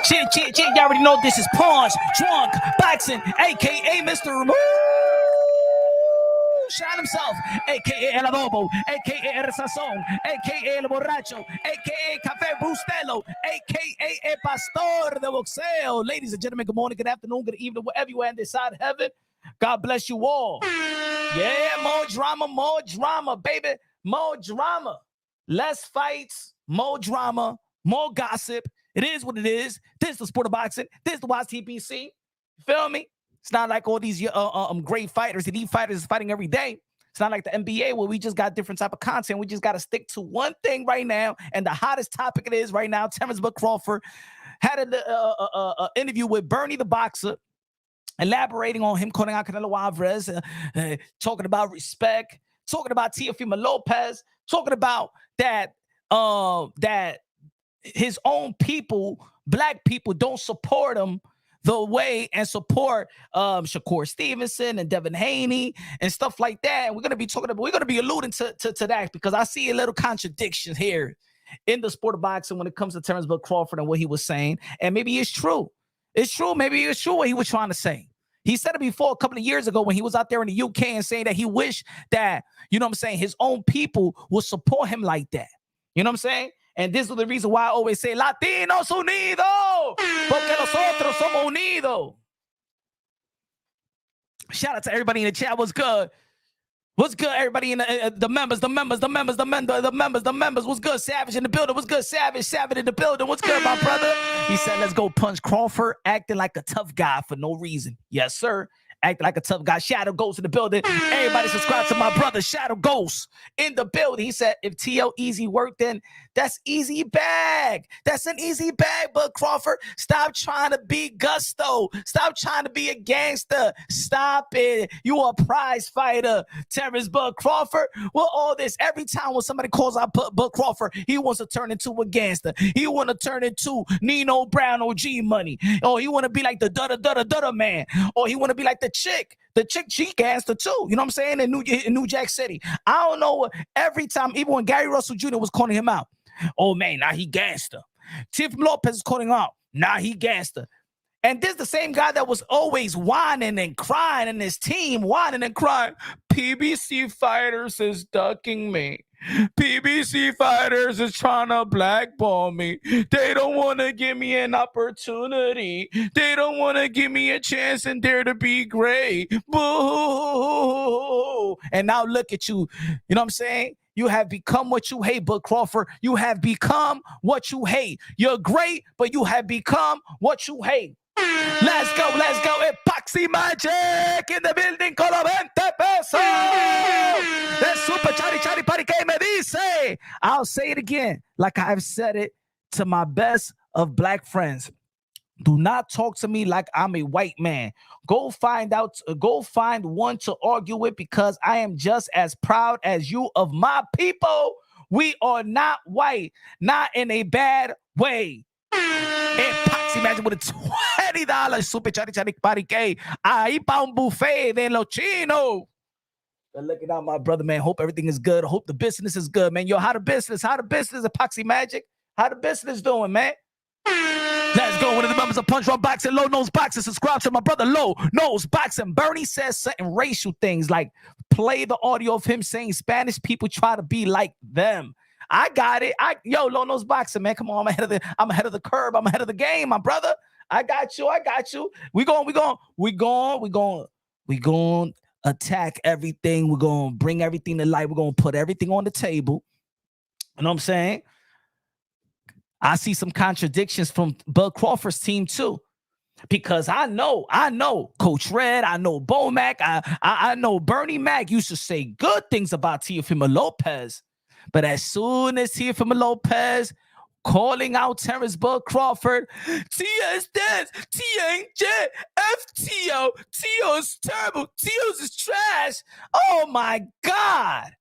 Shit, you already know this is Punch, Drunk, Boxing, a.k.a. Mr. Shine himself, a.k.a. El Adobo, a.k.a. El Sazón, a.k.a. El Borracho, a.k.a. Café Bustelo, a.k.a. El Pastor de Boxeo. Ladies and gentlemen, good morning, good afternoon, good evening, wherever you are in this side of heaven. God bless you all. Yeah, more drama, baby. More drama. Less fights, more drama, more gossip. It is what it is. This is the sport of boxing. This is the YTBC. You feel me? It's not like all these great fighters, elite fighters is fighting every day. It's not like the NBA where we just got different type of content. We just got to stick to one thing right now. And the hottest topic it is right now, Terrence Crawford had an interview with Bernie the boxer, elaborating on him calling out Canelo Alvarez, talking about respect, talking about Teofimo Lopez, talking about that his own people, black people, don't support him the way and support Shakur Stevenson and Devin Haney and stuff like that. And we're gonna be alluding to that because I see a little contradiction here in the sport of boxing when it comes to Terrence Crawford and what he was saying. And maybe it's true. It's true. Maybe it's true what he was trying to say. He said it before a couple of years ago when he was out there in the UK and saying that he wished that, you know what I'm saying, his own people would support him like that. You know what I'm saying? And this is the reason why I always say, Latinos unidos, porque nosotros somos unidos. Shout out to everybody in the chat. What's good? What's good, everybody in the members? What's good? Savage in the building. What's good? Savage in the building. What's good, my brother? He said, let's go punch Crawford, acting like a tough guy for no reason. Yes, sir. Acting like a tough guy. Shadow Ghost in the building. Everybody subscribe to my brother, Shadow Ghost in the building. He said, if T.O. easy work, then that's easy bag. That's an easy bag, but Crawford, stop trying to be gusto. Stop trying to be a gangster. Stop it. You a prize fighter, Terrence Bud Crawford. Well, all this, every time when somebody calls out Bud Crawford, he wants to turn into a gangster. He want to turn into Nino Brown or G Money. Or he want to be like the da man. Or he want to be like the chick. The chick, she gangster too. You know what I'm saying? In New Jack City. I don't know. Every time, even when Gary Russell Jr. was calling him out, oh man, now he gangster. Teofimo Lopez is calling out, now he gangster. And this is the same guy that was always whining and crying, and his team whining and crying. PBC Fighters is ducking me. PBC Fighters is trying to blackball me. They don't want to give me an opportunity. They don't want to give me a chance and dare to be great. Boo! And now look at you. You know what I'm saying? You have become what you hate, Bud Crawford. You have become what you hate. You're great, but you have become what you hate. Let's go. Epoxy Magic in the building con 20 pesos. That's super chari party que me dice. I'll say it again, like I've said it to my best of black friends. Do not talk to me like I'm a white man. Go find one to argue with, because I am just as proud as you of my people. We are not white, not in a bad way. Epoxy Magic with a $20 super chari party que ahí pa un buffet de los chinos. Look it out, my brother, man. Hope everything is good. Hope the business is good, man. Yo, how the business, Epoxy Magic? How the business doing, man? Let's go. One of the members of Punch Drunk Boxing, Low Nose Boxing. Subscribe to my brother, Low Nose Boxing. Bernie says certain racial things, like play the audio of him saying Spanish people try to be like them. I got it. Low Nose Boxing, man. Come on, I'm ahead of the curve. I'm ahead of the game, my brother. I got you. We going attack everything. We're going to bring everything to light. We're going to put everything on the table. You know what I'm saying? I see some contradictions from Bud Crawford's team too, because I know Coach Red, I know Bo Mac, I know Bernie Mac used to say good things about Teofimo Lopez, but as soon as Teofimo Lopez calling out Terrence Bud Crawford, Tia is this, Tia ain't jet, F Tio, Tio's terrible, Tio's is trash. Oh my God.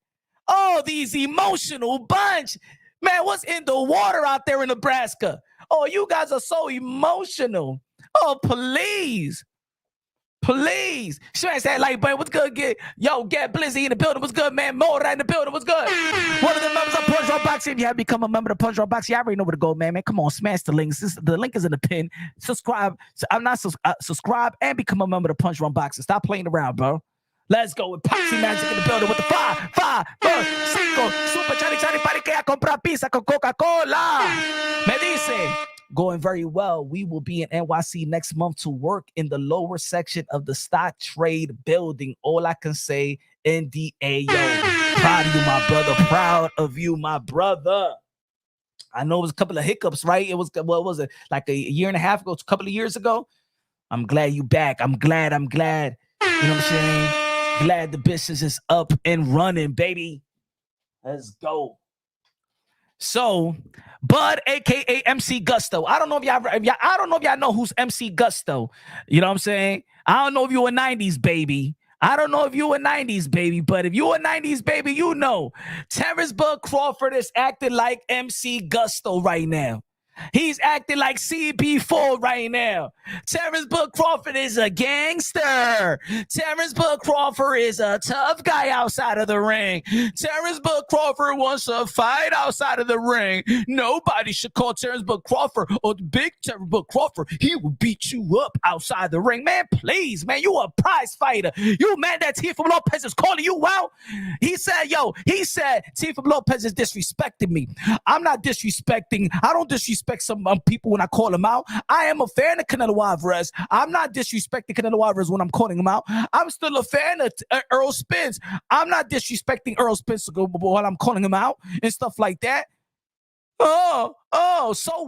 Oh, these emotional bunch. Man, what's in the water out there in Nebraska? Oh, you guys are so emotional. Oh, please. Please smash that like button. What's good? Get Blizzy in the building. What's good, man? Mo right in the building. What's good? One of the members of Punch Drunk Boxing. If you have become a member of Punch Drunk Boxing, you already know where to go, man. Come on, smash the links. The link is in the pin. Subscribe. Subscribe and become a member of Punch Drunk Boxing. Stop playing around, bro. Let's go with Poxy Magic in the building with the 5, 4, 5 Super Chari para que a comprar pizza con Coca-Cola. Me dice. Going very well. We will be in NYC next month to work in the lower section of the stock trade building. All I can say, NDAO. Proud of you, my brother. Proud of you, my brother. I know it was a couple of hiccups, right? It was, what was it? Like a year and a half ago, a couple of years ago. I'm glad you back. I'm glad. You know what I'm saying? Glad the business is up and running, baby. Let's go. So, Bud, aka MC Gusto. I don't know if y'all know who's MC Gusto. You know what I'm saying? I don't know if you a 90s baby. But if you a 90s baby, you know. Terrence Bud Crawford is acting like MC Gusto right now. He's acting like CB4 right now. Terrence Bud Crawford is a gangster. Terrence Bud Crawford is a tough guy outside of the ring. Terrence Bud Crawford wants to fight outside of the ring. Nobody should call Terrence Bud Crawford or the big Terrence Bud Crawford. He will beat you up outside the ring. Man, please, man, you a prize fighter. You mad that Teofimo Lopez is calling you out? He said Teofimo Lopez is disrespecting me. I'm not disrespecting. I don't disrespect some people when I call them out. I am a fan of Canelo Alvarez. I'm not disrespecting Canelo Alvarez when I'm calling him out. I'm still a fan of Earl Spence. I'm not disrespecting Earl Spence while I'm calling him out and stuff like that. So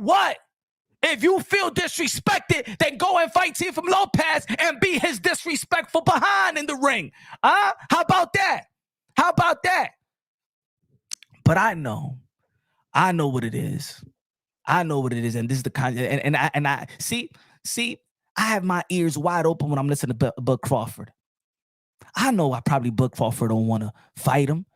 what? If you feel disrespected, then go and fight Teofimo Lopez and be his disrespectful behind in the ring. How about that? But I know what it is. And this is the kind of, and I see, I have my ears wide open when I'm listening to Bud Crawford. I know Bud Crawford don't want to fight him.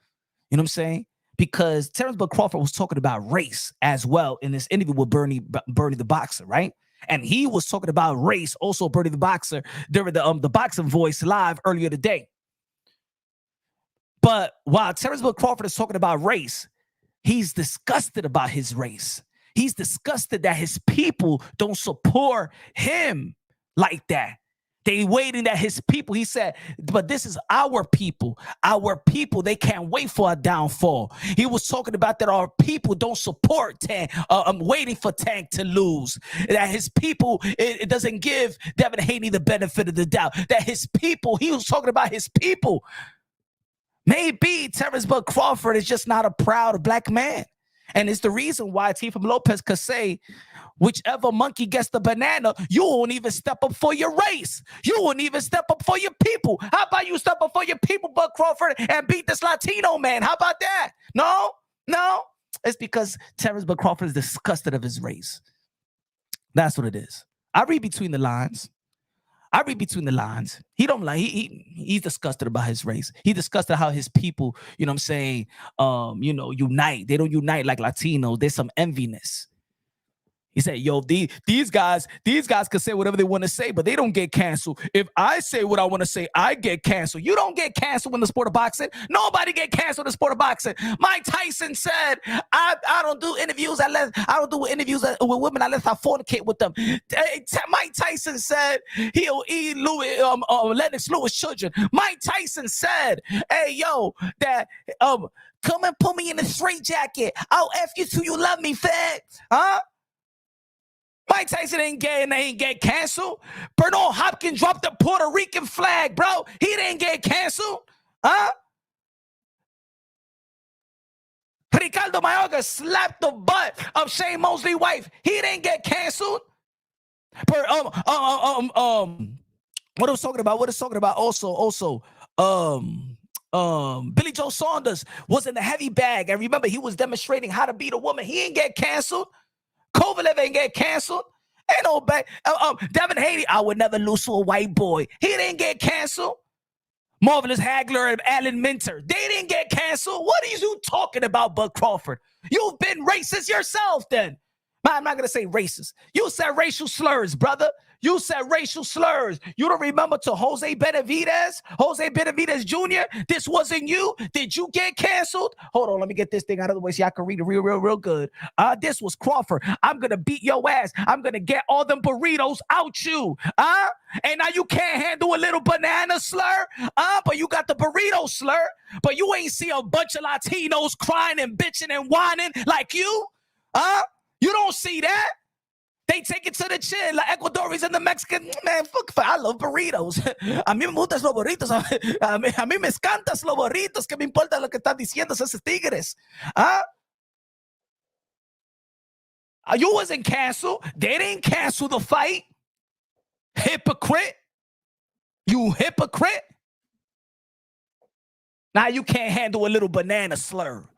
You know what I'm saying? Because Terrence Bud Crawford was talking about race as well in this interview with Bernie the Boxer, right? And he was talking about race, also Bernie the Boxer, during the Boxing Voice live earlier today. But while Terrence Bud Crawford is talking about race, he's disgusted about his race. He's disgusted that his people don't support him like that. They waiting that his people, he said, but this is our people. Our people, they can't wait for a downfall. He was talking about that our people don't support Tank. I'm waiting for Tank to lose. That his people, it doesn't give Devin Haney the benefit of the doubt. That his people, he was talking about his people. Maybe Terrence Bud Crawford is just not a proud black man. And it's the reason why Teofimo Lopez could say, whichever monkey gets the banana, you won't even step up for your race. You won't even step up for your people. How about you step up for your people, Bud Crawford, and beat this Latino man? How about that? No. It's because Terrence Bud Crawford is disgusted of his race. That's what it is. I read between the lines. He don't like, he's disgusted about his race. He's disgusted how his people, you know what I'm saying, unite. They don't unite like Latinos. There's some enviness. He said, yo, these guys can say whatever they want to say, but they don't get canceled. If I say what I want to say, I get canceled. You don't get canceled in the sport of boxing. Nobody get canceled in the sport of boxing. Mike Tyson said, I don't do interviews with women unless I fornicate with them. Mike Tyson said he'll eat Lennox Lewis children. Mike Tyson said, hey, yo, that come and put me in a straitjacket. I'll F you till you love me, fed. Huh? Mike Tyson ain't get canceled. Bernard Hopkins dropped the Puerto Rican flag, bro. He didn't get canceled. Huh? Ricardo Mayorga slapped the butt of Shane Mosley's wife. He didn't get canceled. What I was talking about also Billy Joe Saunders was in the heavy bag. And remember, he was demonstrating how to beat a woman. He ain't get canceled. Kovalev ain't get canceled. Ain't no back. Devin Haney, I would never lose to a white boy. He didn't get canceled. Marvelous Hagler and Alan Minter, they didn't get canceled. What are you talking about, Bud Crawford? You've been racist yourself then. I'm not going to say racist. You said racial slurs, brother. You said racial slurs. You don't remember to Jose Benavidez Jr.? This wasn't you. Did you get canceled? Hold on, let me get this thing out of the way so y'all can read it real good. This was Crawford. I'm going to beat your ass. I'm going to get all them burritos out you. And now you can't handle a little banana slur. But you got the burrito slur. But you ain't see a bunch of Latinos crying and bitching and whining like you. You don't see that. They take it to the chin, like Ecuadorians and the Mexican. Man, fuck, I love burritos. A mí me gustan los burritos. A mí me encantan los burritos. ¿Qué me importa lo que están diciendo esos tigres? You wasn't canceled. They didn't cancel the fight. Hypocrite. You hypocrite. Now you can't handle a little banana slur.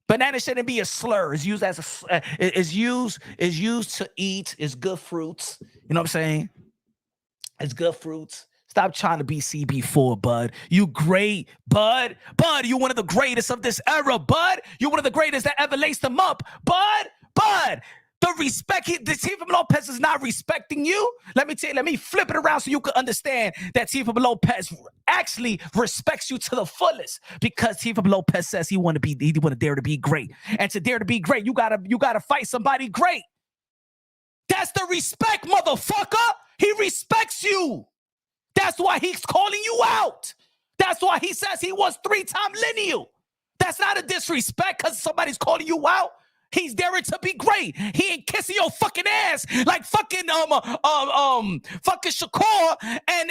Banana shouldn't be a slur. It's used as is used to eat. It's good fruits. You know what I'm saying? It's good fruits. Stop trying to be CB4, bud. You great, bud. Bud, you one of the greatest of this era, bud. You're one of the greatest that ever laced them up, bud. The respect, the Teofimo Lopez is not respecting you. Let me flip it around so you can understand that Teofimo Lopez actually respects you to the fullest, because Teofimo Lopez says he want to dare to be great. And to dare to be great, you gotta fight somebody great. That's the respect, motherfucker. He respects you. That's why he's calling you out. That's why he says he was 3-time lineal. That's not a disrespect because somebody's calling you out. He's daring to be great. He ain't kissing your fucking ass like fucking fucking Shakur and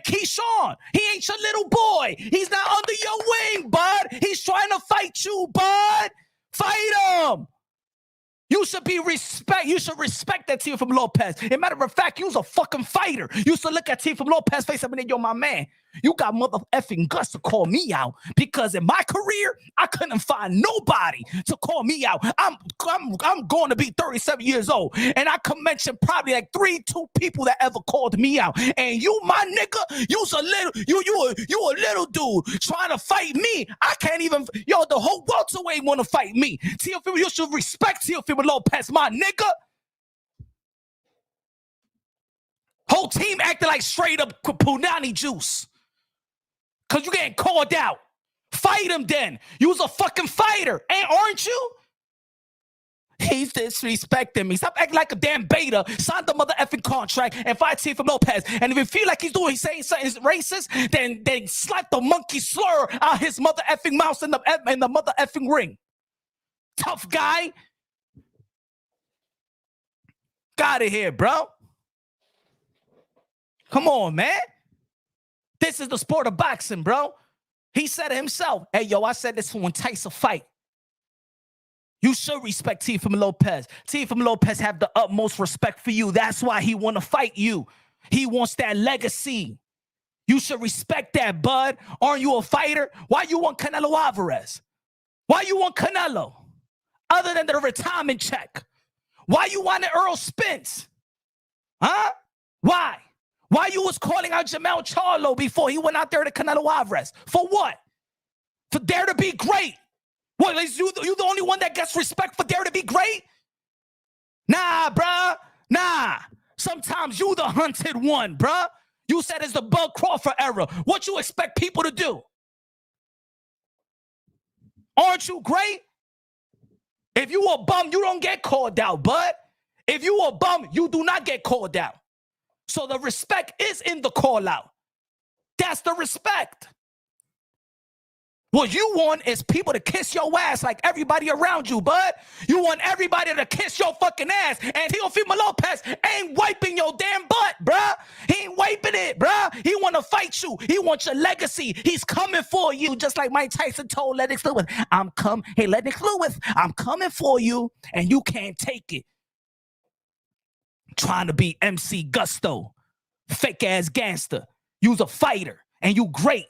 Keyshawn. He ain't your little boy. He's not under your wing, bud. He's trying to fight you, bud. Fight him. You should respect that Teofimo Lopez. As a matter of fact, you was a fucking fighter. You should look at Teofimo Lopez face up and then, yo, my man, you got mother effing guts to call me out, because in my career, I couldn't find nobody to call me out. I'm going to be 37 years old, and I can mention probably like 2 people that ever called me out. And you, my nigga, you a little dude trying to fight me. I can't even, the whole welterweight want to fight me. Teofimo, you should respect Teofimo Lopez, my nigga. Whole team acting like straight up punani juice. Because you getting called out. Fight him then. You was a fucking fighter, aren't you? He's disrespecting me. Stop acting like a damn beta. Sign the mother effing contract and fight Teofimo Lopez. And if you feel like he's saying something racist, then slap the monkey slur out his mother effing mouth in the mother effing ring. Tough guy. Got it here, bro. Come on, man. This is the sport of boxing, bro. He said it himself. Hey, yo, I said this to entice a fight. You should respect Teofimo Lopez. Teofimo Lopez have the utmost respect for you. That's why he want to fight you. He wants that legacy. You should respect that, bud. Aren't you a fighter? Why you want Canelo Alvarez? Why you want Canelo? Other than the retirement check. Why you wanted Earl Spence? Huh? Why? Why you was calling out Jamel Charlo before he went out there to Canelo Alvarez? For what? For dare to be great. What, is you the only one that gets respect for dare to be great? Nah, bruh. Nah. Sometimes you the hunted one, bruh. You said it's the Bud Crawford era. What you expect people to do? Aren't you great? If you a bum, you don't get called out, bud. If you a bum, you do not get called out. So the respect is in the call out. That's the respect. What you want is people to kiss your ass like everybody around you, bud. You want everybody to kiss your fucking ass. And Teofimo Lopez ain't wiping your damn butt, bruh. He ain't wiping it, bruh. He want to fight you. He wants your legacy. He's coming for you, just like Mike Tyson told Lennox Lewis. Hey, Lennox Lewis, I'm coming for you, and you can't take it. Trying to be MC Gusto, fake ass gangster. You's a fighter, and you great.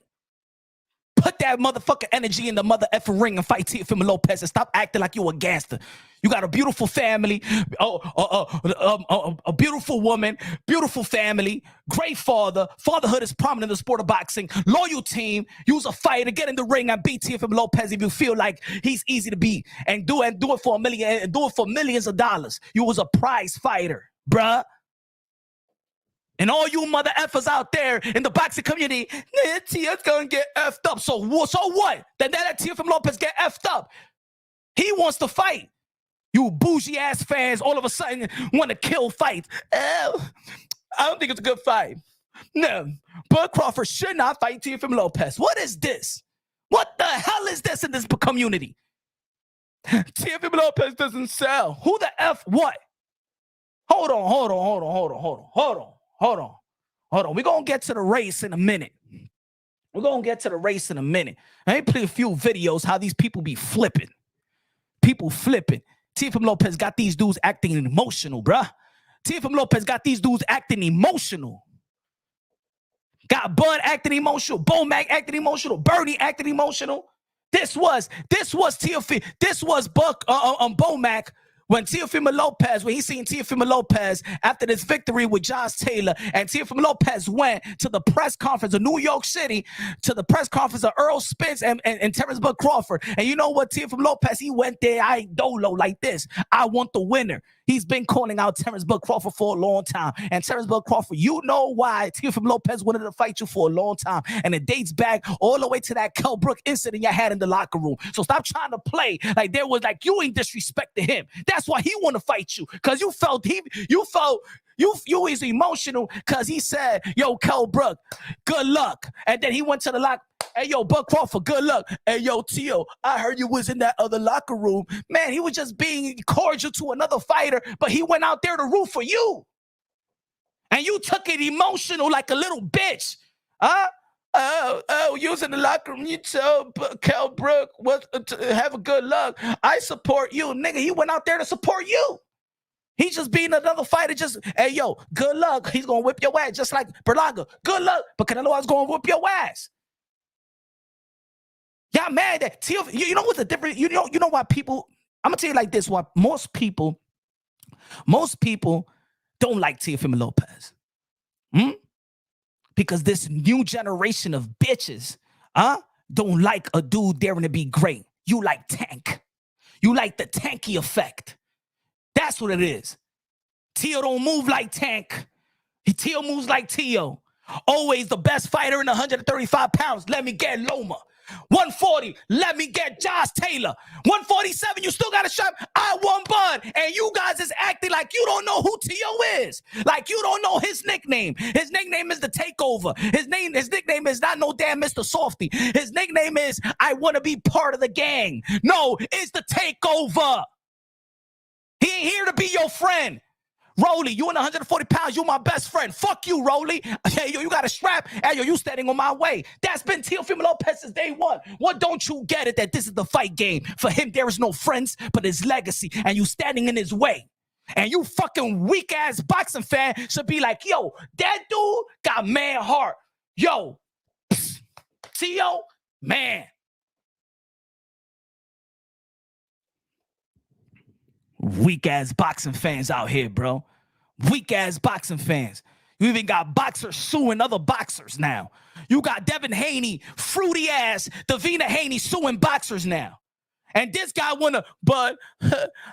Put that motherfucking energy in the mother effing ring and fight Teofimo Lopez and stop acting like you a gangster. You got a beautiful family, a beautiful woman, beautiful family, great father. Fatherhood is prominent in the sport of boxing. Loyal team. Use a fighter, get in the ring and beat Teofimo Lopez if you feel like he's easy to beat, and do it for $1 million and do it for millions of dollars. You was a prize fighter, bruh. And all you mother effers out there in the boxing community, Tia's gonna get effed up. So what? Then let Teofimo Lopez get effed up. He wants to fight. You bougie ass fans all of a sudden want to kill fights. I don't think it's a good fight. No, Bud Crawford should not fight Teofimo Lopez. What is this? What the hell is this in this community? Teofimo Lopez doesn't sell. Who the F what? Hold on. We're going to get to the race in a minute. I play a few videos how these people be flipping. Teofimo Lopez got these dudes acting emotional, bruh. Teofimo Lopez got these dudes acting emotional. Got Bud acting emotional. Bomac acting emotional. Bernie acting emotional. This was Teofimo. This was Buck Bomac. When he seen Teofimo Lopez after this victory with Josh Taylor, and Teofimo Lopez went to the press conference of New York City, to the press conference of Earl Spence and Terrence Bud Crawford. And you know what? Teofimo Lopez, he went there, I dolo like this. I want the winner. He's been calling out Terrence Bud Crawford for a long time. And Terrence Bud Crawford, you know why Teofimo Lopez wanted to fight you for a long time. And it dates back all the way to that Kell Brook incident you had in the locker room. So stop trying to play like there was like you ain't disrespecting him. That's why he want to fight you. Because you was emotional because he said, yo, Kell Brook, good luck. And then he went to the locker. Hey, yo, Bud Crawford, good luck. Hey, yo, Teo, I heard you was in that other locker room. Man, he was just being cordial to another fighter, but he went out there to root for you. And you took it emotional like a little bitch. Huh? You was in the locker room. You tell Kell Brook, have a good luck. I support you. Nigga, he went out there to support you. He's just being another fighter. Just, hey, yo, good luck. He's going to whip your ass just like Berlanga. Good luck. But Canelo's going to whip your ass. Y'all mad that Teofimo, you know what's the difference? You know why people, I'm gonna tell you like this, why most people don't like Teofimo Lopez. Because this new generation of bitches don't like a dude daring to be great. You like Tank. You like the Tanky effect. That's what it is. Teo don't move like Tank. Teo moves like Teo. Always the best fighter in 135 pounds. Let me get Loma. 140, let me get Josh Taylor. 147, you still got a shot. I won Bud. And you guys is acting like you don't know who Teo is. Like you don't know his nickname. His nickname is the Takeover. His nickname is not no damn Mr. Softy. His nickname is I want to be part of the gang. No, it's the Takeover. He ain't here to be your friend. Rolly, you in 140 pounds, you my best friend. Fuck you, Rolly. Hey, yo, you got a strap. Hey, yo, you standing on my way. That's been Teofimo Lopez since day one. What don't you get it that this is the fight game? For him, there is no friends, but his legacy, and you standing in his way. And you fucking weak-ass boxing fan should be like, yo, that dude got man heart. Yo, Teo, man. Weak-ass boxing fans out here, bro. Weak-ass boxing fans. You even got boxers suing other boxers now. You got Devin Haney, fruity-ass Davina Haney suing boxers now. And this guy but,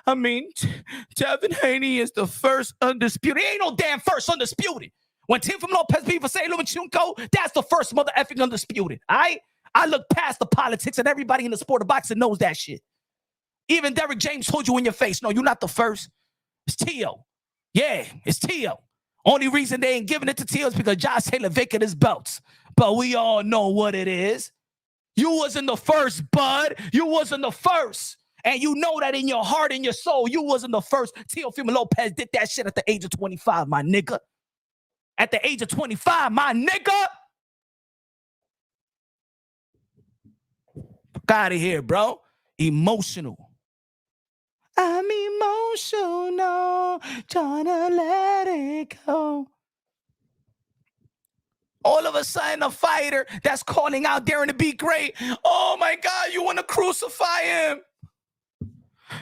I mean, Devin Haney is the first undisputed. He ain't no damn first undisputed. When Teofimo Lopez beat Vasily Lomachenko, that's the first mother effing undisputed, all right? I look past the politics, and everybody in the sport of boxing knows that shit. Even Derrick James told you in your face, no, you're not the first. It's Teo. Yeah, it's Teo. Only reason they ain't giving it to Teo is because Josh Taylor vacated his belts. But we all know what it is. You wasn't the first, Bud. You wasn't the first. And you know that in your heart and your soul, you wasn't the first. Teofimo Lopez did that shit at the age of 25, my nigga. At the age of 25, my nigga. Fuck out of here, bro. Emotional. I'm emotional, trying to let it go. All of a sudden, a fighter that's calling out Darren to be great. Oh my God, you want to crucify him?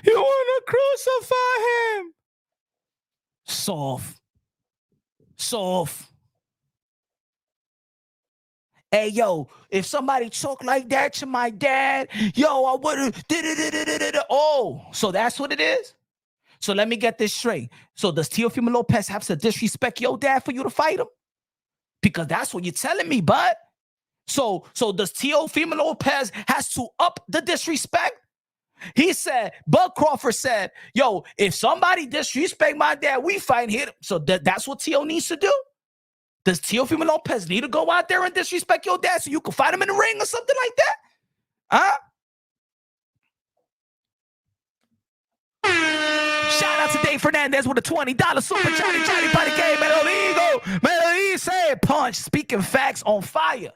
You want to crucify him? Soft. Hey, yo, if somebody talk like that to my dad, yo, I would have. Oh, so that's what it is? So let me get this straight. So does Teofimo Lopez have to disrespect your dad for you to fight him? Because that's what you're telling me, bud. So does Teofimo Lopez has to up the disrespect? He said, Bud Crawford said, yo, if somebody disrespect my dad, we fight him. So that's what Teo needs to do? Does Teofimo Lopez need to go out there and disrespect your dad so you can fight him in the ring or something like that? Huh? Shout out to Dave Fernandez with a $20 super Johnny by the game. Man, he said punch. Speaking facts on fire.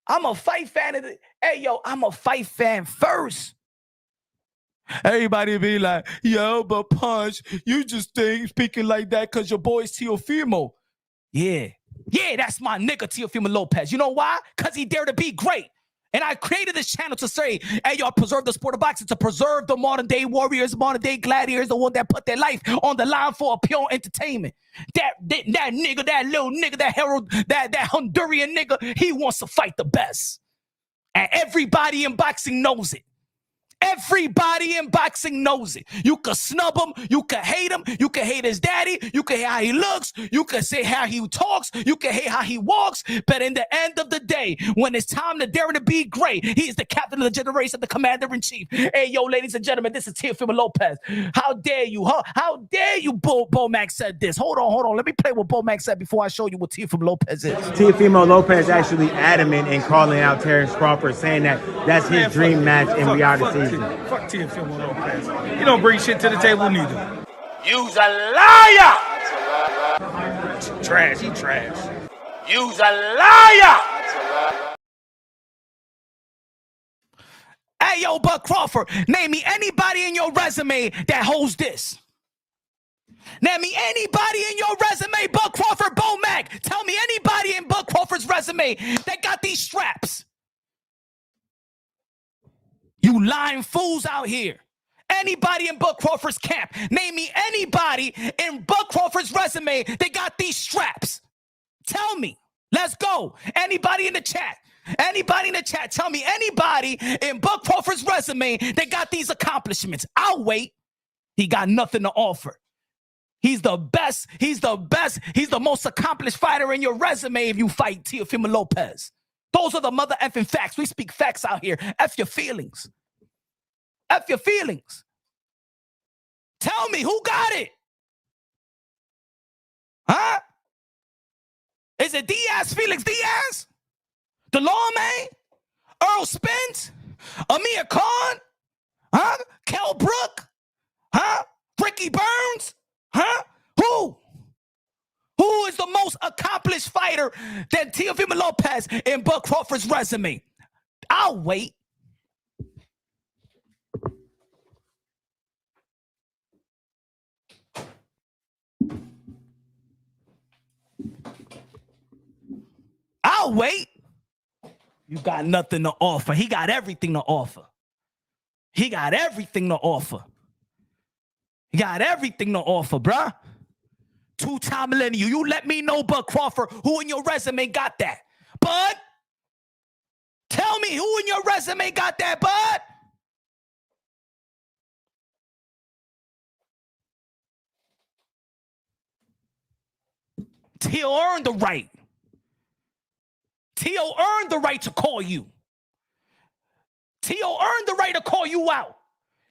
I'm a fight fan. Hey, yo, I'm a fight fan first. Everybody be like, yo, but punch, you just think speaking like that because your boy's Teofimo. Yeah, that's my nigga Teofimo Lopez. You know why? Because he dared to be great. And I created this channel to say, hey, y'all, preserve the sport of boxing, to preserve the modern-day warriors, modern-day gladiators, the one that put their life on the line for a pure entertainment. That nigga, that little nigga, that herald, that Honduran nigga, he wants to fight the best. And everybody in boxing knows it. Everybody in boxing knows it. You can snub him, you can hate him, you can hate his daddy, you can hate how he looks, you can say how he talks, you can hate how he walks, but in the end of the day, when it's time to dare to be great, he is the captain of the generation, the commander-in-chief. Hey, yo, ladies and gentlemen, this is Teofimo Lopez. How dare you, huh? How dare you, Bo Max said this. Hold on. Let me play what Bo Max said before I show you what Teofimo Lopez is. Teofimo Lopez actually adamant in calling out Terrence Crawford, saying that that's his dream match in reality season. Fuck Teofimo Lopez. He don't bring shit to the table neither. You's a liar! Trash, he trash. You's a liar! Hey, yo, Bud Crawford, name me anybody in your resume that holds this. Name me anybody in your resume, Bud Crawford, Bo Mac. Tell me anybody in Bud Crawford's resume that got these straps. You lying fools out here. Anybody in Bud Crawford's camp, name me anybody in Bud Crawford's resume that got these straps. Tell me. Let's go. Anybody in the chat. Tell me anybody in Bud Crawford's resume that got these accomplishments. I'll wait. He got nothing to offer. He's the best. He's the most accomplished fighter in your resume if you fight Teofimo Lopez. Those are the mother effing facts. We speak facts out here. F your feelings. Tell me, who got it? Huh? Is it Diaz, Felix Diaz? The lawman? Earl Spence? Amir Khan? Huh? Kell Brook? Huh? Ricky Burns? Huh? Who? Who is the most accomplished fighter than Teofimo Lopez in Bud Crawford's resume? I'll wait. You got nothing to offer. He got everything to offer. Bruh. Two-time millennial. You let me know, Bud Crawford, who in your resume got that. Bud, tell me who in your resume got that, Bud. Teo earned the right. Teo earned the right to call you. Teo earned the right to call you out.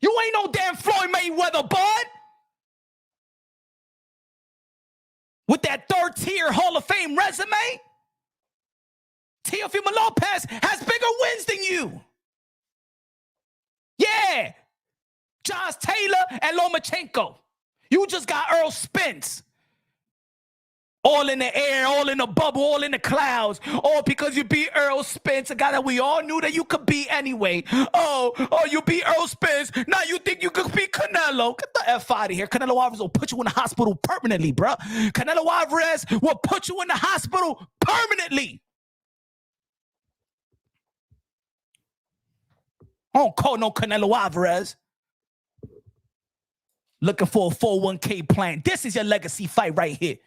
You ain't no damn Floyd Mayweather, Bud. With that third-tier Hall of Fame resume, Teofimo Lopez has bigger wins than you. Yeah. Josh Taylor and Lomachenko. You just got Earl Spence. All in the air, all in the bubble, all in the clouds. All because you beat Earl Spence, a guy that we all knew that you could beat anyway. Oh, you beat Earl Spence. Now you think you could beat Canelo. Get the F out of here. Canelo Alvarez will put you in the hospital permanently, bro. Canelo Alvarez will put you in the hospital permanently. I don't call no Canelo Alvarez. Looking for a 401k plan. This is your legacy fight right here.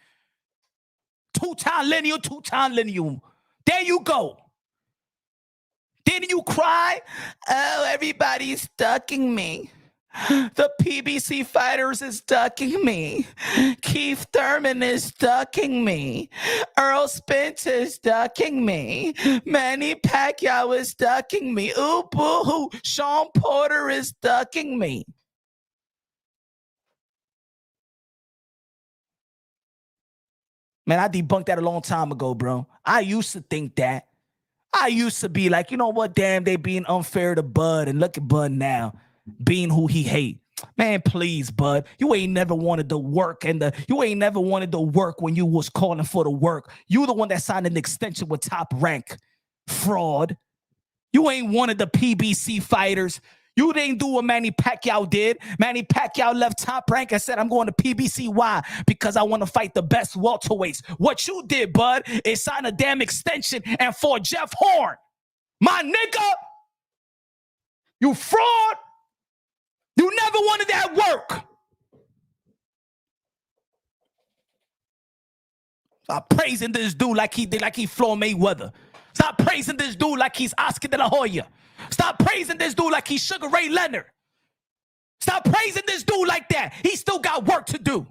Two-time lineal. There you go. Didn't you cry? Oh, everybody's ducking me. The PBC fighters is ducking me. Keith Thurman is ducking me. Earl Spence is ducking me. Manny Pacquiao is ducking me. Ooh, boo-hoo. Sean Porter is ducking me. Man, I debunked that a long time ago, bro. I used to think that. I used to be like, you know what, damn, they being unfair to Bud, and look at Bud now, being who he hate. Man, please, Bud, you ain't never wanted to work, and you ain't never wanted to work when you was calling for the work. You the one that signed an extension with Top Rank. Fraud. You ain't one of the PBC fighters. You didn't do what Manny Pacquiao did. Manny Pacquiao left Top Rank and said, I'm going to PBC. Why? Because I want to fight the best welterweights. What you did, Bud, is sign a damn extension and for Jeff Horn. My nigga, you fraud. You never wanted that work. Stop praising this dude like he Floyd Mayweather. Stop praising this dude like he's Oscar De La Hoya. Stop praising this dude like he's Sugar Ray Leonard. Stop praising this dude like that. He still got work to do.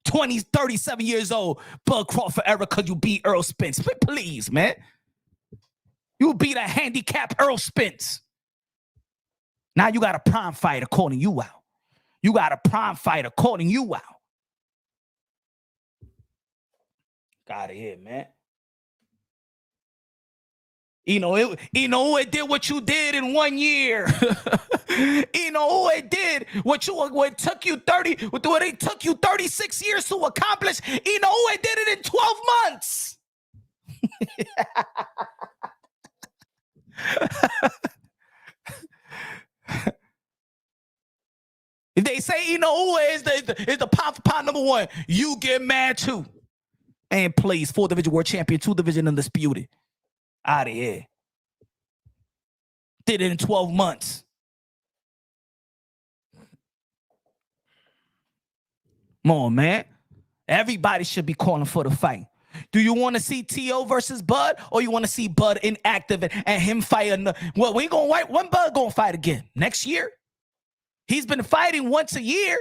37 years old, Bud Crawford era because you beat Earl Spence. Please, man. You beat a handicapped Earl Spence. Now you got a prime fighter calling you out. You got a prime fighter calling you out. Got it here, man. It did what you did in 1 year. It did what it took you 36 years to accomplish. It did it in 12 months. If they say is the pound for pound number one, you get mad too. And please, 4th division world champion, 2 division undisputed. Out of here. Did it in 12 months. Come on, man. Everybody should be calling for the fight. Do you want to see T.O. versus Bud, or you want to see Bud inactive and him fight? Well, we gonna fight. When Bud gonna fight again? Next year? He's been fighting once a year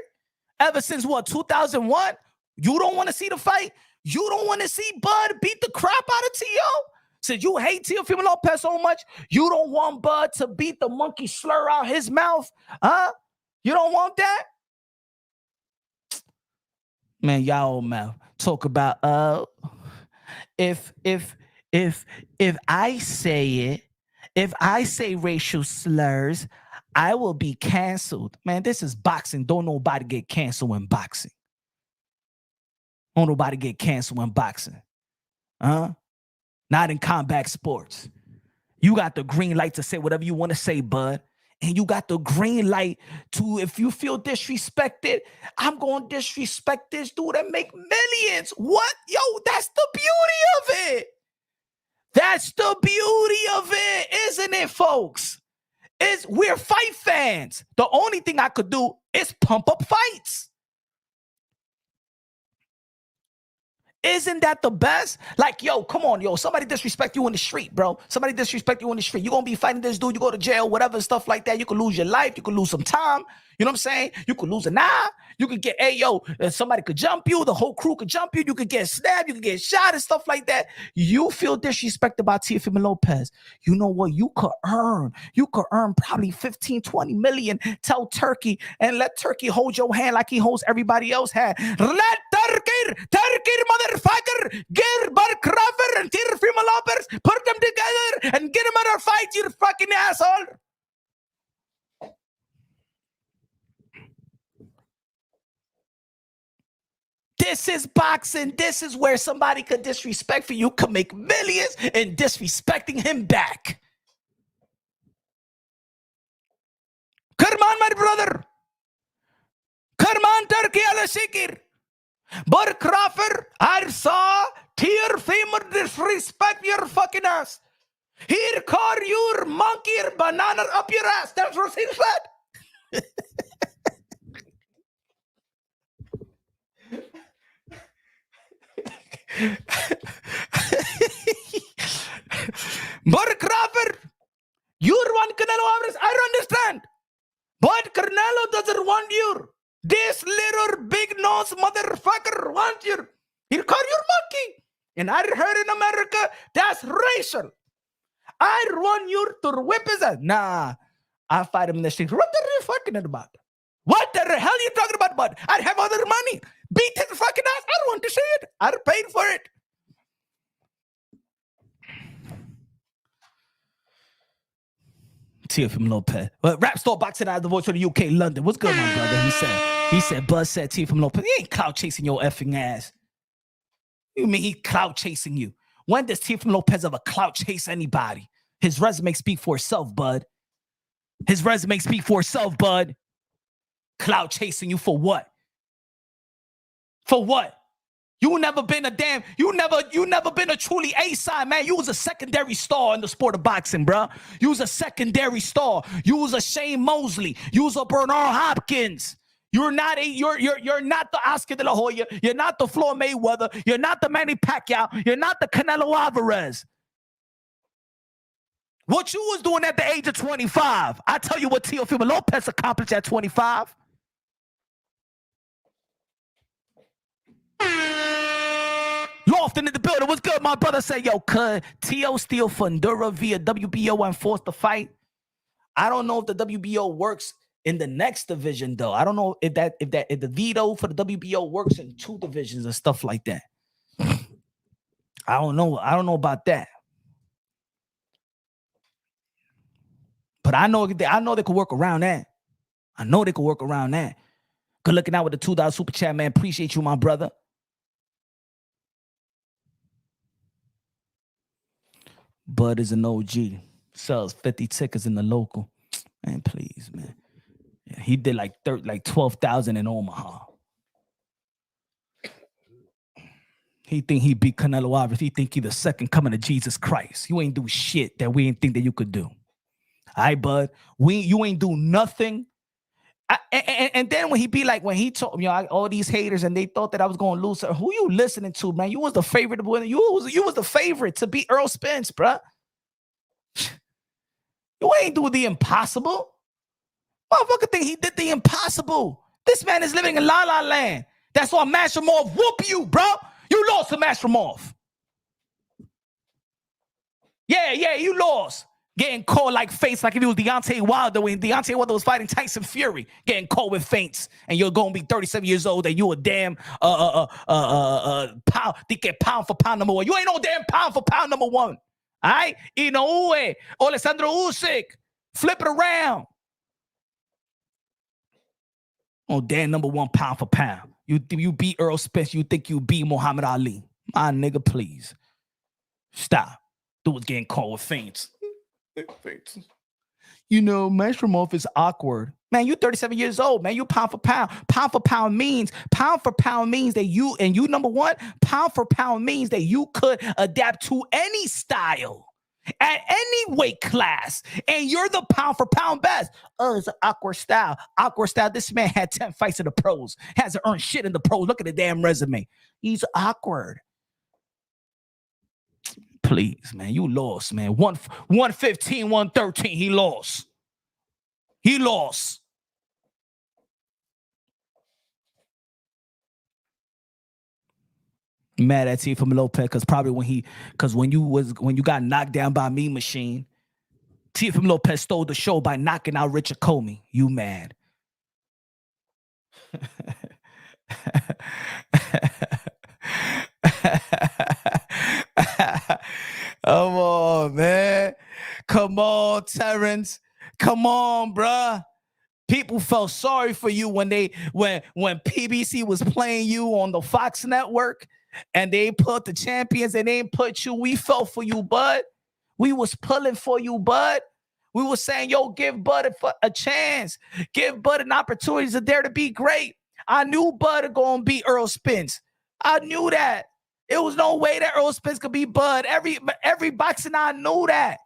ever since 2001. You don't want to see the fight? You don't want to see Bud beat the crap out of T.O.? Said you hate Teofimo Lopez so much, you don't want Bud to beat the monkey slur out his mouth? Huh? You don't want that? Man, y'all old mouth. Talk about if I say it, if I say racial slurs, I will be canceled. Man, this is boxing. Don't nobody get canceled in boxing. Don't nobody get canceled in boxing. Huh? Not in combat sports. You got the green light to say whatever you want to say, Bud. And you got the green light to, if you feel disrespected, I'm going to disrespect this dude and make millions. What? Yo, that's the beauty of it. That's the beauty of it, isn't it, folks? We're fight fans. The only thing I could do is pump up fights. Isn't that the best? Like, yo, come on, yo. Somebody disrespect you in the street, bro. Somebody disrespect you in the street. You're going to be fighting this dude. You go to jail, whatever, stuff like that. You could lose your life. You could lose some time. You know what I'm saying? You could lose an eye. You could get, somebody could jump you. The whole crew could jump you. You could get stabbed. You could get shot and stuff like that. You feel disrespected by Teofimo Lopez. You know what? You could earn probably 15, 20 million. Tell Turkey and let Turkey hold your hand like he holds everybody else's hand. Let Turkey, motherfucker, get Bud Crawford and Teofimo Lopez, put them together and get them in a fight, you fucking asshole. This is boxing. This is where somebody could disrespect you, could make millions and disrespecting him back. Come on, my brother. Come on, Turkey al-Shikir. Bud Crawford, I saw Teofimo, disrespect your fucking ass. Here, car your monkey banana up your ass. That's what he said. But Crawford, you want Canelo Alvarez. I understand. But Canelo doesn't want you. This little big nose motherfucker wants you. He'll call you monkey. And I heard in America, that's racial. I want you to whip his ass. Nah, I fight him in the streets. What are you fucking about? What the hell are you talking about, bud? I'd have other money. Beat his fucking ass. I don't want to see it. I'd have paid for it. Teofimo Lopez. Rap Store Boxing out of the voice for the UK, London. What's good, my brother? He said, Buzz said Teofimo Lopez. He ain't clout chasing your effing ass. You mean he clout chasing you? When does Teofimo Lopez ever clout chase anybody? His resume speak for itself, bud. His resume speak for itself, bud. Clout chasing you for what? For what? You never been a truly A-side, man. You was a secondary star in the sport of boxing, bro. You was a secondary star. You was a Shane Mosley. You was a Bernard Hopkins. You're not the Oscar de la Hoya. You're not the Floyd Mayweather. You're not the Manny Pacquiao. You're not the Canelo Alvarez. What you was doing at the age of 25, I tell you what Teofimo Lopez accomplished at 25. Lofton in the building. What's good, my brother? Say, yo, could Teo steal Fundura via WBO and force the fight? I don't know if the WBO works in the next division, though. I don't know if the veto for the WBO works in 2 divisions and stuff like that. I don't know about that. But I know they could work around that. Good looking out with the $2 super chat, man. Appreciate you, my brother. Bud is an OG. Sells 50 tickets in the local. Man, please, man. Yeah, he did like 12,000 in Omaha. He think he beat Canelo Alvarez. He think he the second coming of Jesus Christ. You ain't do shit that we ain't think that you could do. All right, bud. You ain't do nothing. And then when he told me, all these haters and they thought that I was going to lose. Who you listening to, man? You was the favorite to win. You was the favorite to beat Earl Spence, bruh. You ain't do the impossible. Motherfucker think he did the impossible. This man is living in La La Land. That's why Mashromov whoop you, bro. You lost to Mashromov. Yeah, you lost. Getting caught like feints, like if it was Deontay Wilder when Deontay Wilder was fighting Tyson Fury, getting caught with feints, and you're gonna be 37 years old and you a damn pound for pound number 1. You ain't no damn pound for pound number 1. All right, Inoue, Alessandro Usyk, flip it around. Oh, damn, number 1 pound for pound. You beat Earl Spence. You think you beat Muhammad Ali? My nigga, please stop. Dude's getting caught with feints. Mashromov is awkward. Man, you 37 years old, man. You pound for pound. Pound for pound means that you number 1, pound for pound means that you could adapt to any style at any weight class. And you're the pound for pound best. Oh, it's an awkward style. This man had 10 fights in the pros. Hasn't earned shit in the pros. Look at the damn resume. He's awkward. Please, man, you lost, man. 115, 113, he lost. Mad at Teofimo Lopez because when you got knocked down by Mean Machine, Teofimo Lopez stole the show by knocking out Richard Comey. You mad? Come on, man. Come on, Terrence. Come on, bruh. People felt sorry for you when PBC was playing you on the Fox network and they put the champions and they didn't put you. We felt for you, bud. We was pulling for you, bud. We were saying, yo, give Bud a chance. Give Bud an opportunity to dare to be great. I knew Bud going to beat Earl Spence. I knew that. It was no way that Earl Spence could be Bud. Every boxing I knew that.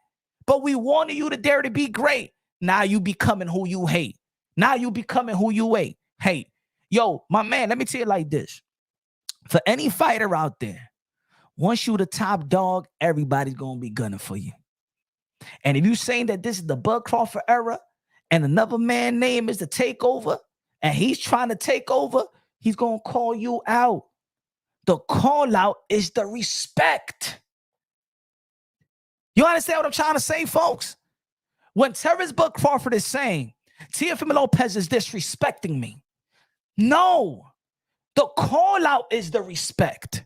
But we wanted you to dare to be great. Now you becoming who you hate. Now you becoming who you hate. Yo, my man, let me tell you like this. For any fighter out there, once you the top dog, everybody's going to be gunning for you. And if you saying that this is the Bud Crawford era and another man name is the takeover and he's trying to take over, he's going to call you out. The call out is the respect. You understand what I'm trying to say, folks? When Terrence Bud Crawford is saying, Teofimo Lopez is disrespecting me. No, the call out is the respect.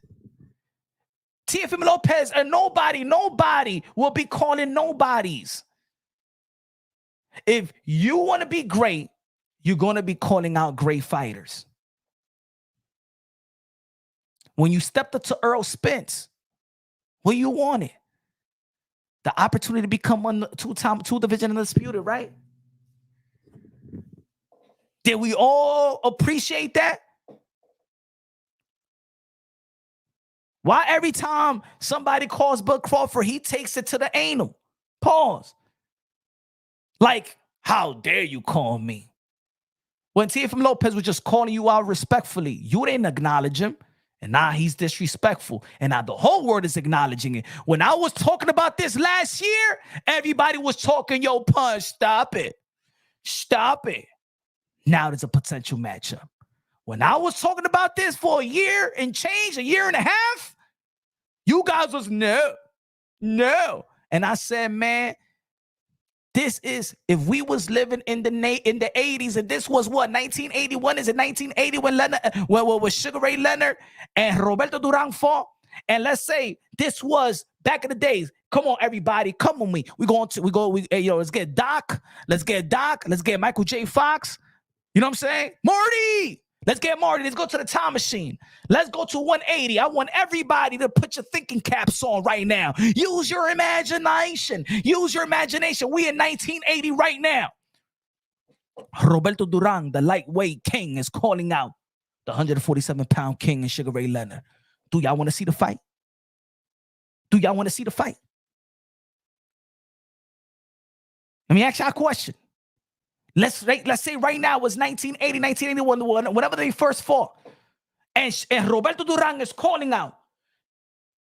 Teofimo Lopez and nobody will be calling nobodies. If you want to be great, you're going to be calling out great fighters. When you stepped up to Earl Spence, what you wanted? The opportunity to become two division undisputed, right? Did we all appreciate that? Why every time somebody calls Bud Crawford, he takes it to the anal? Pause. Like, how dare you call me? When Teofimo Lopez was just calling you out respectfully, you didn't acknowledge him. And now he's disrespectful. And now the whole world is acknowledging it. When I was talking about this last year, everybody was talking, yo, Punch, stop it. Stop it. Now there's a potential matchup. When I was talking about this for a year and change, a year and a half, you guys was no. And I said, man, this is, if we was living in the 80s, and this was what, 1981? Is it 1980 when Leonard, when Sugar Ray Leonard and Roberto Duran fought? And let's say this was back in the days. Come on, everybody, come on me. Let's get Doc. Let's get Michael J. Fox. You know what I'm saying? Marty. Let's get Marty. Let's go to the time machine. Let's go to 180. I want everybody to put your thinking caps on right now. Use your imagination. Use your imagination. We in 1980 right now. Roberto Duran, the lightweight king, is calling out the 147-pound king and Sugar Ray Leonard. Do y'all want to see the fight? Do y'all want to see the fight? Let me ask y'all a question. Let's say right now it was 1980, 1981, whenever they first fought. And Roberto Duran is calling out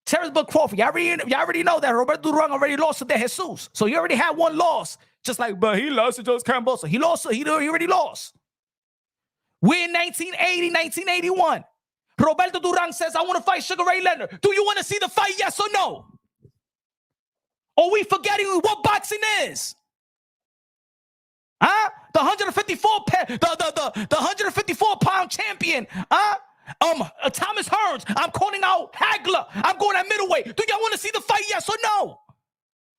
Terrence Bud Crawford. Y'all already know that Roberto Duran already lost to De Jesus. So he already had one loss. Just like, but he lost to Jose Carambosa. He already lost. We're in 1980, 1981. Roberto Duran says, I want to fight Sugar Ray Leonard. Do you want to see the fight, yes or no? Or we forgetting what boxing is? Huh? The 154-pound champion. Thomas Hearns. I'm calling out Hagler. I'm going at middleweight. Do y'all want to see the fight? Yes or no?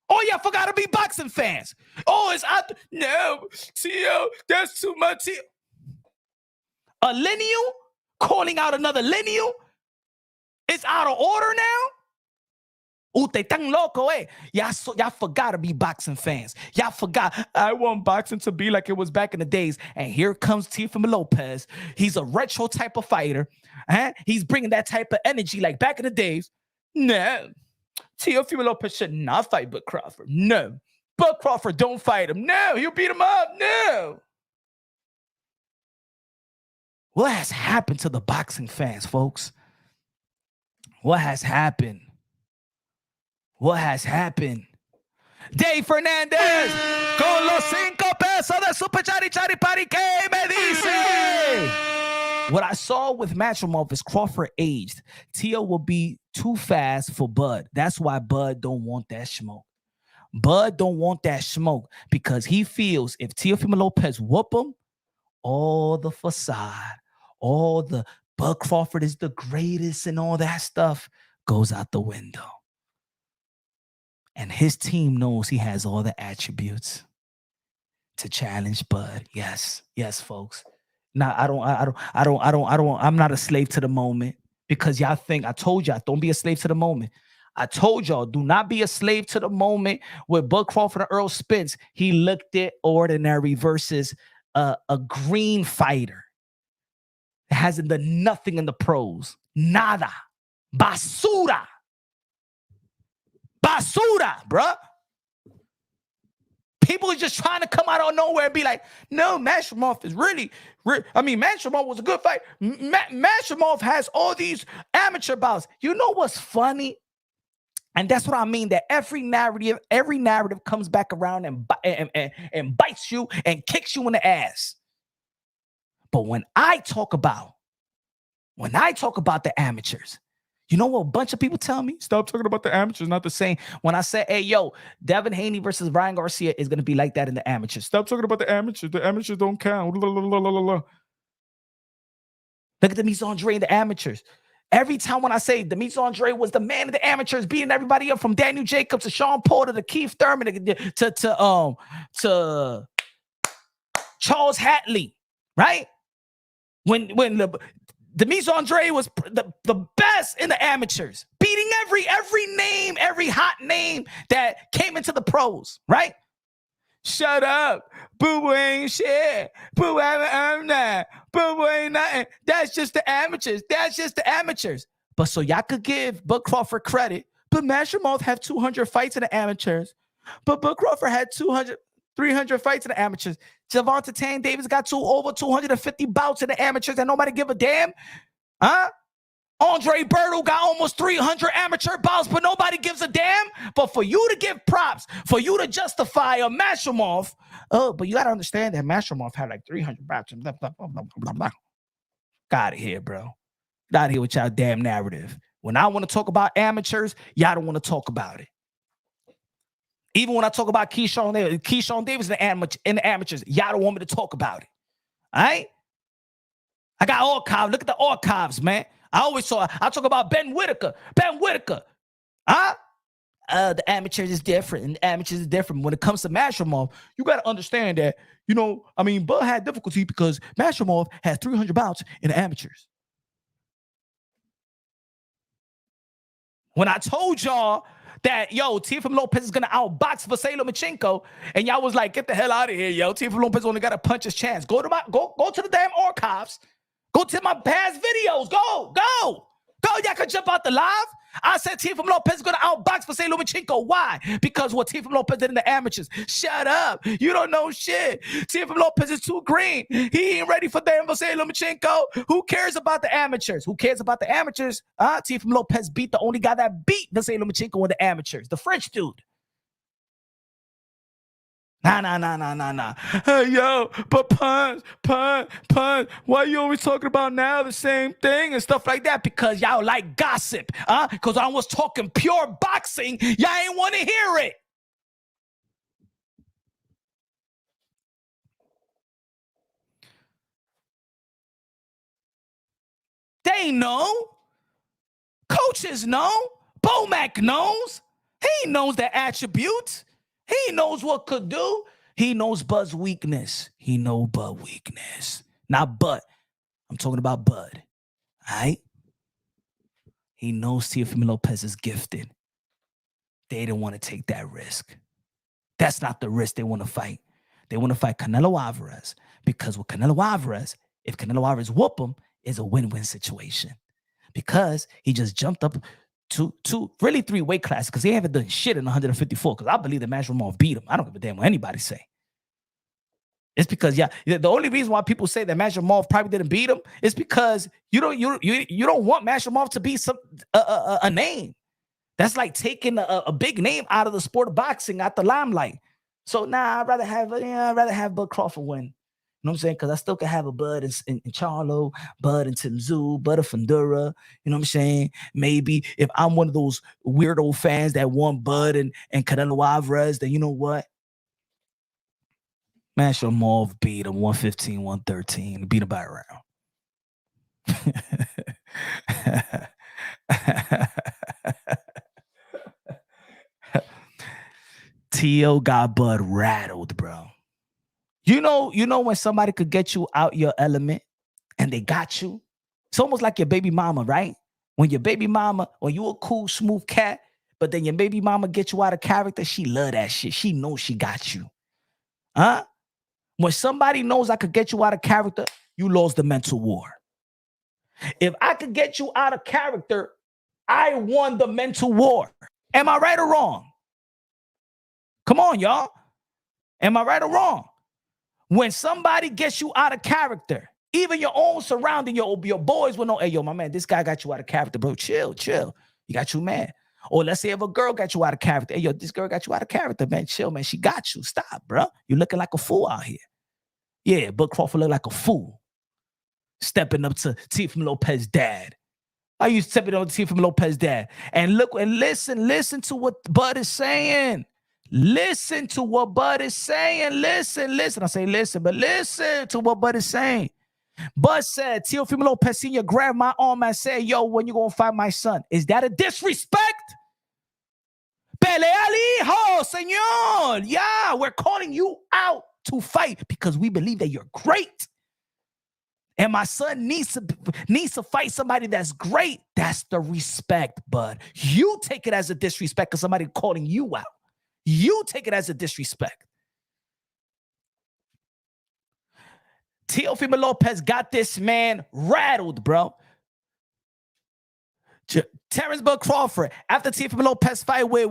Oh, y'all forgot to be boxing fans. Oh, it's out. No, Tio, that's too much. Tio. A lineal calling out another lineal. It's out of order now. Usted tan loco, eh? Y'all forgot to be boxing fans. Y'all forgot. I want boxing to be like it was back in the days. And here comes Teofimo Lopez. He's a retro type of fighter. He's bringing that type of energy like back in the days. No. Teofimo Lopez should not fight Bud Crawford. No. Bud Crawford, don't fight him. No. He'll beat him up. No. What has happened to the boxing fans, folks? What has happened? What has happened? Dave Fernandez con los 5 pesos de Super Chari Chari Pari. ¿Qué me dice? What I saw with Matrimony is Crawford aged. Tio will be too fast for Bud. That's why Bud don't want that smoke. Bud don't want that smoke because he feels if Teofimo Lopez whoop him, all the facade, all the Bud Crawford is the greatest and all that stuff goes out the window. And his team knows he has all the attributes to challenge Bud. Yes, folks. Now I'm not a slave to the moment because y'all think I told y'all don't be a slave to the moment. I told y'all do not be a slave to the moment. With Bud Crawford and Earl Spence, he looked at ordinary versus a green fighter that hasn't done nothing in the pros. Nada. Basura. Basura, bruh. People are just trying to come out of nowhere and be like, no, Mashamov is really, Mashamov was a good fight. Mashamov has all these amateur bouts. You know what's funny? And that's what I mean, that every narrative comes back around and bites you and kicks you in the ass. But when I talk about the amateurs, you know what a bunch of people tell me? Stop talking about the amateurs, not the same. When I say, hey, yo, Devin Haney versus Ryan Garcia is going to be like that in the amateurs. Stop talking about the amateurs. The amateurs don't count. Look at Demetrius Andre in the amateurs. Every time when I say Demetrius Andre was the man of the amateurs, beating everybody up from Daniel Jacobs to Sean Porter to Keith Thurman to Charles Hatley, right? When the Demetrius Andre was the best in the amateurs, beating every name, every hot name that came into the pros, right? Shut up. Boo ain't shit. Boo haven't earned that. Boo ain't nothing. That's just the amateurs. That's just the amateurs. But so y'all could give Bud Crawford credit, but Mashamov have 200 fights in the amateurs. But Bud Crawford had 300 fights in the amateurs. Gervonta Tank Davis got over 250 bouts in the amateurs and nobody give a damn. Huh? Andre Berto got almost 300 amateur bouts, but nobody gives a damn. But for you to give props, for you to justify a Mashamov, but you got to understand that Mashamov had like 300 bouts. Blah, blah, blah, blah, blah, blah. Get out of here, bro. Get out of here with y'all damn narrative. When I want to talk about amateurs, y'all don't want to talk about it. Even when I talk about Keyshawn Davis in the amateurs, y'all don't want me to talk about it. All right? I got archives. Look at the archives, man. I talk about Ben Whitaker. Huh? The amateurs is different. And the amateurs is different. When it comes to Mashamov, you got to understand that, Bud had difficulty because Mashamov has 300 bouts in the amateurs. When I told y'all that, Teofimo Lopez is going to outbox Vasily Lomachenko, and y'all was like, get the hell out of here, Teofimo Lopez only got to punch his chance. Go to the damn archives. Go to my past videos. Go. Y'all can jump out the live. I said Teofimo Lopez is going to outbox Vasily Lomachenko. Why? Because what Teofimo Lopez did in the amateurs. Shut up. You don't know shit. Teofimo Lopez is too green. He ain't ready for damn Vasily Lomachenko. Who cares about the amateurs? Teofimo Lopez beat the only guy that beat Vasily Lomachenko in the amateurs. The French dude. Nah. Hey, but punch. Why you always talking about now the same thing and stuff like that? Because y'all like gossip, because I was talking pure boxing. Y'all ain't want to hear it. They know. Coaches know. Bomac knows. He knows the attributes. He knows what could do. He knows Bud's weakness. He knows Bud's weakness. Not Bud. I'm talking about Bud. All right? He knows Teofimo Lopez is gifted. They didn't want to take that risk. That's not the risk they want to fight. They want to fight Canelo Alvarez because with Canelo Alvarez, if Canelo Alvarez whoop him, it's a win-win situation because he just jumped up really 3 weight classes because he haven't done shit in 154 because I believe that Mashamov beat him. I don't give a damn what anybody say. It's because, the only reason why people say that Mashamov probably didn't beat him is because you don't want Mashamov to be a name. That's like taking a big name out of the sport of boxing, out the limelight. So, I'd rather have Bud Crawford win. You know what I'm saying? Because I still can have a Bud in Charlo, Bud in Tim Tszyu, Bud of Fundura. You know what I'm saying? Maybe if I'm one of those weirdo fans that want Bud and Canelo Alvarez, then you know what? Mashamov beat him 115, 113. Beat him by a round. Tio got Bud rattled, bro. You know when somebody could get you out your element and they got you? It's almost like your baby mama, right? When you a cool, smooth cat, but then your baby mama gets you out of character, she love that shit. She knows she got you. Huh? When somebody knows I could get you out of character, you lost the mental war. If I could get you out of character I won the mental war. Am I right or wrong? Come on, y'all. Am I right or wrong? When somebody gets you out of character, even your own surrounding, your boys will know, hey, yo, my man, this guy got you out of character, bro. Chill. You got you mad. Or let's say if a girl got you out of character, hey, yo, this girl got you out of character, man. Chill, man. She got you. Stop, bro. You looking like a fool out here. Yeah, but Crawford look like a fool. Stepping up to Teofimo Lopez's dad. Are you stepping up to Teofimo Lopez's dad? And look and listen to what Bud is saying. Listen to what Bud is saying. Listen. I say listen, but listen to what Bud is saying. Bud said, Teofimo Lopez Sr. grabbed my arm and said, yo, when you gonna fight my son? Is that a disrespect? Pelea al hijo, señor. Yeah, we're calling you out to fight because we believe that you're great. And my son needs to fight somebody that's great. That's the respect, Bud. You take it as a disrespect because somebody calling you out. You take it as a disrespect. Teofimo Lopez got this man rattled, bro. Terrence Bud Crawford, after Teofimo Lopez fight with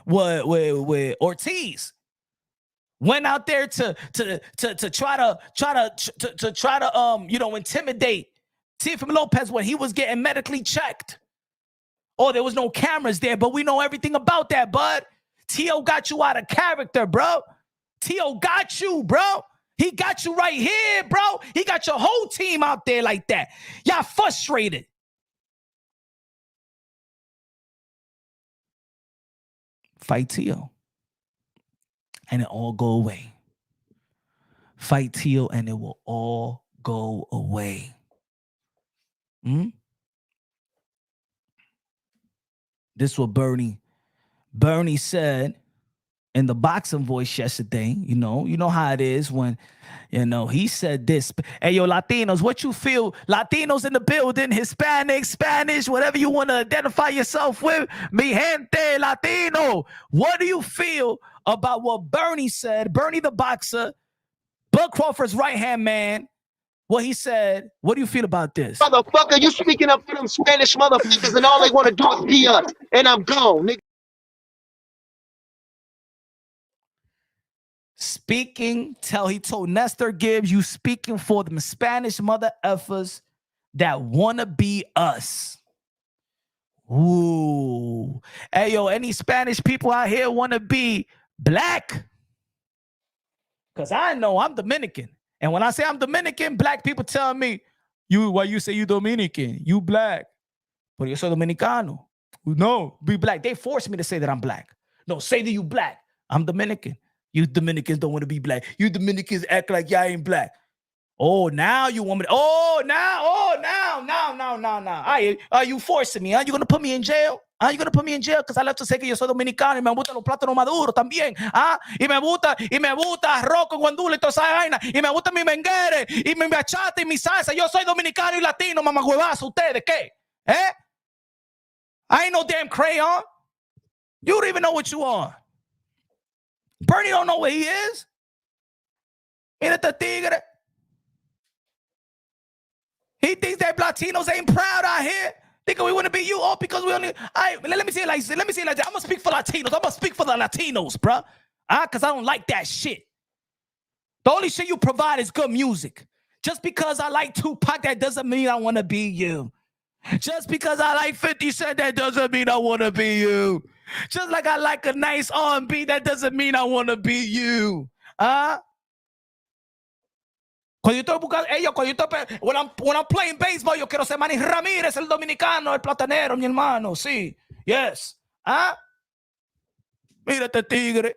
with Ortiz, went out there to try to intimidate Teofimo Lopez when he was getting medically checked. Oh, there was no cameras there, but we know everything about that, Bud. Teo got you out of character, bro. Teo got you, bro. He got you right here, bro. He got your whole team out there like that. Y'all frustrated. Fight Teo. And it all go away. Fight Teo and it will all go away. This is what Bernie said in the boxing voice yesterday. You know how it is when, he said this. Hey, yo, Latinos, what you feel? Latinos in the building, Hispanic, Spanish, whatever you want to identify yourself with. Mi gente, Latino. What do you feel about what Bernie said? Bernie the boxer, Bud Crawford's right-hand man. What he said. What do you feel about this? Motherfucker, you speaking up for them Spanish motherfuckers and all they want to do is be us. And I'm gone, nigga. Speaking, he told Nestor Gibbs, you speaking for them Spanish mother effers that want to be us. Ooh. Hey, yo, any Spanish people out here want to be black? Because I know I'm Dominican. And when I say I'm Dominican, black people tell me, why you say you Dominican? You black. But yo soy Dominicano. No, be black. They force me to say that I'm black. No, say that you black. I'm Dominican. You Dominicans don't want to be black. You Dominicans act like y'all ain't black. Oh, now you want me to, now. Are you forcing me? Are you going to put me in jail? Are you going to put me in jail? Because I love to say que yo soy dominicano y me gustan los plátanos maduros también. Y me gusta arroz con guandula y toda esa vaina. Y me gusta mi menguere y mi bachata y mi salsa. Yo soy dominicano y latino, mamagüevazo. ¿Ustedes qué? I ain't no damn crayon. You don't even know what you are. Bernie don't know what he is. Mira este tigre. He thinks that Latinos ain't proud out here. Thinking we want to be you all because we only. Let me say it like this. I'm gonna speak for Latinos. I'm gonna speak for the Latinos, bruh. Because I don't like that shit. The only shit you provide is good music. Just because I like Tupac, that doesn't mean I want to be you. Just because I like 50 Cent, that doesn't mean I want to be you. Just like I like a nice R&B, that doesn't mean I want to be you. When I'm playing baseball, yo quiero ser Manny Ramírez, el dominicano, el platanero, mi hermano. Sí, yes. Mira este tigre.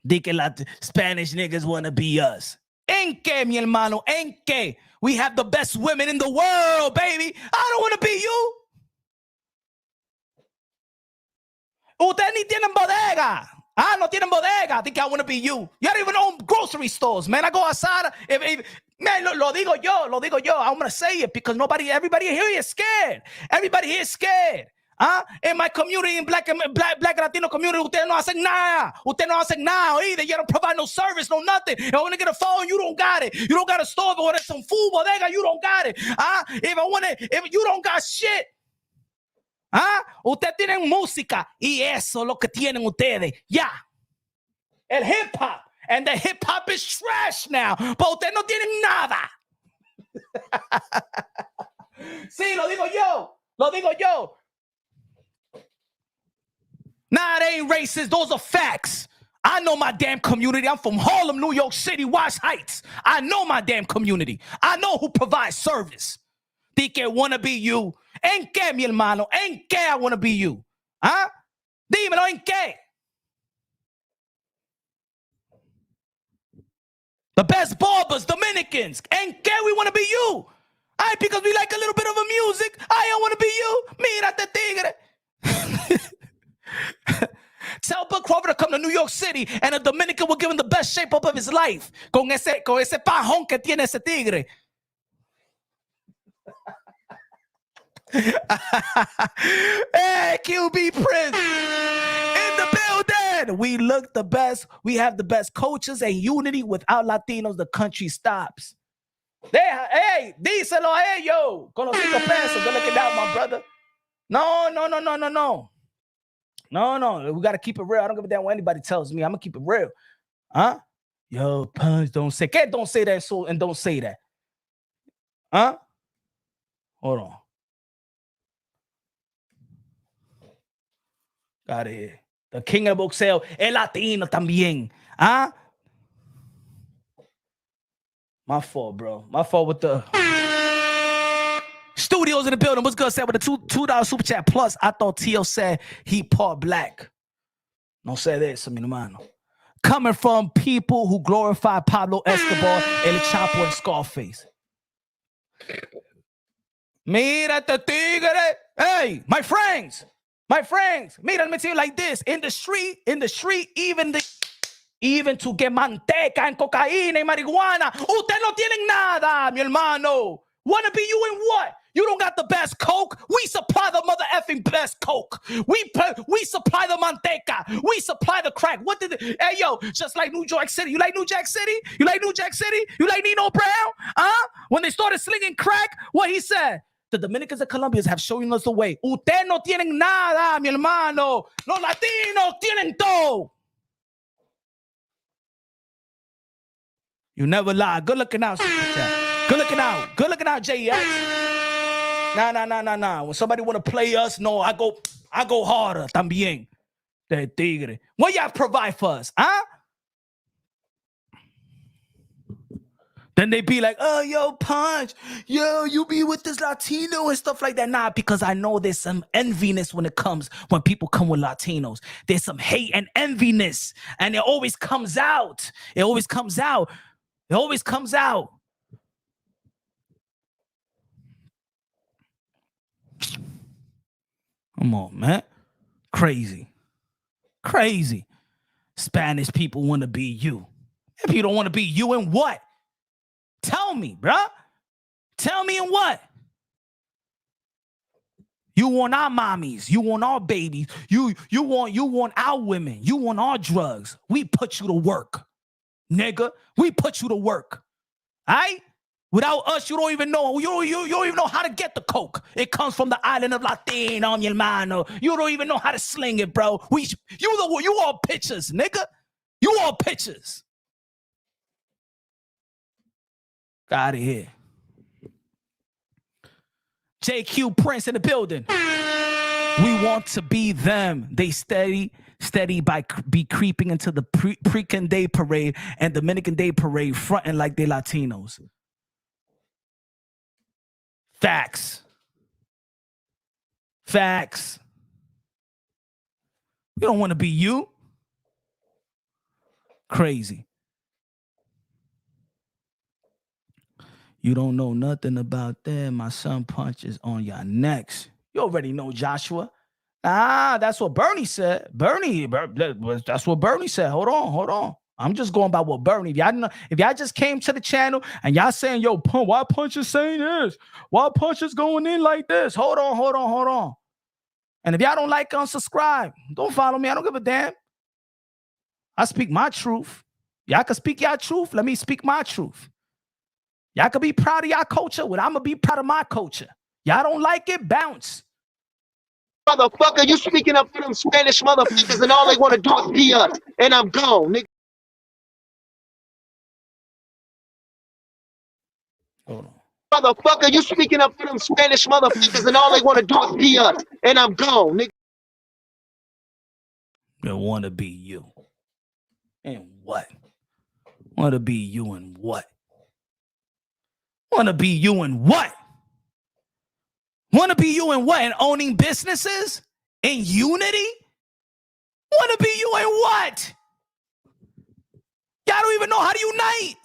Di que la Spanish niggas want to be us. En que, mi hermano, en que. We have the best women in the world, baby. I don't want to be you. Ustedes ni tienen bodega. No tienen bodega. I think I want to be you. You don't even own grocery stores, man. I go outside. Man, lo digo yo. I'm going to say it because everybody here is scared. Everybody here is scared. In my community, in black Latino community, ustedes no hacen nada. Ustedes no hacen nada either. You don't provide no service, no nothing. And when I get a phone, you don't got it. You don't got a store. But when there's some food bodega, you don't got it. If you don't got shit, ¿Ah? Ustedes tienen música y eso es lo que tienen ustedes. Ya. El hip hop. And the hip hop is trash now. Pero ustedes no tienen nada. Sí, lo digo yo. Lo digo yo. Nah, it ain't racist. Those are facts. I know my damn community. I'm from Harlem, New York City, Watts Heights. I know my damn community. I know who provides service. Think it wanna be you. ¿En qué, mi hermano? ¿En qué I wanna be you? ¿Ah? Dímelo, ¿en qué? The best barbers, Dominicans. ¿En qué we wanna be you? Ay, because we like a little bit of a music. I don't wanna be you. Mira te tigre. Tell Bill Crawford to come to New York City and a Dominican will give him the best shape up of his life. Con ese pajón que tiene ese tigre. Hey, QB Prince in the building. We look the best. We have the best coaches and unity. Without Latinos, the country stops. Hey, díselo a ellos. Con los 5 pesos. Go look it out, my brother. No, we got to keep it real. I don't give a damn what anybody tells me. I'm going to keep it real. Huh? Yo, Punch, don't say that so and don't say that. Huh? Hold on. Got it here. The king of boxeo, el latino también. Huh? My fault, bro. My fault with the... Studios in the building. What's good? Said with a $2 super chat plus. I thought Tio said he part black. No say eso, mi hermano. Coming from people who glorify Pablo Escobar, El Chapo, and Scarface. Mira te tigre. Hey, my friends. Mira, let me tell you like this. In the street, even to get manteca and cocaína and marihuana, ustedes no tienen nada, mi hermano. Wanna be you in what? You don't got the best coke. We supply the mother effing best coke. We supply the manteca. We supply the crack. What did hey yo? Just like New York City. You like New Jack City? You like New Jack City? You like Nino Brown? When they started slinging crack, what he said? The Dominicans and Colombians have shown us the way. Ustedes no tienen nada, mi hermano. Los latinos tienen todo. You never lie. Good looking out, Good looking out, JX. Nah. When somebody want to play us, no, I go harder también. That tigre. What y'all provide for us, huh? Then they be like, oh, yo, Punch, yo, you be with this Latino and stuff like that. Nah, because I know there's some enviness when people come with Latinos. There's some hate and enviness, and it always comes out. Come on, man. Crazy. Spanish people want to be you. If you don't want to be you in what? Tell me, bruh. Tell me in what? You want our mommies. You want our babies. You want our women. You want our drugs. We put you to work, nigga. We put you to work. All right? Without us, you don't even know. You don't even know how to get the coke. It comes from the island of Latino, mi hermano. You don't even know how to sling it, bro. You all pictures, nigga. You all pictures. Out of here. JQ Prince in the building. We want to be them. They steady by be creeping into the Pre-Can Day Parade and Dominican Day Parade, fronting like they Latinos. Facts. You don't want to be you. Crazy. You don't know nothing about that. My son punches on your necks. You already know, Joshua. That's what Bernie said. That's what Bernie said. Hold on. I'm just going by what Bernie. If y'all just came to the channel and y'all saying, yo, why Punch is saying this? Why Punch is going in like this? Hold on. And if y'all don't like, unsubscribe. Don't follow me. I don't give a damn. I speak my truth. Y'all can speak your truth. Let me speak my truth. Y'all can be proud of y'all culture. Well, I'm going to be proud of my culture. Y'all don't like it? Bounce. Motherfucker, you speaking up for them Spanish motherfuckers and all they want to do is be us. And I'm gone, nigga. Hold on. Motherfucker, you speaking up for them Spanish motherfuckers and all they want to do is be us. And I'm gone, nigga. They want to be you. And what? Want to be you and what? Want to be you and what? Want to be you and what? And owning businesses? In unity? Want to be you and what? Y'all don't even know how to unite.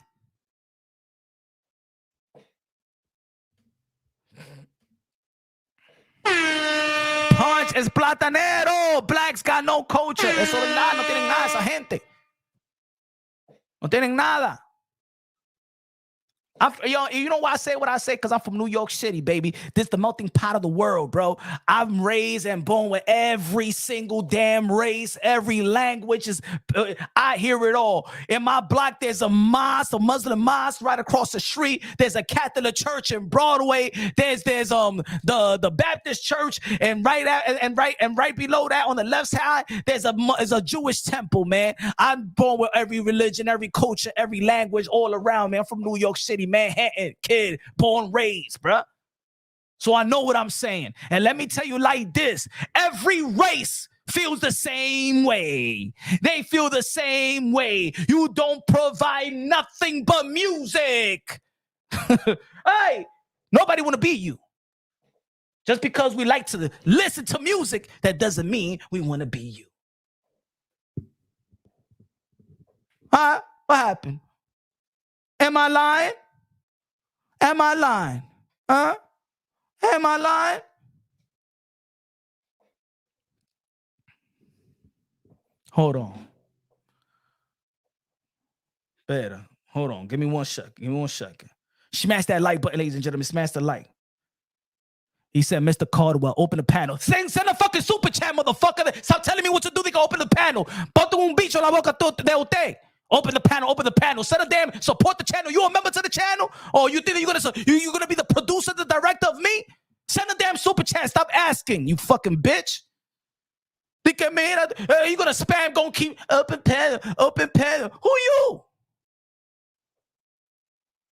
Punch es platanero. Blacks got no culture. Eso es verdad. No tienen nada esa gente. No tienen nada. You know why I say what I say? Because I'm from New York City, baby. This is the melting pot of the world, bro. I'm raised and born with every single damn race, every language. I hear it all. In my block, there's a mosque, a Muslim mosque right across the street. There's a Catholic church in Broadway. There's the Baptist church, and right below that on the left side, there's a Jewish temple, man. I'm born with every religion, every culture, every language all around, man. I'm from New York City, Manhattan, kid, born, raised, bruh. So I know what I'm saying. And let me tell you like this. Every race feels the same way. They feel the same way. You don't provide nothing but music. Hey, nobody want to be you. Just because we like to listen to music, that doesn't mean we want to be you. Huh? What happened? Am I lying? Am I lying? Huh? Am I lying? Hold on. Better. Hold on. Give me 1 second. Give me 1 second. Smash that like button, ladies and gentlemen. Smash the like. He said, Mr. Caldwell, open the panel. Send a fucking super chat, motherfucker. Stop telling me what to do. They can open the panel. Ponte un bicho la boca de usted. Open the panel. Send a damn, support the channel. You a member to the channel? Or you think you're gonna be the producer, the director of me? Send a damn super chat. Stop asking, you fucking bitch. You gonna spam, gonna keep open panel. Who you?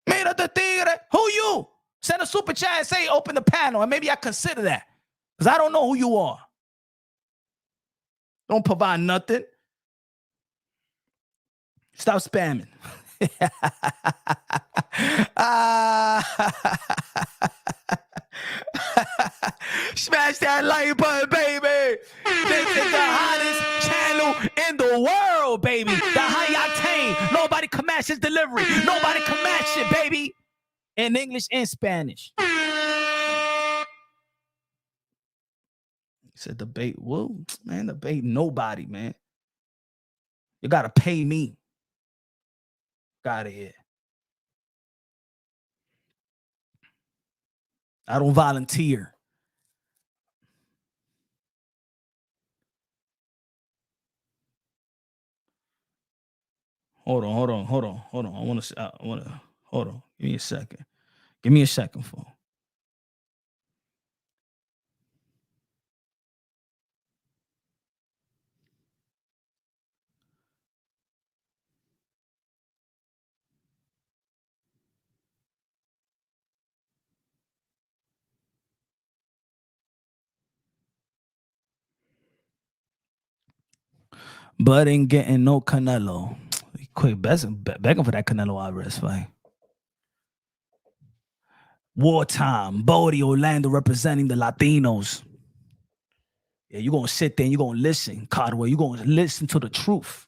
Mira the tigre. Who you? Send a super chat and say open the panel, and maybe I consider that. Because I don't know who you are. Don't provide nothing. Stop spamming. Smash that like button, baby. This is the hottest channel in the world, baby. The high octane. Nobody can match his delivery. Nobody can match it, baby. In English and Spanish. He said debate. Whoa, man, debate nobody, man. You gotta pay me. Out of here. I don't volunteer. Hold on. I want to hold on. Give me a second, phone. But ain't getting no Canelo. Quick, begging for that Canelo Alvarez fight. Wartime, Bodie, Orlando representing the Latinos. Yeah, you're going to sit there and you're going to listen, Caldwell. You're going to listen to the truth.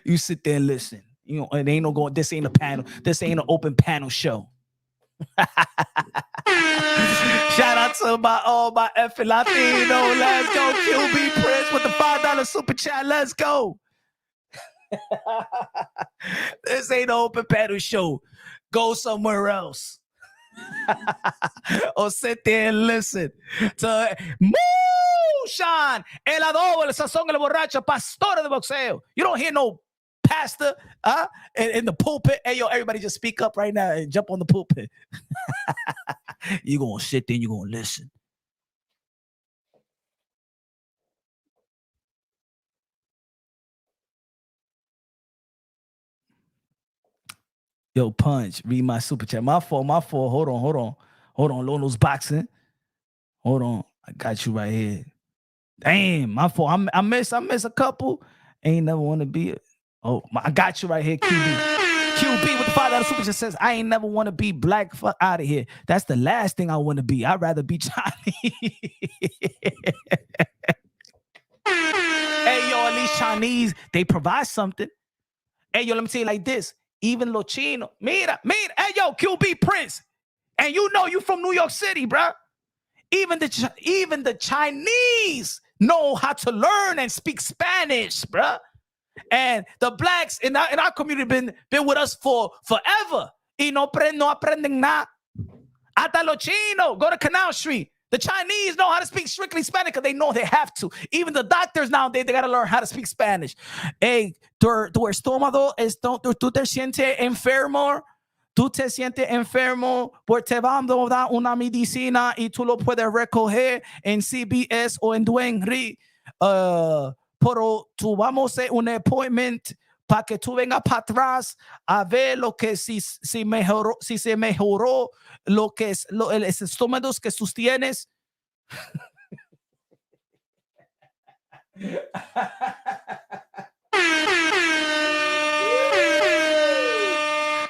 You sit there and listen. You know, it ain't no going, this ain't a panel. This ain't an open panel show. Shout out to all my effing Latino. Let's go. QB Prince with the $5 super chat. Let's go. This ain't an open panel show. Go somewhere else. Or sit there and listen to Moonshine, el adobo, el sazón, el borracho, pastor de boxeo. You don't hear no pastor in the pulpit. Hey, yo, everybody just speak up right now and jump on the pulpit. You're going to sit there and you're going to listen. Yo, Punch, read my super chat. My fault. Hold on. Lono's boxing. Hold on. I got you right here. Damn, my fault. I miss a couple. Ain't never want to be it. Oh, I got you right here, QB. QB with the $5 super chat says, I ain't never want to be black. Fuck out of here. That's the last thing I want to be. I'd rather be Chinese. Hey, yo, at least Chinese, they provide something. Hey, yo, let me tell you like this. Even Los Chinos, mira. Hey, yo, QB Prince. And you know you from New York City, bro. Even the Chinese know how to learn and speak Spanish, bro. And the blacks in our community been with us for forever. Y no aprenden nada. Hasta los chinos, go to Canal Street. The Chinese know how to speak strictly Spanish because they know they have to. Even the doctors nowadays, they got to learn how to speak Spanish. Hey, tu estómago, tú te sientes enfermo. Tú te sientes enfermo, pues te vamos a dar una medicina y tú lo puedes recoger en CBS o en Duane Reade. Pero tú vamos a hacer un appointment para que tú vengas para atrás a ver lo que si se mejoró lo que es el estómago que tú tienes.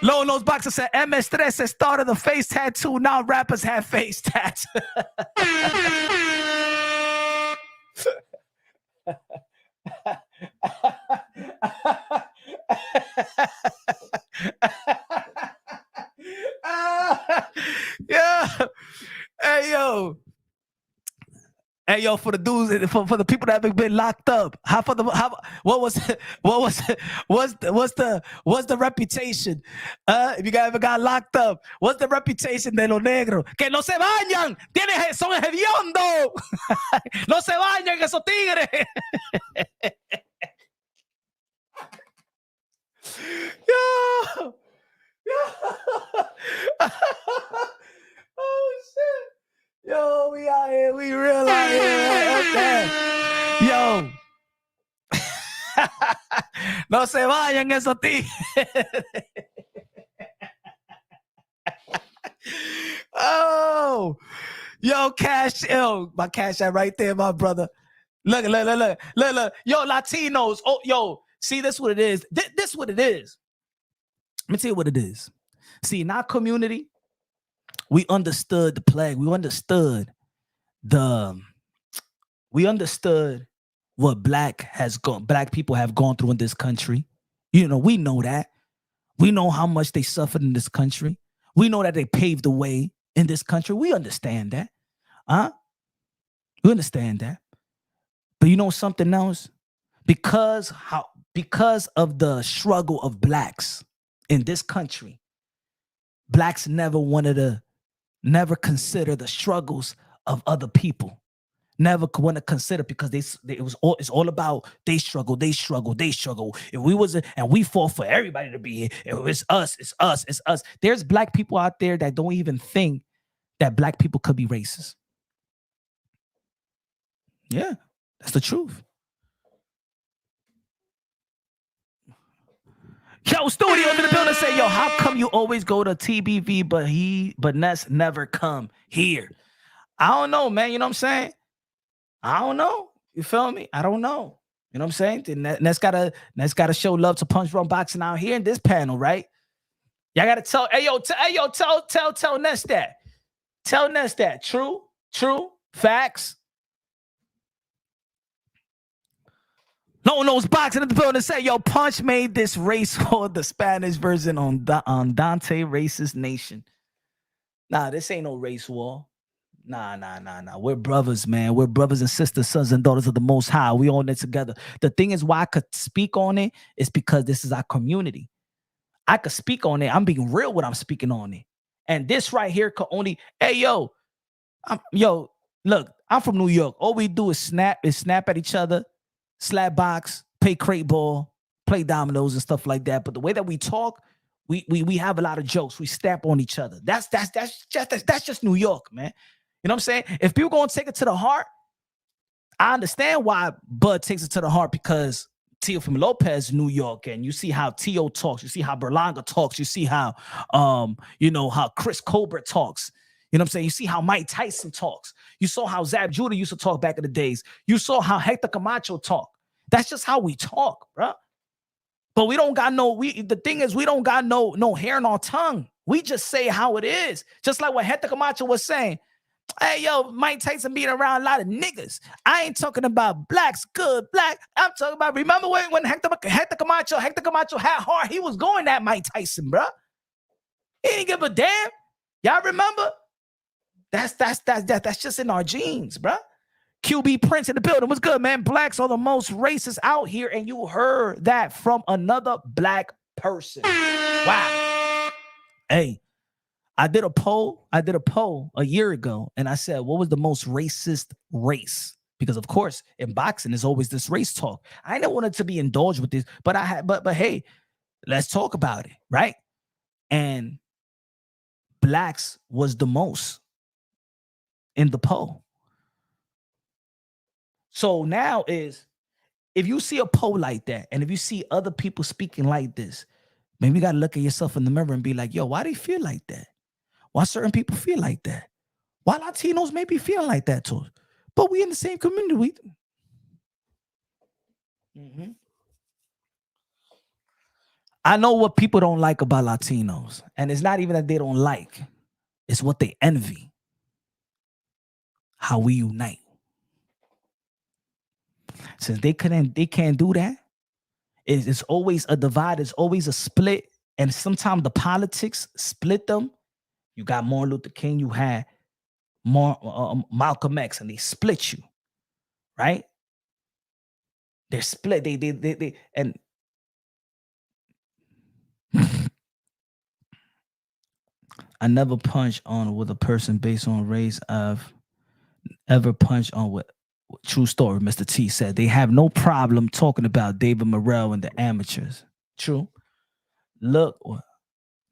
Lono's boxer said MS3 has started the face tattoo. Now rappers have face tats. Yeah. Hey yo. Hey yo, for the dudes, for the people that have been locked up, what's the reputation? If you guys ever got locked up, what's the reputation de los negros? Que no se bañan, son hediondo, no se bañan esos tigres. Yo. Oh shit. Yo, we out here. We real out here. Okay. Yo. No se vayan esos tigres. Oh. Yo, cash. Yo, my cash app right there, my brother. Look. Yo, Latinos. Oh, yo. See, this what it is. This what it is. Let me tell you what it is. See, in our community, we understood the plague. We understood what black people have gone through in this country. You know, we know that. We know how much they suffered in this country. We know that they paved the way in this country. We understand that. We understand that. But you know something else? Because of the struggle of blacks in this country, blacks never consider the struggles of other people. Never want to consider, because it's all about they struggle. If we wasn't, and we fought for everybody to be here, it's us. There's black people out there that don't even think that black people could be racist. Yeah, that's the truth. Yo, studios in the building say, yo, how come you always go to TBV, but Ness never come here? I don't know, man. You know what I'm saying? I don't know. You feel me? I don't know. You know what I'm saying? Ness gotta show love to Punch Run Boxing out here in this panel, right? Y'all gotta tell, tell Ness that. Tell Ness that. True, facts. Lono's boxing in the building say, yo, Punch made this race war the Spanish version on Dante Racist Nation. Nah, this ain't no race war. Nah. We're brothers, man. We're brothers and sisters, sons and daughters of the Most High. We own it together. The thing is, why I could speak on it is because this is our community. I could speak on it. I'm being real when I'm speaking on it. And this right here could only, hey, yo, look, I'm from New York. All we do is snap at each other, slap box, play crate ball, play dominoes and stuff like that. But the way that we talk, we have a lot of jokes. We step on each other. That's just New York, man. You know what I'm saying? If people gonna take it to the heart, I understand why Bud takes it to the heart, because Teofimo Lopez, New York, and you see how Teo talks, you see how Berlanga talks, you see how how Chris Colbert talks. You know what I'm saying? You see how Mike Tyson talks. You saw how Zab Judah used to talk back in the days. You saw how Hector Camacho talk. That's just how we talk, bro. But we don't got the thing is we don't got no hair in our tongue. We just say how it is. Just like what Hector Camacho was saying. Hey, yo, Mike Tyson being around a lot of niggas. I ain't talking about blacks, good black. I'm talking about, remember when Hector Camacho had heart, he was going at Mike Tyson, bro. He didn't give a damn. Y'all remember? That's just in our genes, bro. QB Prince in the building. What's good, man? Blacks are the most racist out here, and you heard that from another black person. Wow. Hey. I did a poll a year ago, and I said, what was the most racist race? Because of course, in boxing, there's always this race talk. I never wanted to be indulged with this, but but hey, let's talk about it, right? And blacks was the most in the poll. So now is, if you see a poll like that, and if you see other people speaking like this, maybe you got to look at yourself in the mirror and be like, yo, why do you feel like that? Why certain people feel like that? Why Latinos may be feeling like that too? But we in the same community. I know what people don't like about Latinos. And it's not even that they don't like. It's what they envy. How we unite. Since they can't do that, it's always a divide. It's always a split. And sometimes the politics split them. You got Martin Luther King, you had Malcolm X, and they split you, right? They're split. They and I never punch on with a person based on race. I've ever punched on with true story. Mr. T said they have no problem talking about David Morrell and the amateurs. True. Look.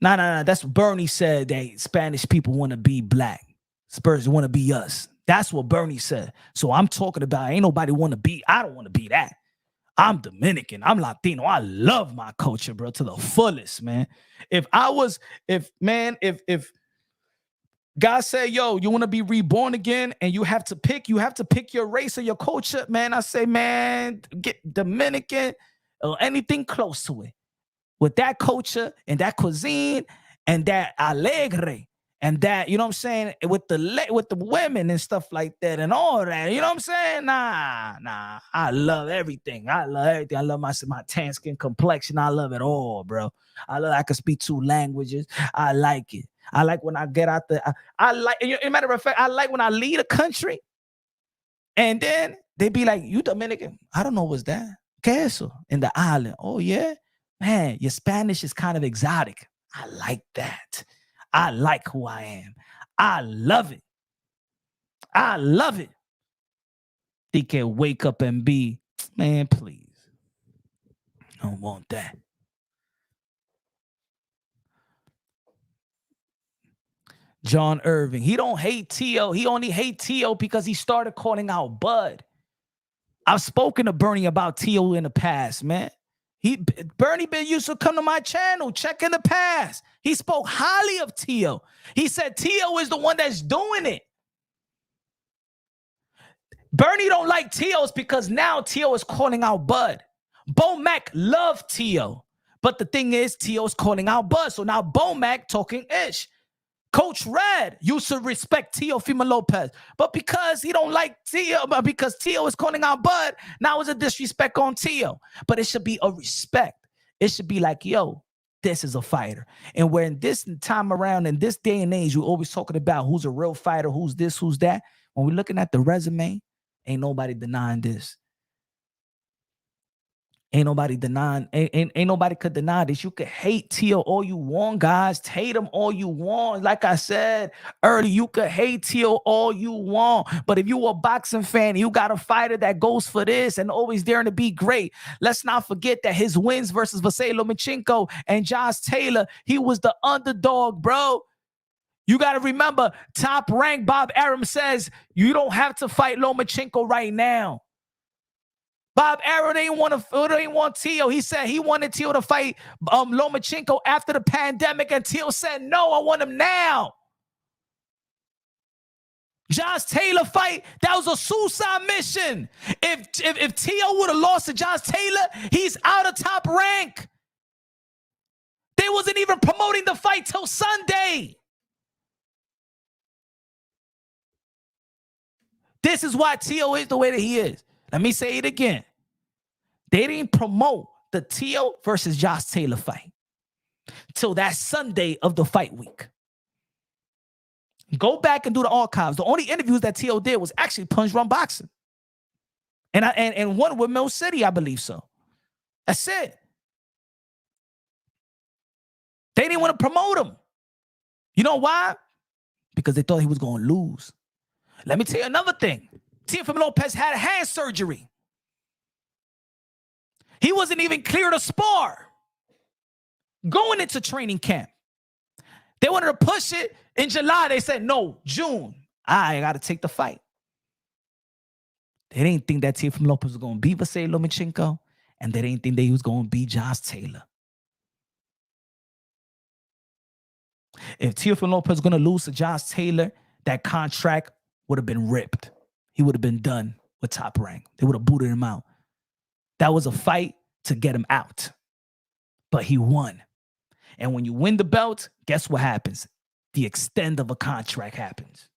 No. That's what Bernie said, that Spanish people want to be black. Spurs want to be us. That's what Bernie said. So I'm talking about ain't nobody want to be. I don't want to be that. I'm Dominican. I'm Latino. I love my culture, bro, to the fullest, man. If God said, yo, you want to be reborn again and you have to pick your race or your culture, man, I say, man, get Dominican or anything close to it. With that culture and that cuisine and that alegre and that, you know what I'm saying, with the women and stuff like that and all that, you know what I'm saying? Nah. I love everything. I love my tan skin complexion. I love it all, bro. I can speak 2 languages. I like it. I like when I get out there. I like, as a matter of fact, I like when I leave a country and then they be like, you Dominican? I don't know what's that. Queso in the island. Oh, yeah? Man, your Spanish is kind of exotic. I like that. I like who I am. I love it. They can wake up and be, man, please. I don't want that. John Irving. He don't hate Teo. He only hate Teo because he started calling out Bud. I've spoken to Bernie about Teo in the past, man. Bernie been used to come to my channel, check in the past. He spoke highly of Teo. He said Teo is the one that's doing it. Bernie don't like Teo's because now Teo is calling out Bud. Bo Mac loved Teo. But the thing is, Teo's calling out Bud. So now Bo Mac talking ish. Coach Red used to respect Teofimo Lopez, but because he don't like Teo, because Teo is calling out Bud, now it's a disrespect on Teo. But it should be a respect. It should be like, yo, this is a fighter. And when this time around, in this day and age, we're always talking about who's a real fighter, who's this, who's that. When we're looking at the resume, ain't nobody denying this. Ain't nobody could deny this. You could hate Teo all you want, guys. Hate him all you want. Like I said earlier, you could hate Teo all you want. But if you a boxing fan, you got a fighter that goes for this and always daring to be great. Let's not forget that his wins versus Vasily Lomachenko and Josh Taylor, he was the underdog, bro. You got to remember, top rank Bob Arum says you don't have to fight Lomachenko right now. Bob Arrow didn't want Teo. He said he wanted Teo to fight Lomachenko after the pandemic, and Teo said, no, I want him now. Josh Taylor fight, that was a suicide mission. If Teo would have lost to Josh Taylor, he's out of Top Rank. They wasn't even promoting the fight till Sunday. This is why Teo is the way that he is. Let me say it again. They didn't promote the Teo versus Josh Taylor fight till that Sunday of the fight week. Go back and do the archives. The only interviews that Teo did was actually Punch Run Boxing. And one with Mill City, I believe so. That's it. They didn't want to promote him. You know why? Because they thought he was going to lose. Let me tell you another thing. Teofimo Lopez had a hand surgery. He wasn't even clear to spar going into training camp. They wanted to push it in July. They said, no, June. I got to take the fight. They didn't think that Teofimo Lopez was going to beat Vasily Lomachenko, and they didn't think that he was going to beat Josh Taylor. If Teofimo Lopez was going to lose to Josh Taylor, that contract would have been ripped. He would have been done with Top Rank. They would have booted him out. That was a fight to get him out. But he won. And when you win the belt, guess what happens? The extend of a contract happens.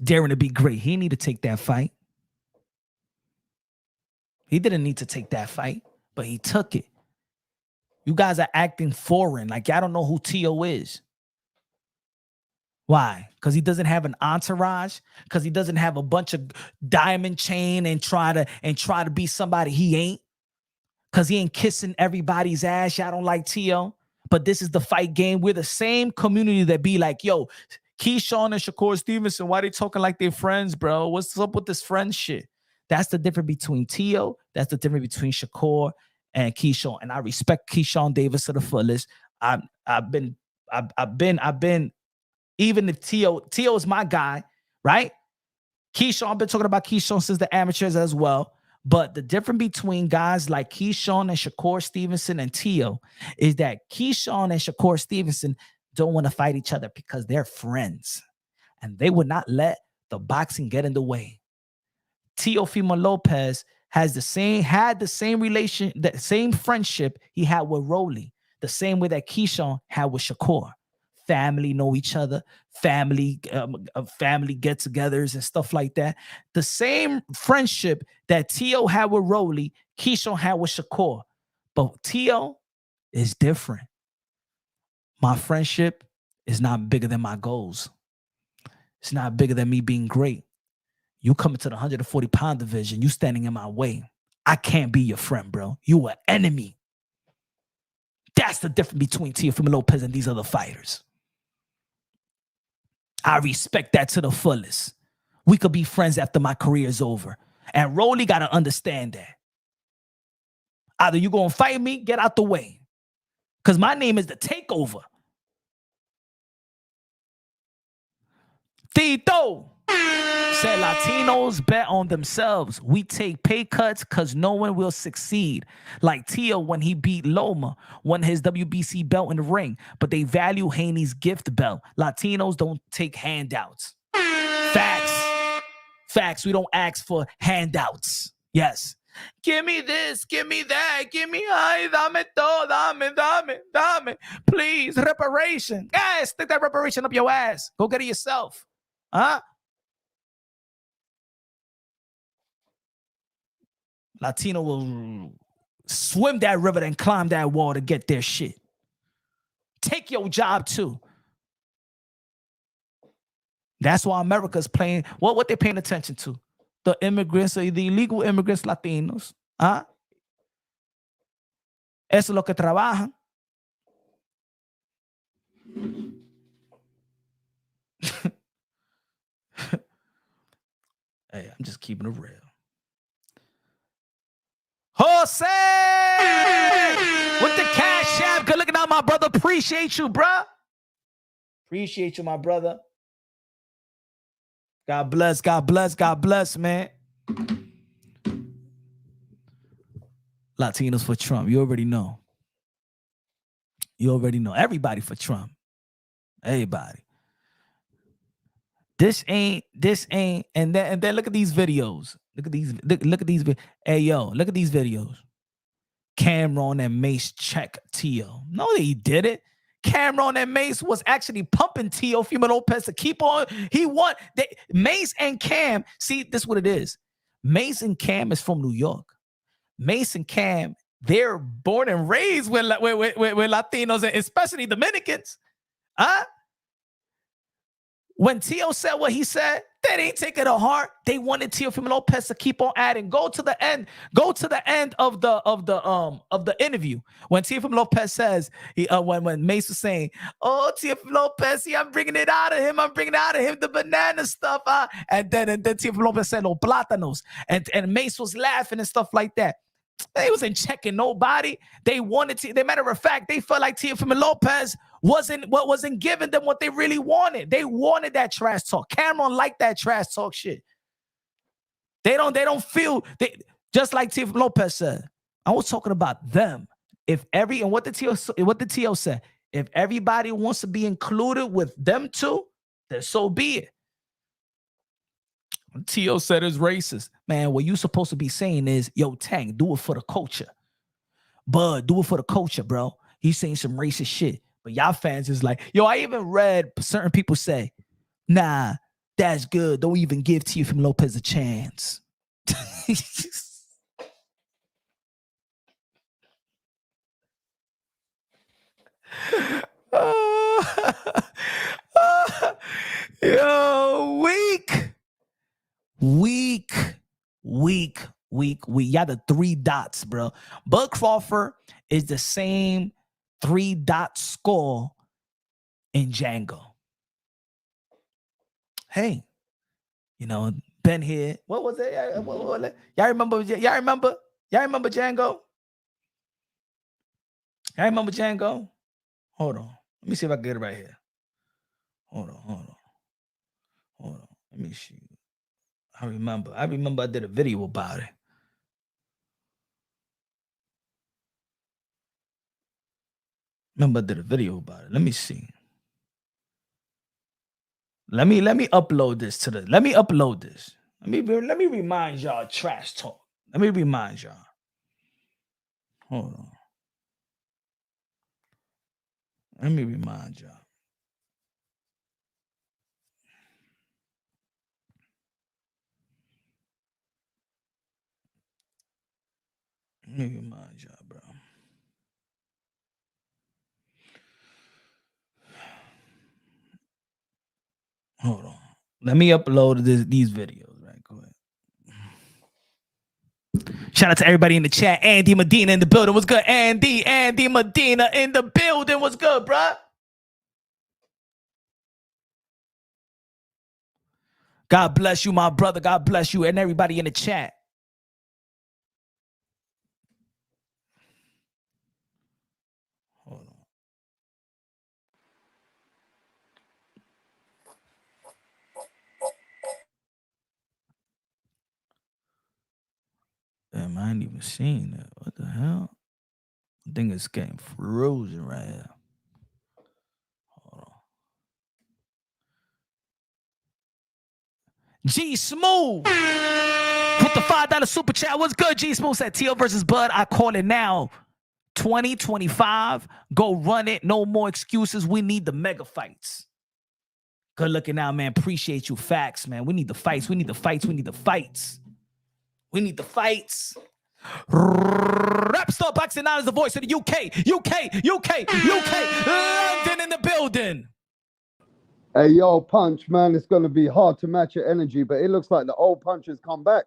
Daring to be great. He didn't need to take that fight. He didn't need to take that fight, but he took it. You guys are acting foreign. Like, I don't know who Teo is. Why? Because he doesn't have an entourage? Because he doesn't have a bunch of diamond chain and try to be somebody he ain't? Because he ain't kissing everybody's ass. Y'all don't like Teo. But this is the fight game. We're the same community that be like, yo, Keyshawn and Shakur Stevenson, why they talking like they're friends, bro? What's up with this friend shit? That's the difference between Teo. That's the difference between Shakur and Keyshawn. And I respect Keyshawn Davis to the fullest. I've been, even if Teo is my guy, right? Keyshawn, I've been talking about Keyshawn since the amateurs as well. But the difference between guys like Keyshawn and Shakur Stevenson and Teo is that Keyshawn and Shakur Stevenson don't want to fight each other because they're friends. And they would not let the boxing get in the way. Teofimo Lopez had the same friendship he had with Rolly, the same way that Keyshawn had with Shakur. Family know each other, family get-togethers and stuff like that. The same friendship that Teo had with Rolly, Keyshawn had with Shakur. But Teo is different. My friendship is not bigger than my goals. It's not bigger than me being great. You coming to the 140-pound division, you standing in my way. I can't be your friend, bro. You an enemy. That's the difference between Teofimo Lopez and these other fighters. I respect that to the fullest. We could be friends after my career is over. And Rolly got to understand that. Either you going to fight me, get out the way. Because my name is The Takeover. Tito said Latinos bet on themselves. We take pay cuts because no one will succeed. Like Teo when he beat Loma, won his WBC belt in the ring. But they value Haney's gift belt. Latinos don't take handouts. Facts. We don't ask for handouts. Yes. Give me this, give me that, give me, ay, dame todo, dame. Please, reparation. Yes, stick that reparation up your ass. Go get it yourself. Huh? Latino will swim that river and climb that wall to get their shit. Take your job too. That's why America's playing, what they're paying attention to. The immigrants, the illegal immigrants Latinos. ¿Ah? Eso es lo que trabajan. Hey, I'm just keeping it real. Jose! With the cash app. Good looking out, my brother. Appreciate you, bruh. Appreciate you, my brother. God bless, God bless, God bless, man. Latinos for Trump. You already know. You already know. Everybody for Trump. Everybody. This ain't, and then look at these videos. Look at these, look at these. Hey, yo, look at these videos. Cameron and Mace check Teo. No, they did it. Cameron and Mace was actually pumping Teofimo Lopez to keep on. Mace and Cam. See, this is what it is. Mace and Cam is from New York. Mace and Cam, they're born and raised with Latinos, and especially Dominicans. Huh? When Teo said what he said, they didn't take it to heart. They wanted Teofimo Lopez to keep on adding. Go to the end of the interview when Teofimo Lopez says when Mace was saying, "Oh, Teofimo Lopez, see, I'm bringing it out of him. The banana stuff." And then Teofimo Lopez said, "No plátanos," and Mace was laughing and stuff like that. They wasn't checking nobody. They wanted to. They, matter of fact, they felt like Teofimo Lopez wasn't giving them what they really wanted. They wanted that trash talk. Cameron liked that trash talk shit. They don't feel just like Teofimo Lopez said. I was talking about them. What the Teo said. If everybody wants to be included with them too, then so be it. Teo said it's racist. Man, what you supposed to be saying is, yo, Tank, do it for the culture. Bud, do it for the culture, bro. He's saying some racist shit. But y'all fans is like, yo, I even read certain people say, nah, that's good. Don't even give Teofimo Lopez a chance. Yo, weak. Y'all the 3 dots, bro. Bud Crawford is the same 3-dot score in Django. Hey, been here. What was it? Y'all remember Django? Y'all remember Django? Hold on. Let me see if I can get it right here. Hold on. Let me see. I remember I did a video about it. Let me see. Let me upload this Let me upload this. Let me remind y'all trash talk. Let me remind y'all. Hold on. Let me remind y'all. Bro. Hold on. Let me upload these videos. Right, go ahead. Shout out to everybody in the chat. Andy Medina in the building. What's good? Andy Medina in the building. What's good, bro? God bless you, my brother. God bless you and everybody in the chat. Hold on. Damn, I ain't even seen that. What the hell? I think it's getting frozen right here. Hold on. G Smooth with the $5 super chat. What's good, G Smooth? Said Teo versus Bud. I call it now. 2025. Go run it. No more excuses. We need the mega fights. Good looking out, man. Appreciate you. Facts, man. We need the fights. Rapstar Boxing Out is the voice of the UK. London in the building. Hey, yo, Punch, man, it's going to be hard to match your energy, but it looks like the old Punch has come back.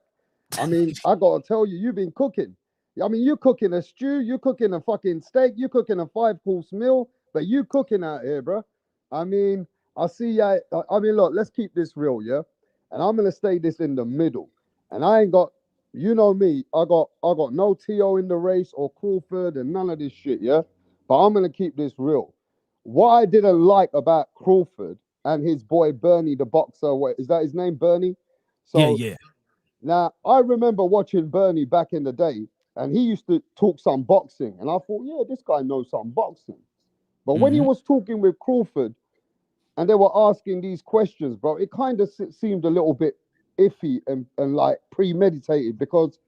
I mean, I got to tell you, you've been cooking. I mean, you're cooking a stew, you're cooking a fucking steak, you're cooking a 5-course meal, but you cooking out here, bro. I mean, I see, look, let's keep this real, yeah? And I'm going to stay this in the middle. And I ain't got, you know me, I got no Teo in the race or Crawford and none of this shit, yeah? But I'm going to keep this real. What I didn't like about Crawford and his boy Bernie, the boxer. What is that his name, Bernie? Yeah, So yeah. now I remember watching Bernie back in the day, and he used to talk some boxing, and I thought, yeah, this guy knows some boxing. But when he Mhm. was talking with Crawford, and they were asking these questions, bro, it kind of seemed a little bit iffy and like premeditated, because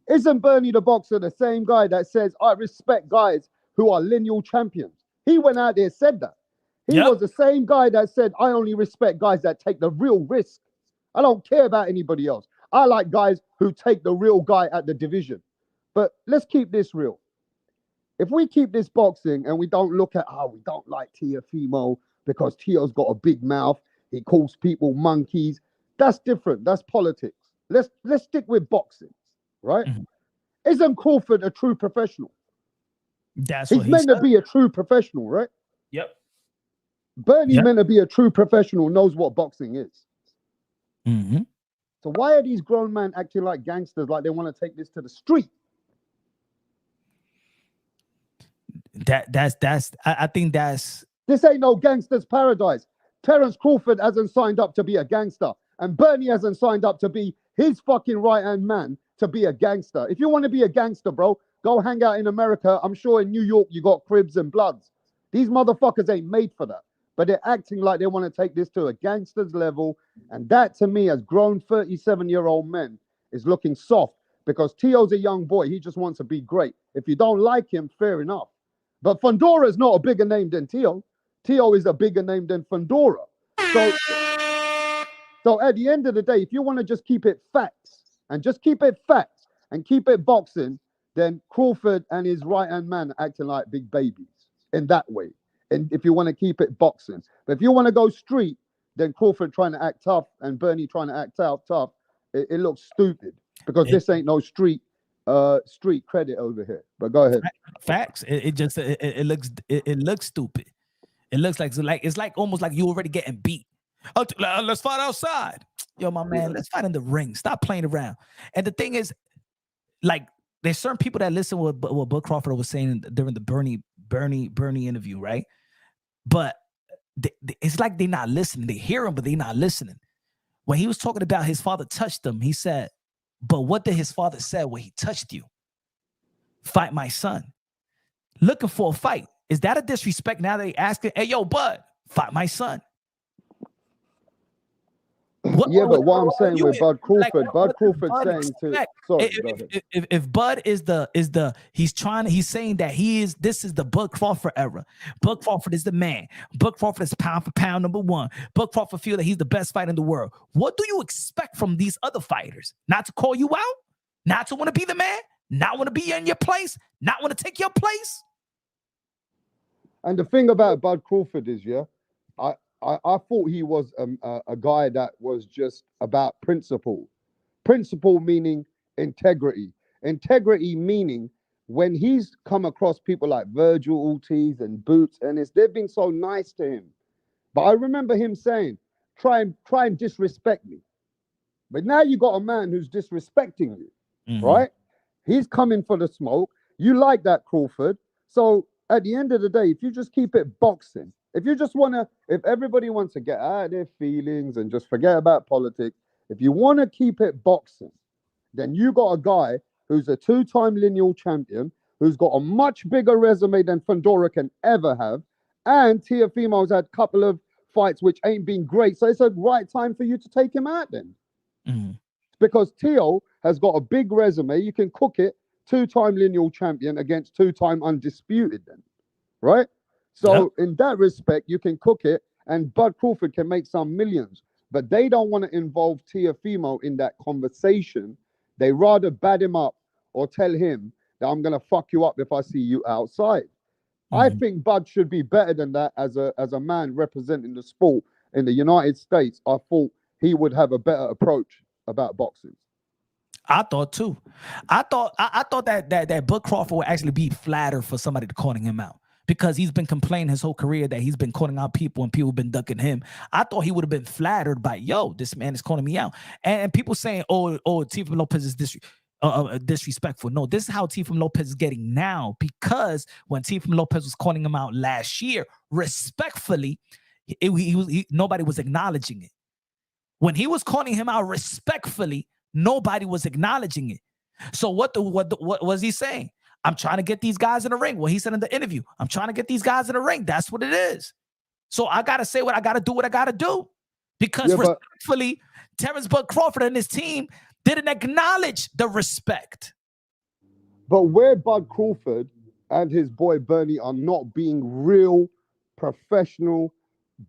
isn't Bernie the boxer the same guy that says, I respect guys who are lineal champions? He went out there and said that. He Yep. was the same guy that said, I only respect guys that take the real risk. I don't care about anybody else. I like guys who take the real guy at the division. But let's keep this real. If we keep this boxing and we don't look at, we don't like Teofimo because Teo's got a big mouth, he calls people monkeys, that's different. That's politics. Let's stick with boxing, right? Mhm. Isn't Crawford a true professional? That's He's what he meant to said. be a true professional, right? Yep. Bernie Yep. meant to be a true professional, knows what boxing is. Mhm. So why are these grown men acting like gangsters, like they want to take this to the street? I think that's This ain't no gangster's paradise. Terence Crawford hasn't signed up to be a gangster, and Bernie hasn't signed up to be his fucking right-hand man to be a gangster. If you want to be a gangster, bro, go hang out in America. I'm sure in New York you got Cribs and Bloods. These motherfuckers ain't made for that. But they're acting like they want to take this to a gangster's level. And that, to me, as grown 37-year-old men, is looking soft, because Tio's a young boy. He just wants to be great. If you don't like him, fair enough. But Fundora is not a bigger name than Tio. Tio is a bigger name than Fundora. So at the end of the day, if you want to just keep it facts and just keep it facts and keep it boxing, then Crawford and his right-hand man are acting like big babies in that way. And if you want to keep it boxing. But if you want to go street, then Crawford trying to act tough and Bernie trying to act out tough, it looks stupid, because this ain't no street credit over here. But go ahead. facts. It looks stupid. It looks like it's like almost like you already getting beat. Oh, let's fight outside. Yo, my man, let's fight in the ring. Stop playing around. And the thing is, like, there's certain people that listen to what Bud Crawford was saying during the Bernie interview, right? But it's like they're not listening. They hear him, but they're not listening. When he was talking about his father touched him, he said, but what did his father say when he touched you? Fight my son. Looking for a fight. Is that a disrespect? Now they asking, hey, yo, Bud, fight my son. But what I'm saying with Bud Crawford, Bud Crawford saying to, sorry, if Bud is he's saying that this is the Bud Crawford era. Bud Crawford is the man. Bud Crawford is pound for pound #1. Bud Crawford feel that he's the best fighter in the world. What do you expect from these other fighters? Not to call you out? Not to want to be the man? Not want to be in your place? Not want to take your place? And the thing about Bud Crawford is, I thought he was a guy that was just about principle. Principle meaning integrity. Integrity meaning when he's come across people like Virgil Ortiz and Boots Ennis, they've been so nice to him. But I remember him saying, try and disrespect me. But now you got a man who's disrespecting you, right? He's coming for the smoke. You like that, Crawford. So at the end of the day, if you just keep it boxing, if everybody wants to get out of their feelings and just forget about politics, if you want to keep it boxing, then you got a guy who's a 2-time lineal champion, who's got a much bigger resume than Fundora can ever have, and Teofimo's had a couple of fights which ain't been great. So it's a right time for you to take him out then. Because Teo has got a big resume. You can cook it, 2-time lineal champion against 2-time undisputed then, right? So in that respect, you can cook it, and Bud Crawford can make some millions. But they don't want to involve Teofimo in that conversation. They rather bad him up or tell him that I'm going to fuck you up if I see you outside. I think Bud should be better than that as a man representing the sport in the United States. I thought he would have a better approach about boxing. I thought too. I thought that Bud Crawford would actually be flattered for somebody to calling him out, because he's been complaining his whole career that he's been calling out people and people have been ducking him. I thought he would have been flattered by, yo, this man is calling me out. And people saying, oh, Teofimo Lopez is disrespectful. No, this is how Teofimo Lopez is getting now, because when Teofimo Lopez was calling him out last year, respectfully, nobody was acknowledging it. When he was calling him out respectfully, nobody was acknowledging it. So what was he saying? I'm trying to get these guys in the ring. Well, he said in the interview, I'm trying to get these guys in the ring. That's what it is. So I got to say what I got to do, because respectfully, Terrence Bud Crawford and his team didn't acknowledge the respect. But where Bud Crawford and his boy Bernie are not being real professional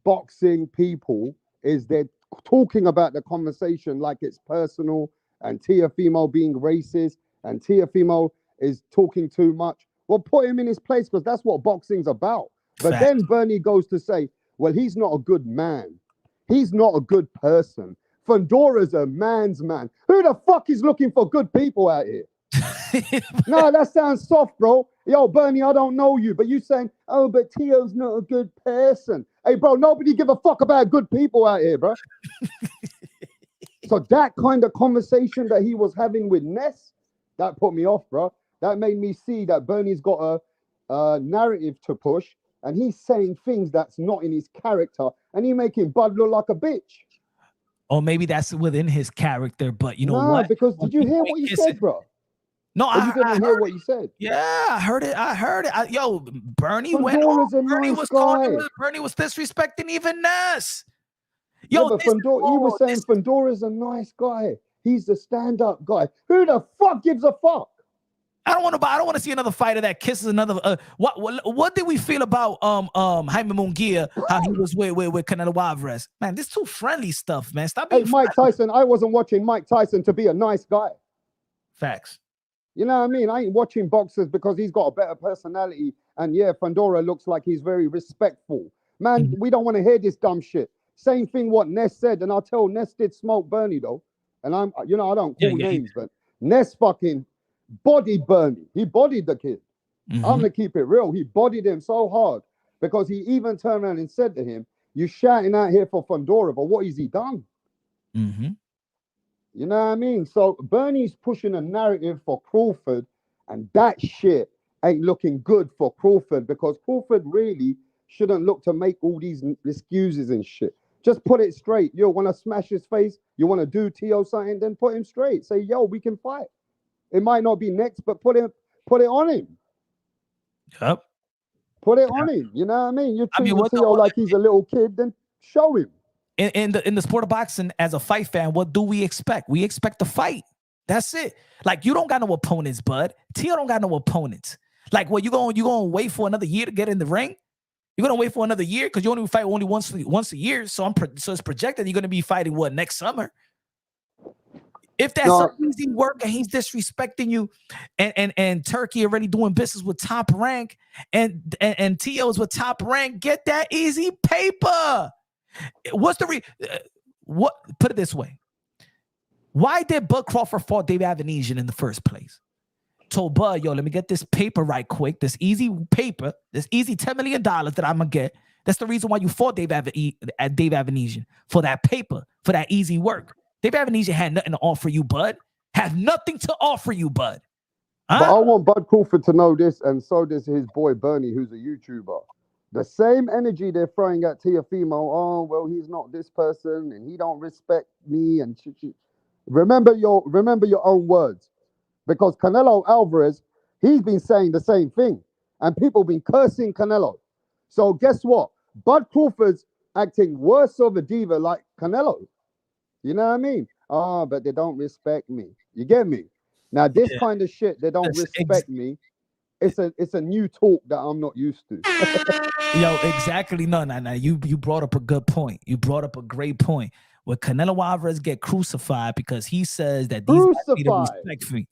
boxing people is they're talking about the conversation like it's personal, and Teofimo being racist, and Teofimo is talking too much. Well, put him in his place, because that's what boxing's about. But then Bernie goes to say, well, he's not a good man. He's not a good person. Fundora's a man's man. Who the fuck is looking for good people out here? No, that sounds soft, bro. Yo, Bernie, I don't know you, but you saying, oh, but Tio's not a good person. Hey, bro, nobody give a fuck about good people out here, bro. So that kind of conversation that he was having with Ness, that put me off, bro. That made me see that Bernie's got a narrative to push, and he's saying things that's not in his character, and he making Bud look like a bitch. Or maybe that's within his character, but you know what? No, because did you hear what you said, bro? No, I didn't hear what you said. Yeah, I heard it. Yo, Bernie went off. Bernie was disrespecting even Ness. Yo, but he was saying Fundora's a nice guy. He's a stand-up guy. Who the fuck gives a fuck? I don't want to see another fighter that kisses another. What did we feel about Jaime Munguia? How he was with Canelo Alvarez? Man, this too friendly stuff, man. Stop being Mike Tyson. I wasn't watching Mike Tyson to be a nice guy. Facts. You know what I mean? I ain't watching boxers because he's got a better personality. And yeah, Fundora looks like he's very respectful. Man, we don't want to hear this dumb shit. Same thing what Ness said, and I'll tell Ness did smoke Bernie though. And I don't call names, but Ness fucking bodied Bernie. He bodied the kid. I'm gonna keep it real. He bodied him so hard because he even turned around and said to him, "You shouting out here for Fundora, but what has he done?" You know what I mean? So Bernie's pushing a narrative for Crawford, and that shit ain't looking good for Crawford, because Crawford really shouldn't look to make all these excuses and shit. Just put it straight. You want to smash his face? You want to do Tio something? Then put him straight. Say, yo, we can fight. It might not be next, but put it on him. Yep. Put it on him. You know what I mean? You're treating Tio like he's a little kid, then show him. In the sport of boxing, as a fight fan, what do we expect? We expect to fight. That's it. Like, you don't got no opponents, bud. Tio don't got no opponents. Like, what, you gonna wait for another year to get in the ring? You're gonna wait for another year because you only fight once a year. So it's projected you're gonna be fighting next summer. If that's easy work and he's disrespecting you, and Turkey already doing business with Top Rank, and Tio's with Top Rank, get that easy paper. What's the put it this way? Why did Bud Crawford fought Dave Avenesian in the first place? Told Bud, yo, let me get this paper right quick. This easy paper, this easy $10 million that I'm gonna get. That's the reason why you fought Dave Avenesian, for that paper, for that easy work. Dave Avenesian had nothing to offer you, Bud. Had nothing to offer you, Bud. Huh? But I want Bud Crawford to know this, and so does his boy Bernie, who's a YouTuber. The same energy they're throwing at Teofimo, oh, well, he's not this person, and he don't respect me, and remember your own words. Because Canelo Alvarez, he's been saying the same thing, and people been cursing Canelo. So guess what? Bud Crawford's acting worse of a diva like Canelo. You know what I mean? Oh, but they don't respect me. You get me? Now, this kind of shit, they don't respect me. It's a new talk that I'm not used to. Yo, exactly. No. You brought up a good point. You brought up a great point. Where Canelo Alvarez get crucified because he says that these guys need to respect me.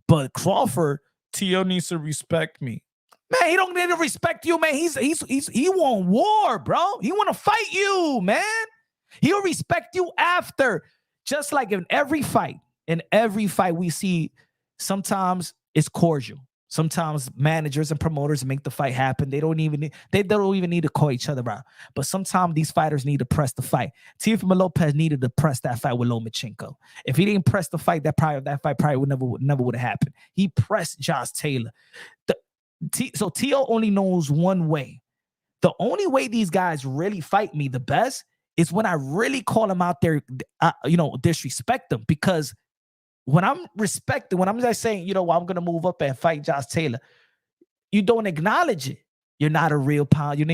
But Crawford, Tio needs to respect me. Man, he don't need to respect you, man. He want war, bro. He want to fight you, man. He'll respect you after. Just like in every fight we see, sometimes it's cordial. Sometimes managers and promoters make the fight happen. They don't even need to call each other out. But sometimes these fighters need to press the fight. Teofimo Lopez needed to press that fight with Lomachenko. If he didn't press the fight, that fight probably would never have happened. He pressed Josh Taylor. So Tio only knows one way The only way these guys really fight me the best is when I really call them out there, disrespect them. Because when I'm just saying, I'm going to move up and fight Josh Taylor, you don't acknowledge it. You're not a real pound. You're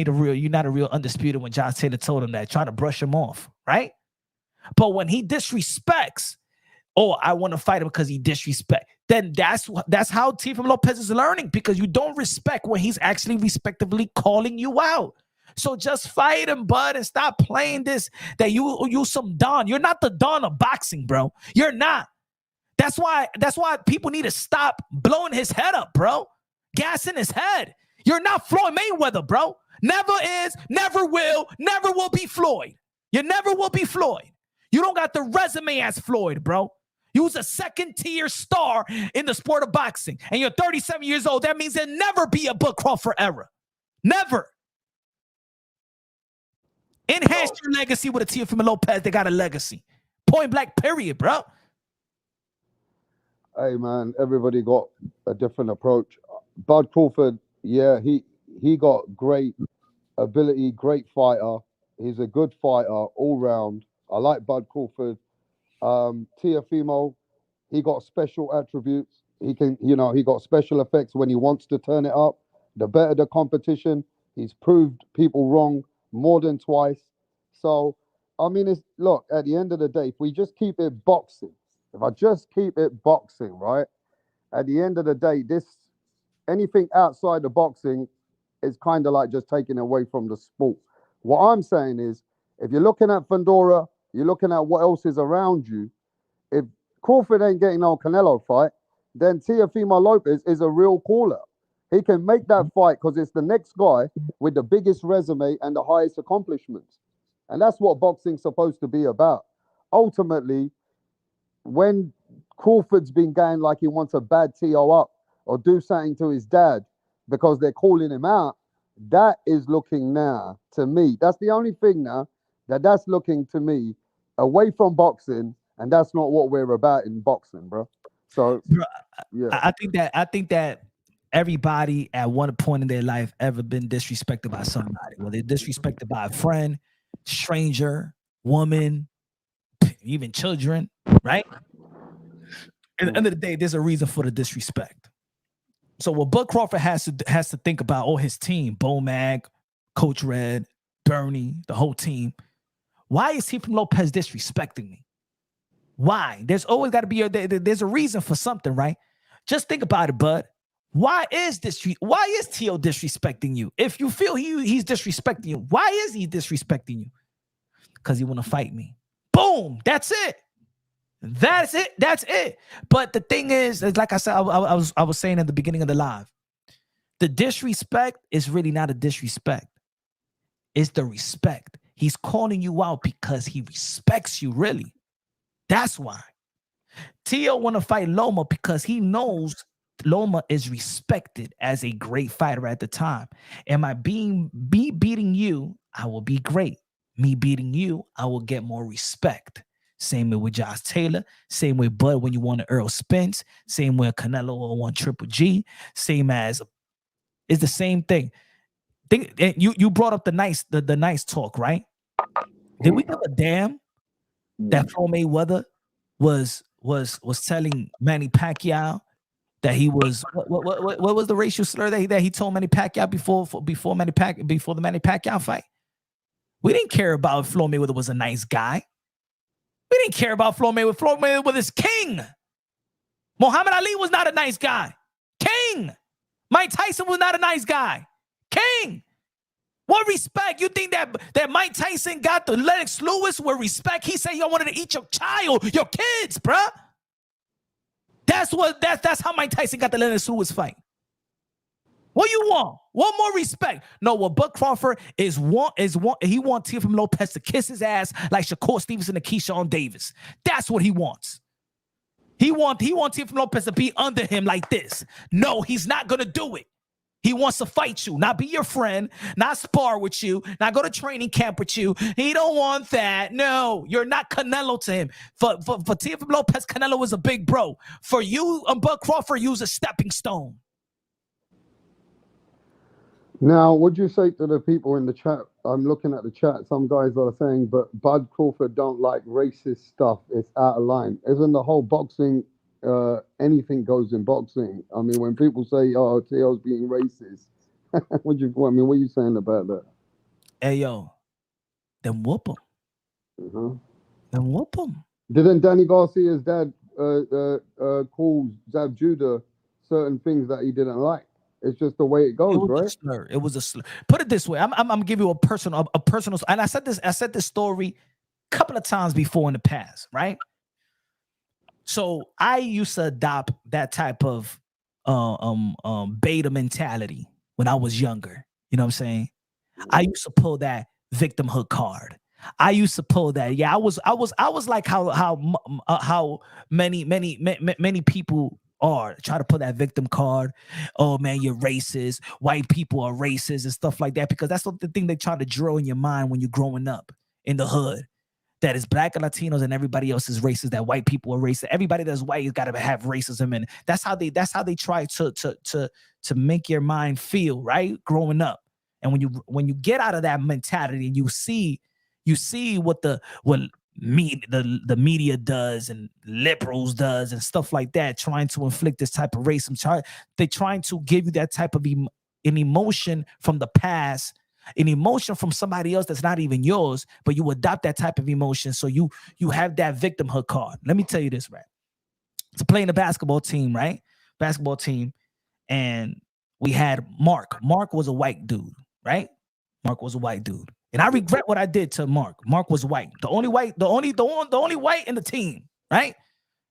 not a real undisputed when Josh Taylor told him that, trying to brush him off, right? But when he disrespects, I want to fight him because he disrespect. Then that's how Teofimo Lopez is learning, because you don't respect when he's actually respectively calling you out. So just fight him, bud, and stop playing this that you some Don. You're not the Don of boxing, bro. You're not. That's why people need to stop blowing his head up, bro. Gassing his head. You're not Floyd Mayweather, bro. Never is, never will be Floyd. You never will be Floyd. You don't got the resume as Floyd, bro. You was a second-tier star in the sport of boxing, and you're 37 years old. That means there'll never be a Bud Crawford era. Never. Enhance your legacy with a Teofimo Lopez. They got a legacy. Point blank, period, bro. Hey, man, everybody got a different approach. Bud Crawford, yeah, he got great ability, great fighter. He's a good fighter all round. I like Bud Crawford. Teofimo, he got special attributes. He got special effects when he wants to turn it up. The better the competition, he's proved people wrong more than twice. So, I mean, look, at the end of the day, if we just keep it boxing, right? At the end of the day, anything outside the boxing is kind of like just taking away from the sport. What I'm saying is, if you're looking at Fundora, you're looking at what else is around you. If Crawford ain't getting no Canelo fight, then Teofimo Lopez is a real caller. He can make that fight because it's the next guy with the biggest resume and the highest accomplishments. And that's what boxing's supposed to be about. Ultimately, when Crawford's been going like he wants a bad TO up or do something to his dad because they're calling him out, that is looking now to me. That's the only thing now that's looking to me away from boxing, and that's not what we're about in boxing, bro. So, yeah, I think that everybody at one point in their life ever been disrespected by somebody. Well, they're disrespected by a friend, stranger, woman, even children, right? At the end of the day, there's a reason for the disrespect. So what Bud Crawford has to think about, his team, Bo Mag, Coach Red, Bernie, the whole team. Why is Teofimo Lopez disrespecting me? Why? There's always got to be there's a reason for something, right? Just think about it, Bud. Why is Teo disrespecting you? If you feel he's disrespecting you, why is he disrespecting you? Because he want to fight me. Boom. That's it. That's it. But the thing is like I said, I was saying at the beginning of the live, the disrespect is really not a disrespect. It's the respect. He's calling you out because he respects you, really. That's why. Teo want to fight Loma because he knows Loma is respected as a great fighter at the time. Am I beating you? I will be great. Me beating you, I will get more respect. Same way with Josh Taylor. Same way Bud when you won the Earl Spence. Same way Canelo won Triple G. Same as, it's the same thing. You brought up the nice talk, right? Did we give a damn that Floyd Mayweather was telling Manny Pacquiao that he was what was the racial slur that he told Manny Pacquiao before the Manny Pacquiao fight? We didn't care about if Floyd Mayweather was a nice guy. We didn't care about Floyd Mayweather. Floyd Mayweather was king. Muhammad Ali was not a nice guy. King. Mike Tyson was not a nice guy. King. What respect? You think that Mike Tyson got the Lennox Lewis with respect? He said y'all wanted to eat your child, your kids, bruh. That's how Mike Tyson got the Lennox Lewis fight. What you want? What more respect? No, what Bud Crawford he wants Teofimo Lopez to kiss his ass like Shakur Stevenson and Keyshawn Davis. That's what he wants. He wants Teofimo Lopez to be under him like this. No, he's not gonna do it. He wants to fight you, not be your friend, not spar with you, not go to training camp with you. He don't want that. No, you're not Canelo to him. For Teofimo Lopez, Canelo was a big bro. For you, Bud Crawford, you was a stepping stone. Now, what do you say to the people in the chat? I'm looking at the chat. Some guys are saying, but Bud Crawford don't like racist stuff. It's out of line. Isn't the whole boxing, anything goes in boxing? I mean, when people say, oh, Teo's being racist, what are you saying about that? Hey, yo, then whoop him. Uh-huh. Then whoop him. Didn't Danny Garcia's dad call Zab Judah certain things that he didn't like? It's just the way it goes, It was right? a slur. It was a slur. Put it this way. I'm gonna give you a personal, and I said this story a couple of times before in the past, right? So I used to adopt that type of beta mentality when I was younger. You know what I'm saying? I used to pull that victimhood card. I used to pull that. Yeah, I was like how many people are try to put that victim card. Oh man, you're racist. White people are racist and stuff like that, because that's the thing they try to drill in your mind when you're growing up in the hood. That is black and Latinos and everybody else is racist. That white people are racist. Everybody that's white has got to have racism, and that's how they try to make your mind feel, right, growing up. And when you get out of that mentality and you see what the media does and liberals does and stuff like that, trying to inflict this type of racism, they're trying to give you that type of an emotion from the past, an emotion from somebody else that's not even yours, but you adopt that type of emotion. So you have that victimhood card. Let me tell you this, right? To play in a basketball team, right? Basketball team. And we had Mark. Mark was a white dude, right? Mark was a white dude. And I regret what I did to Mark. Mark was white. The only white in the team, right?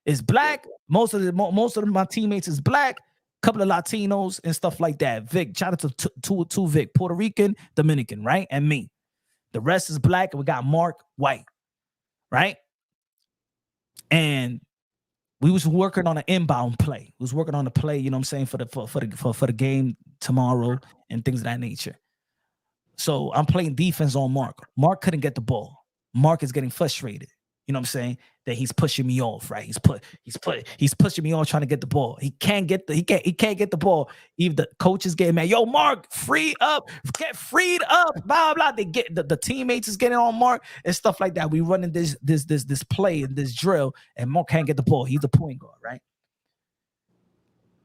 Is black. Most of my teammates is black. Couple of Latinos and stuff like that. Vic, shout out to Vic, Puerto Rican, Dominican, right? And me. The rest is black, and we got Mark white, right? And we was working on an inbound play. We was working on the play, you know what I'm saying, for the game tomorrow and things of that nature. So I'm playing defense on Mark. Mark couldn't get the ball. Mark is getting frustrated. You know what I'm saying? That he's pushing me off, right? He's pushing me off trying to get the ball. He can't get the ball. Even the coach is getting mad. Yo, Mark, get freed up, blah blah. They get the teammates is getting on Mark and stuff like that. We running this play and this drill, and Mark can't get the ball. He's the point guard, right?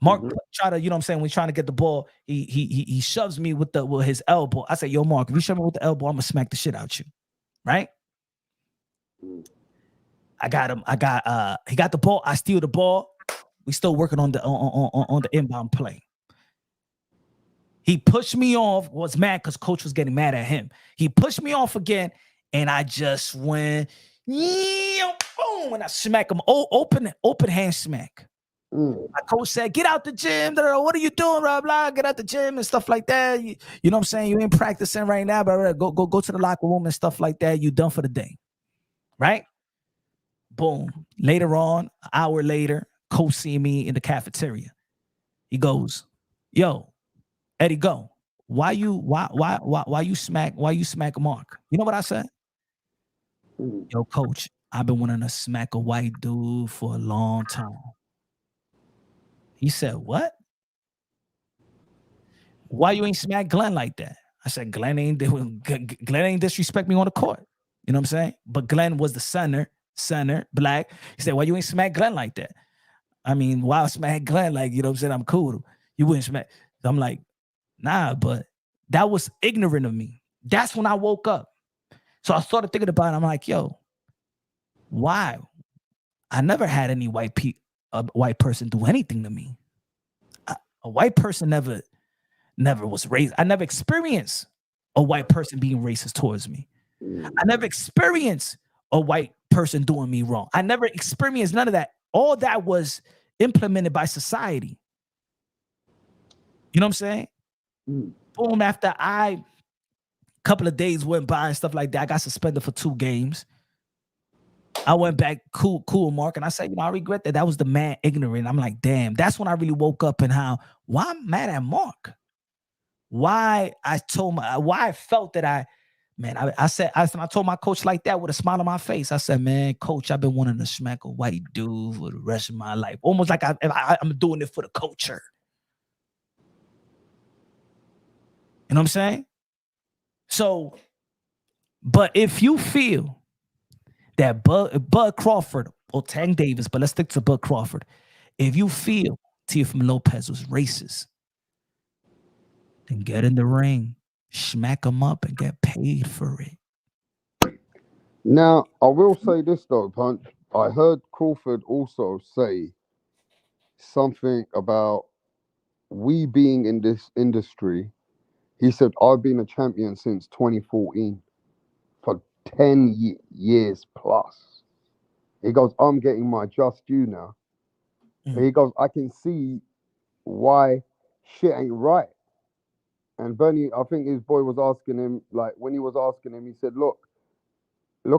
Mark try to, you know what I'm saying, when he's trying to get the ball, he shoves me with his elbow. I say, yo, Mark, if you shove me with the elbow, I'm gonna smack the shit out you, right? I got him. He got the ball. I steal the ball. We still working on the inbound play. He pushed me off, was mad because coach was getting mad at him. He pushed me off again, and I just went, boom, and I smack him. Open hand smack. My coach said, get out the gym. What are you doing? Blah, blah. Get out the gym and stuff like that. You know what I'm saying? You ain't practicing right now, but go to the locker room and stuff like that. You done for the day. Right? Boom. Later on, an hour later, coach see me in the cafeteria. He goes, yo, Eddie, go. Why you smack Mark? You know what I said? Yo, coach, I've been wanting to smack a white dude for a long time. He said, what? Why you ain't smack Glenn like that? I said, Glenn ain't disrespect me on the court. You know what I'm saying? But Glenn was the center, black. He said, why you ain't smack Glenn like that? I mean, why smack Glenn? Like, you know what I'm saying? I'm cool. You wouldn't smack. I'm like, nah, but that was ignorant of me. That's when I woke up. So I started thinking about it. I'm like, yo, why? I never had any a white person do anything to me. A white person never was raised. I never experienced a white person being racist towards me. I never experienced a white person doing me wrong. I never experienced none of that. All that was implemented by society. You know what I'm saying? Boom, after a couple of days went by and stuff like that, I got suspended for 2 games. I went back, cool, Mark, and I said, I regret that. That was the man ignorant. I'm like, damn, that's when I really woke up and why I'm mad at Mark. Why I felt that I told my coach like that with a smile on my face. I said, man, coach, I've been wanting to smack a white dude for the rest of my life. Almost like I'm doing it for the culture. You know what I'm saying? So, but if you feel that Bud Crawford or Tank Davis, but let's stick to Bud Crawford. If you feel Teofimo Lopez was racist, then get in the ring, smack him up, and get paid for it. Now, I will say this though, Punch. I heard Crawford also say something about we being in this industry. He said, I've been a champion since 2014 for 10 years plus. He goes, I'm getting my just due now. He goes, I can see why shit ain't right. And Bernie, I think his boy was asking him, like, when he was asking him, he said, look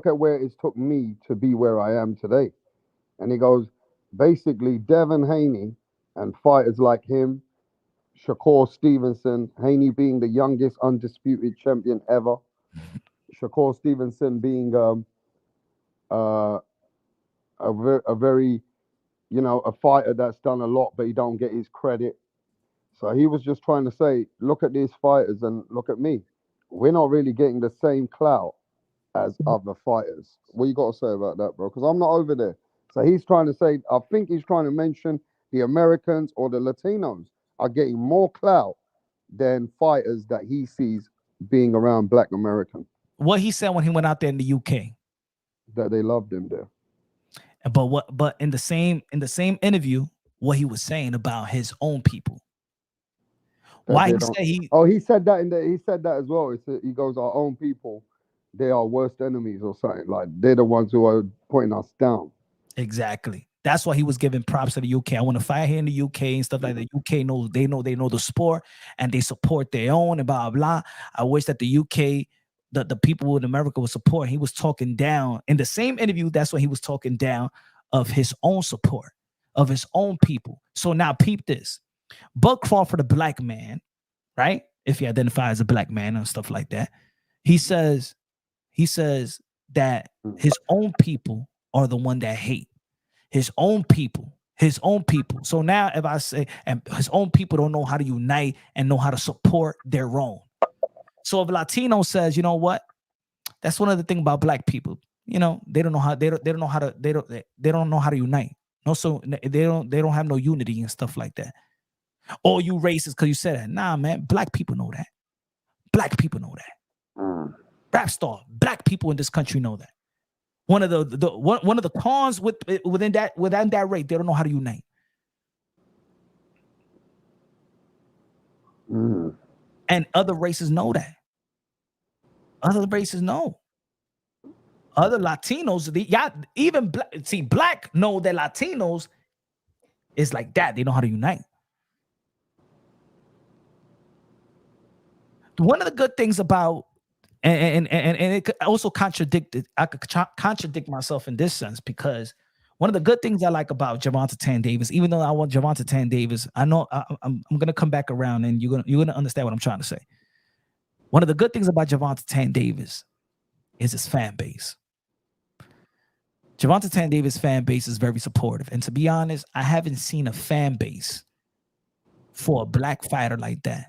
at where it's took me to be where I am today. And he goes, basically, Devin Haney and fighters like him, Shakur Stevenson, Haney being the youngest undisputed champion ever, Shakur Stevenson being a very, a fighter that's done a lot, but he don't get his credit. So he was just trying to say, look at these fighters and look at me. We're not really getting the same clout as other fighters. What you got to say about that, bro? Because I'm not over there. So he's trying to say, I think he's trying to mention the Americans or the Latinos are getting more clout than fighters that he sees being around Black American. What he said when he went out there in the UK. That they loved him there. But in the same interview, what he was saying about his own people. Why he said he? Oh, he said that he said that as well. He goes, our own people, they are worst enemies or something. Like they're the ones who are putting us down. Exactly. That's why he was giving props to the UK. I want to fight here in the UK and stuff like that. UK knows they know the sport and they support their own and blah blah. I wish that the UK, the people in America would support. He was talking down in the same interview. That's when he was talking down of his own support, of his own people. So now peep this. Bud Crawford, a black man, right? If he identifies as a black man and stuff like that, he says that his own people are the one that hate his own people. So now if I say, and his own people don't know how to unite and know how to support their own. So if a Latino says, you know what, that's one of the things about black people. You know, they don't know how to unite. No, so they don't have no unity and stuff like that. Or you racist because you said that. Nah, man, black people know that. Black people know that. Rap star, black people in this country know that. One of the cons within that rate, they don't know how to unite. And other races know that. Other races know. Other Latinos, black know that Latinos is like that. They know how to unite. One of the good things about and it could also contradict myself in this sense, because one of the good things I like about Gervonta Tank Davis, even though I want Gervonta Tank Davis, I know I'm gonna come back around and you're gonna understand what I'm trying to say. One of the good things about Gervonta Tank Davis is his fan base. Gervonta Tank Davis' fan base is very supportive, and to be honest, I haven't seen a fan base for a black fighter like that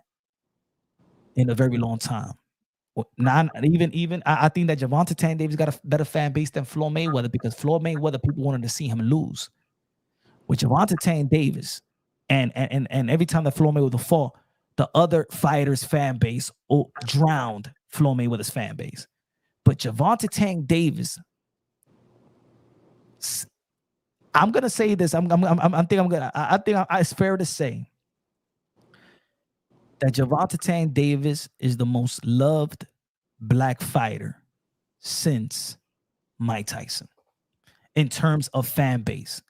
in a very long time. I think that Gervonta Tank Davis got a better fan base than Floyd Mayweather, because Floyd Mayweather, people wanted to see him lose. With Gervonta Tank Davis, and every time that Floyd Mayweather fought, the other fighters' fan base drowned Floyd Mayweather's fan base. But Gervonta Tank Davis, I'm gonna say this. I think it's fair to say that Gervonta Tank Davis is the most loved black fighter since Mike Tyson. In terms of fan base,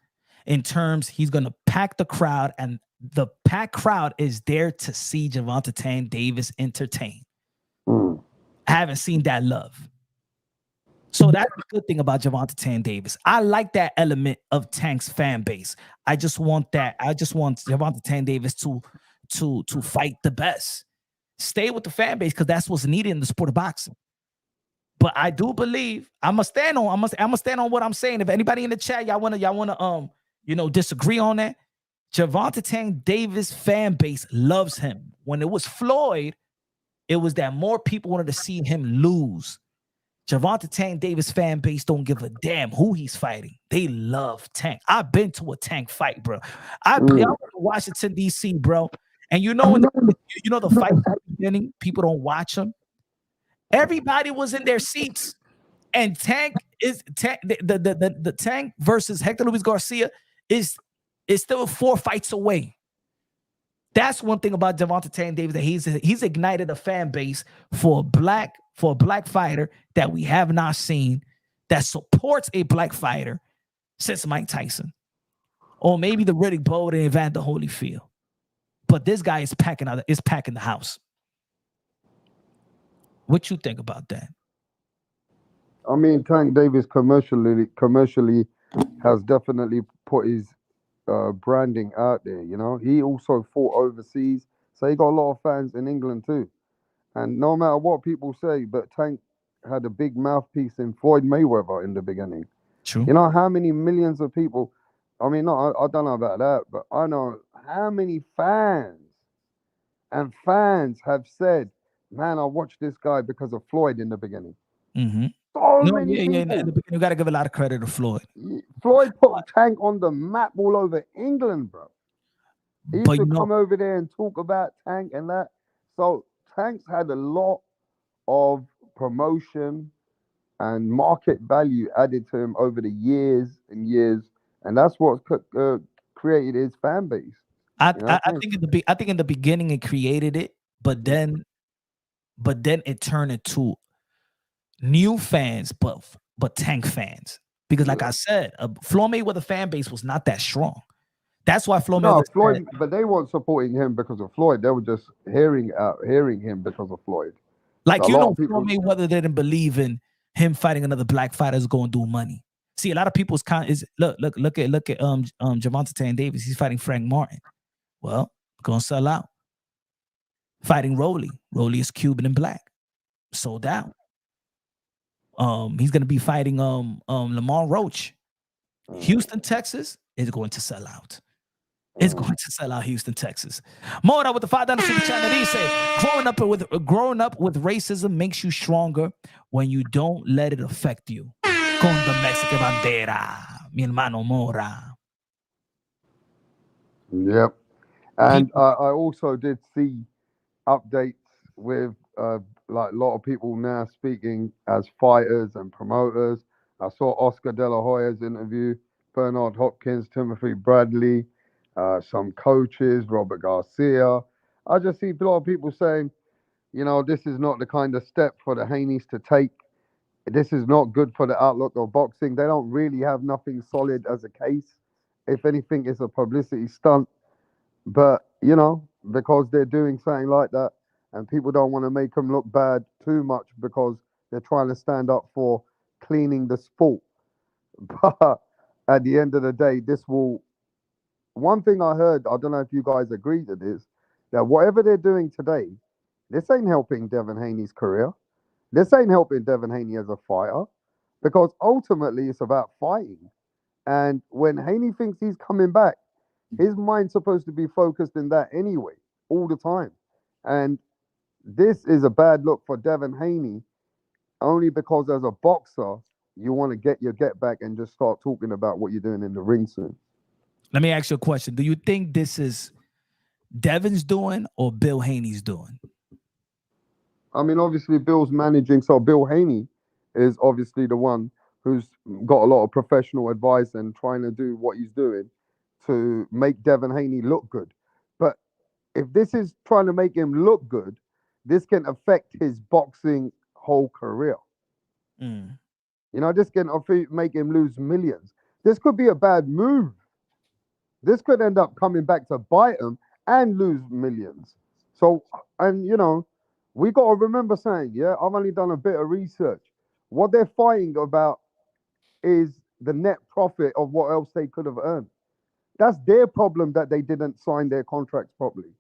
in terms he's gonna pack the crowd, and the packed crowd is there to see Gervonta Tank Davis entertain. I haven't seen that love. So that's the good thing about Gervonta Tank Davis. I like that element of Tank's fan base. I just want that. I just want Gervonta Tank Davis to fight the best. Stay with the fan base, because that's what's needed in the sport of boxing. But I do believe I'm gonna stand on what I'm saying. If anybody in the chat, y'all wanna disagree on that, Gervonta Tank Davis fan base loves him. When it was Floyd, It was that more people wanted to see him lose. Gervonta Tank Davis fan base don't give a damn who he's fighting. They love Tank. I've been to a Tank fight, bro. I went to Washington, D.C., bro. And you know, the fight at the beginning, people don't watch them. Everybody was in their seats. And Tank is the Tank versus Hector Luis Garcia is still 4 fights away. That's one thing about Gervonta Tank Davis, that he's ignited a fan base for a black fighter that we have not seen, that supports a black fighter since Mike Tyson, or maybe the Riddick Bowe and Evander Holyfield. But this guy is packing the house. What you think about that? I mean, Tank Davis commercially has definitely put his branding out there. You know, he also fought overseas, so he got a lot of fans in England too. And no matter what people say, but Tank had a big mouthpiece in Floyd Mayweather in the beginning. True. You know how many millions of people? I mean, no, I don't know about that, but I know how many fans have said, "Man, I watched this guy because of Floyd in the beginning." Mm-hmm. So many people. Yeah. You got to give a lot of credit to Floyd. Floyd put Tank on the map all over England, bro. He used to come over there and talk about Tank and that. So Tank's had a lot of promotion and market value added to him over the years and years, and that's what created his fan base. I think in the beginning it created it, but then it turned into new fans, but Tank fans, because like I said, Floyd Mayweather fan base was not that strong. That's why Floyd. But they weren't supporting him because of Floyd. They were just hearing him because of Floyd. Like, so Floyd Mayweather didn't believe in him fighting another black fighter is going to do money. See, a lot of people's look at Gervonta Tank Davis. He's fighting Frank Martin. Well, gonna sell out. Fighting Rolly. Rolly is Cuban and black. Sold out. He's gonna be fighting Lamar Roach. Houston, Texas is going to sell out. It's going to sell out Houston, Texas. Mora with the $5 super chat. He said, growing up with racism makes you stronger when you don't let it affect you. Con the Mexican bandera, mi hermano Mora. Yep. And I also did see updates with like a lot of people now speaking as fighters and promoters. I saw Oscar De La Hoya's interview, Bernard Hopkins, Timothy Bradley, some coaches, Robert Garcia. I just see a lot of people saying, you know, this is not the kind of step for the Haney's to take. This is not good for the outlook of boxing. They don't really have nothing solid as a case. If anything, it's a publicity stunt. But, you know, because they're doing something like that and people don't want to make them look bad too much because they're trying to stand up for cleaning the sport. But at the end of the day, this will... One thing I heard, I don't know if you guys agree to this, that whatever they're doing today, this ain't helping Devin Haney's career. This ain't helping Devin Haney as a fighter, because ultimately it's about fighting. And when Haney thinks he's coming back, his mind's supposed to be focused in that anyway, all the time. And this is a bad look for Devin Haney, only because as a boxer, you want to get your get back and just start talking about what you're doing in the ring soon. Let me ask you a question. Do you think this is Devin's doing or Bill Haney's doing? I mean, obviously, Bill's managing, so Bill Haney is obviously the one who's got a lot of professional advice and trying to do what he's doing to make Devin Haney look good. But if this is trying to make him look good, this can affect his boxing whole career. You know, this can make him lose millions. This could be a bad move. This could end up coming back to bite him and lose millions. So, and you know, we got to remember saying, yeah, I've only done a bit of research. What they're fighting about is the net profit of what else they could have earned. That's their problem that they didn't sign their contracts properly.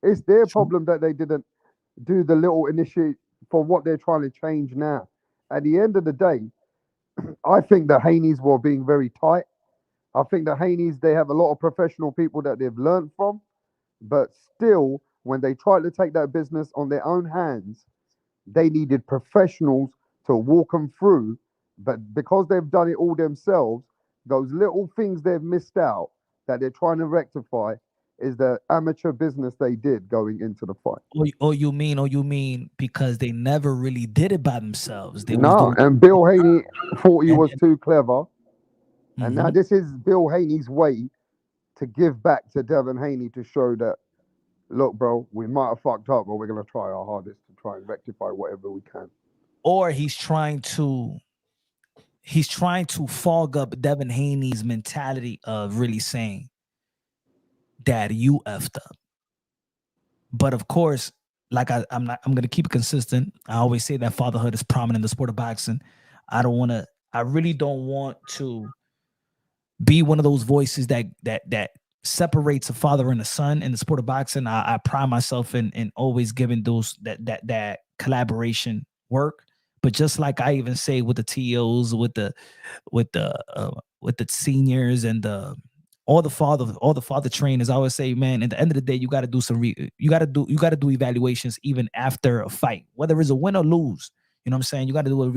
It's their problem that they didn't do the little initiate for what they're trying to change now. At the end of the day, I think the Haneys were being very tight. I think the Haneys, they have a lot of professional people that they've learned from, but still, when they tried to take that business on their own hands, they needed professionals to walk them through. But because they've done it all themselves, those little things they've missed out that they're trying to rectify is the amateur business they did going into the fight. Or you mean because they never really did it by themselves? They was No, doing and Bill Haney thought he And was too clever. And now Mhm. this is Bill Haney's way to give back to Devin Haney to show that, look, bro, we might have fucked up, but we're going to try our hardest to try and rectify whatever we can. Or he's trying to fog up Devin Haney's mentality of really saying, Dad, you effed up. But of course, like I'm gonna keep it consistent. I always say that fatherhood is prominent in the sport of boxing. I really don't want to be one of those voices that separates a father and a son in the sport of boxing. I pride myself in always giving those that collaboration work. But just like I even say with the TOs, with the seniors and all the father trainers, I always say, man, at the end of the day, you got to do you got to do evaluations even after a fight, whether it's a win or lose. You know what I'm saying? You got to do a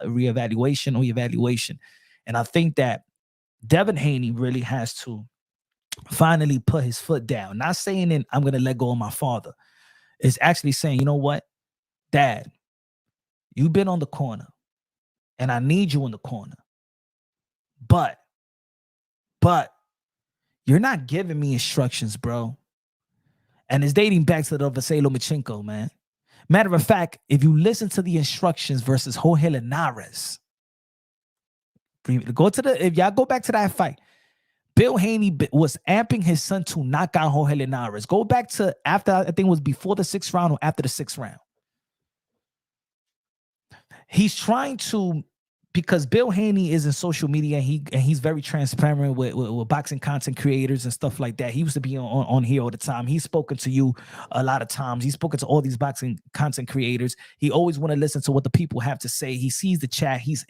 reevaluation or evaluation. And I think that Devin Haney really has to finally put his foot down. Not saying that I'm going to let go of my father. It's actually saying, you know what, Dad, you've been on the corner and I need you in the corner. But you're not giving me instructions, bro. And it's dating back to the Vasily Lomachenko, man. Matter of fact, if you listen to the instructions versus Jorge Linares, if y'all go back to that fight, Bill Haney was amping his son to knock out Jorge Linares. Go back to after, I think it was before the 6th round or after the 6th round. He's trying to, because Bill Haney is in social media and he's very transparent with boxing content creators and stuff like that. He used to be on here all the time. He's spoken to you a lot of times. He's spoken to all these boxing content creators. He always want to listen to what the people have to say. He sees the chat. He's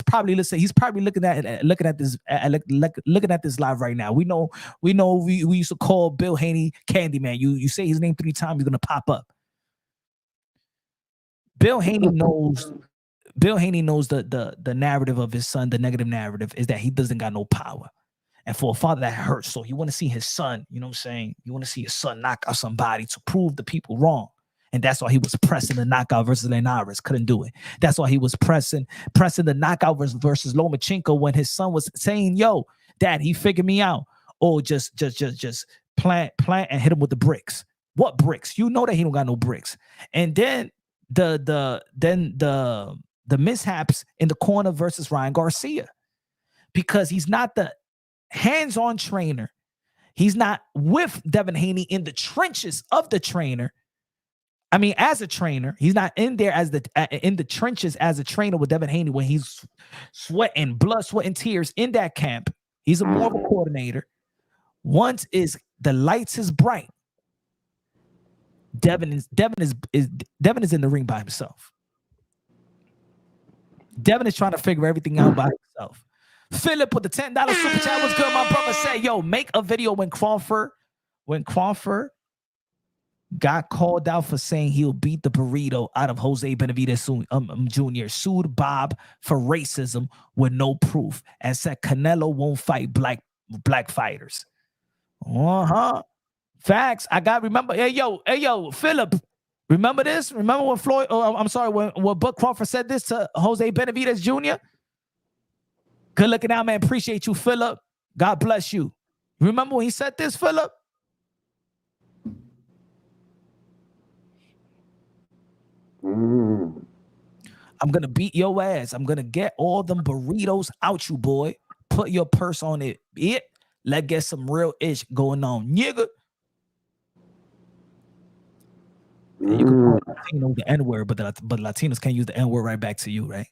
probably listening. He's probably looking at this live right now. We know we used to call Bill Haney Candyman. You say his name 3 times, he's gonna pop up. Bill Haney knows the narrative of his son. The negative narrative is that he doesn't got no power. And for a father, that hurts. So you want to see his son, you know what I'm saying? You want to see his son knock out somebody to prove the people wrong. And that's why he was pressing the knockout versus Linares. Couldn't do it. That's why he was pressing the knockout versus Lomachenko when his son was saying, yo, Dad, he figured me out. Or just plant and hit him with the bricks. What bricks? You know that he don't got no bricks. And then the mishaps in the corner versus Ryan Garcia, because he's not the hands-on trainer. He's not with Devin Haney in the trenches of the trainer. I mean, as a trainer, he's not in there in the trenches as a trainer with Devin Haney when he's sweating, blood, sweat, and tears in that camp. He's more of a coordinator. Once the lights is bright, Devin is in the ring by himself. Devin is trying to figure everything out by himself. Philip with the $10 super chat. What's good? My brother said, yo, make a video when Crawford got called out for saying he'll beat the burrito out of Jose Benavidez Jr. Sued Bob for racism with no proof and said Canelo won't fight black fighters. Facts. Remember. Hey, yo, Philip. Remember this? Remember when when Buck Crawford said this to Jose Benavidez Jr.? Good looking out, man. Appreciate you, Philip. God bless you. Remember when he said this, Philip? I'm going to beat your ass. I'm going to get all them burritos out you, boy. Put your purse on it. Let's get some real ish going on, nigga. You can call Latino the N-word, but Latinos can't use the N-word right back to you, right?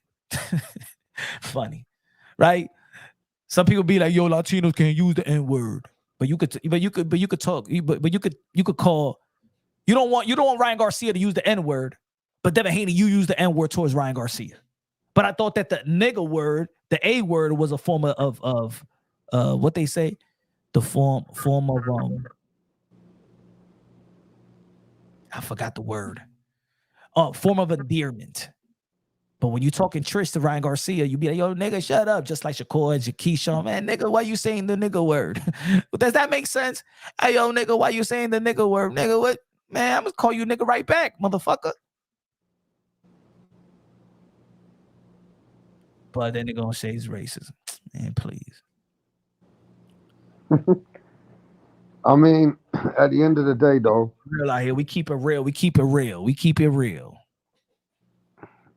Funny, right? Some people be like, "Yo, Latinos can't use the N-word," but you could talk. But you could call. You don't want Ryan Garcia to use the N-word, but Devin Haney, you use the N-word towards Ryan Garcia. But I thought that the nigga word, the A word, was a form of what they say, the form of I forgot the word. Form of endearment. But when you talking Trish to Ryan Garcia, you be like, yo, nigga, shut up. Just like Shakur and Keyshawn, man, nigga, why you saying the nigga word? Does that make sense? Hey, yo, nigga, why you saying the nigga word? Nigga, what? Man, I'm going to call you nigga right back, motherfucker. But then they're going to say he's racist. Man, please. I mean, at the end of the day, though. Real out here. We keep it real. We keep it real. We keep it real.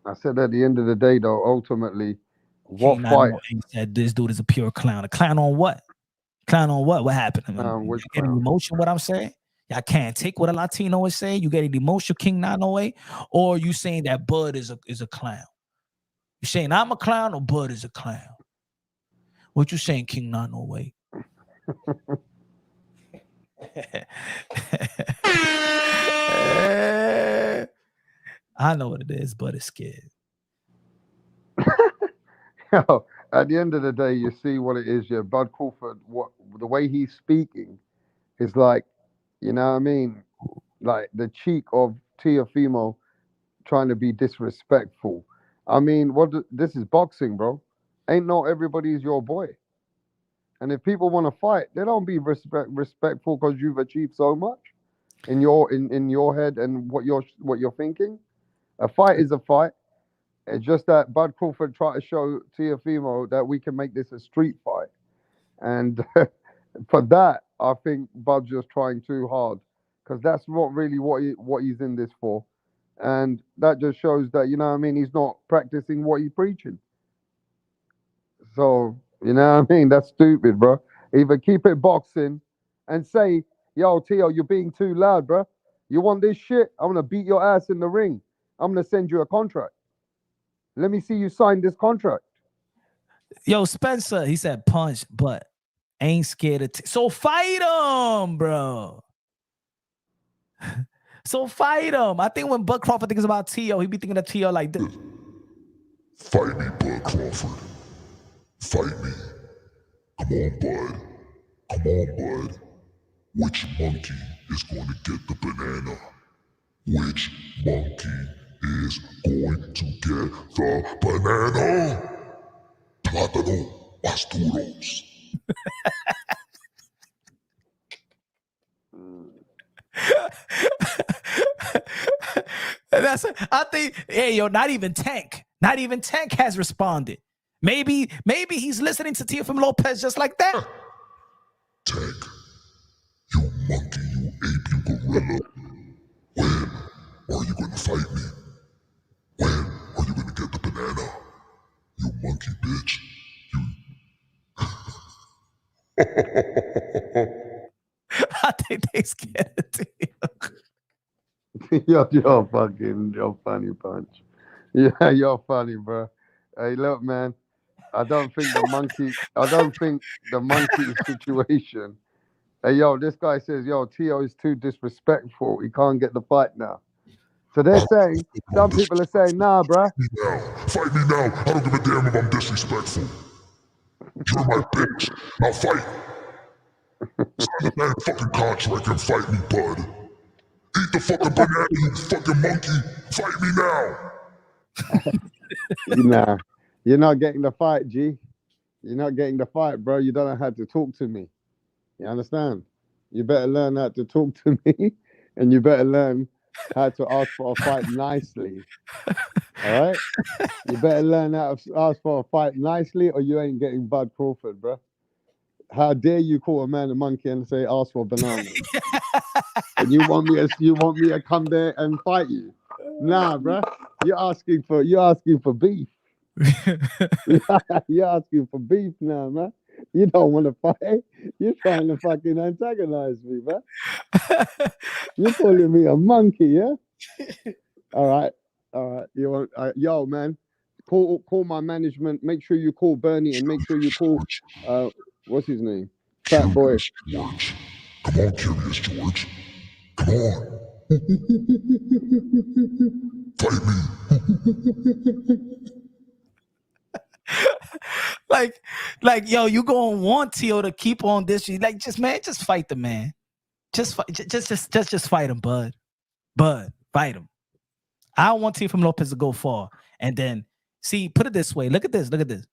I said at the end of the day, though, ultimately, what fight? He said this dude is a pure clown. A clown on what? Clown on what? What happened? Which you getting emotion? What I'm saying? Y'all can't take what a Latino is saying. You getting emotion, King 908, or you saying that Bud is a clown? You saying I'm a clown or Bud is a clown? What you saying, King 908? I know what it is, but it's scared. Yo, at the end of the day, you see what it is. Yeah, Bud Crawford, the way he's speaking is like, you know what I mean? Like the cheek of Teofimo trying to be disrespectful. I mean, this is boxing, bro. Ain't not everybody's your boy. And if people want to fight, they don't be respectful because you've achieved so much in your head and what you're thinking. A fight is a fight. It's just that Bud Crawford tried to show Teofimo that we can make this a street fight. And for that, I think Bud's just trying too hard because that's not really what he's in this for. And that just shows that, you know what I mean, he's not practicing what he's preaching. So, you know what I mean? That's stupid, bro. Either keep it boxing and say, yo, Teo, you're being too loud, bro. You want this shit? I'm going to beat your ass in the ring. I'm going to send you a contract. Let me see you sign this contract. Yo, Spencer, he said punch, but ain't scared of so fight him, bro. So fight him. I think when Bud Crawford thinks about Teo, he be thinking of Teo like this. Fight me, Bud Crawford. Fight me. Come on, Bud. Come on, Bud. Which monkey is going to get the banana? Which monkey is going to get the banana? Plátano más duros. I think, hey, yo, not even Tank has responded. Maybe he's listening to Teofimo Lopez just like that. Tank, you monkey, you ape, you gorilla. When are you going to fight me? When are you going to get the banana? You monkey bitch. I think they scared of Teo. You're funny, Punch. Yeah, you're funny, bro. Hey, look, man. I don't think the monkey situation. Hey, yo, this guy says, yo, Teo is too disrespectful. He can't get the fight now. So they're saying, some people are saying, nah, bruh. Fight me now. I don't give a damn if I'm disrespectful. You're my bitch. I'll fight. Sign that fucking contract and fight me, Bud. Eat the fucking banana, you fucking monkey. Fight me now. Nah, you're not getting the fight, G. You're not getting the fight, bro. You don't know how to talk to me. You understand? You better learn how to talk to me, and you better learn how to ask for a fight nicely. All right? You better learn how to ask for a fight nicely, or you ain't getting Bud Crawford, bro. How dare you call a man a monkey and say ask for a banana? And you want me to come there and fight you? Nah, bro. You're asking for beef. You're asking for beef now, man. You don't want to fight. You're trying to fucking antagonize me, man. You're calling me a monkey, yeah? All right. You want, yo, man. Call my management. Make sure you call Bernie and make sure you call what's his name? Fat Boy. George. Come on, Curious George. Come on. Fight me. like, yo, you gonna want Teo to keep on this? Like, just fight the man. Just fight him, Bud. Bud, fight him. I don't want Teofimo Lopez to go far. And then, see, put it this way. Look at this. Look at this.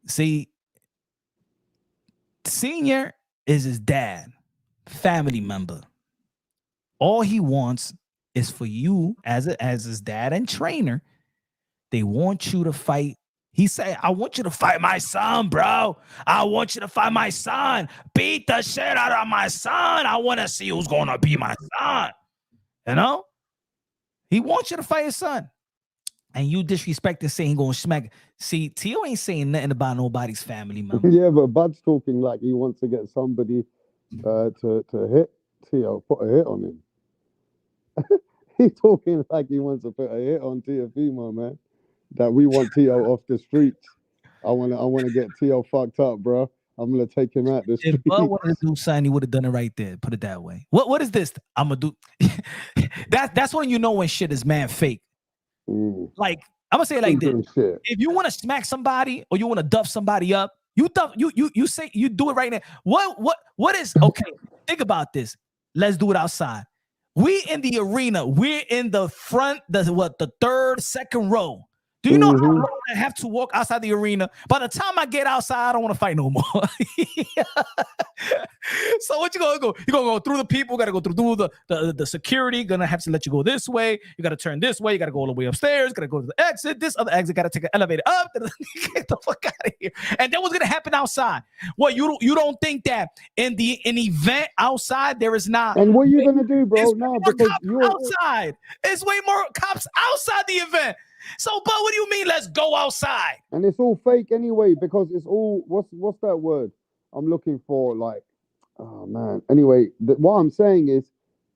See, Senior is his dad, family member. All he wants is for you as his dad and trainer. They want you to fight. He said, I want you to fight my son, bro. I want you to fight my son. Beat the shit out of my son. I want to see who's going to be my son. You know? He wants you to fight his son. And you disrespecting saying he going to smack. See, Tio ain't saying nothing about nobody's family member. Yeah, but Bud's talking like he wants to get somebody to hit Tio, put a hit on him. He's talking like he wants to put a hit on Teofimo, man. That we want Tio off the streets. I wanna get Tio fucked up, bro. I'm gonna take him out the street. If Bud wanted to do something, he would have done it right there. Put it that way. What is this? I'm gonna do. That's when you know when shit is man fake. Like I'm gonna say it like this: if you want to smack somebody or you want to duff somebody up, you say you do it right now. What is okay? Think about this. Let's do it outside. We in the arena. We're in the front. The third, second row. Do you know how long I have to walk outside the arena? By the time I get outside, I don't want to fight no more. So what you gonna go? You gonna go through the people? Got to go through the security. Gonna have to let you go this way. You got to turn this way. You got to go all the way upstairs. Got to go to the exit. This other exit. Got to take an elevator up. Get the fuck out of here. And then what's gonna happen outside? What you don't think that in an event outside there is not? And what are you gonna do, bro? No, because you're outside. It's way more cops outside the event. So, but what do you mean? Let's go outside. And it's all fake anyway, because it's all what's that word I'm looking for? Like, oh man. Anyway, what I'm saying is,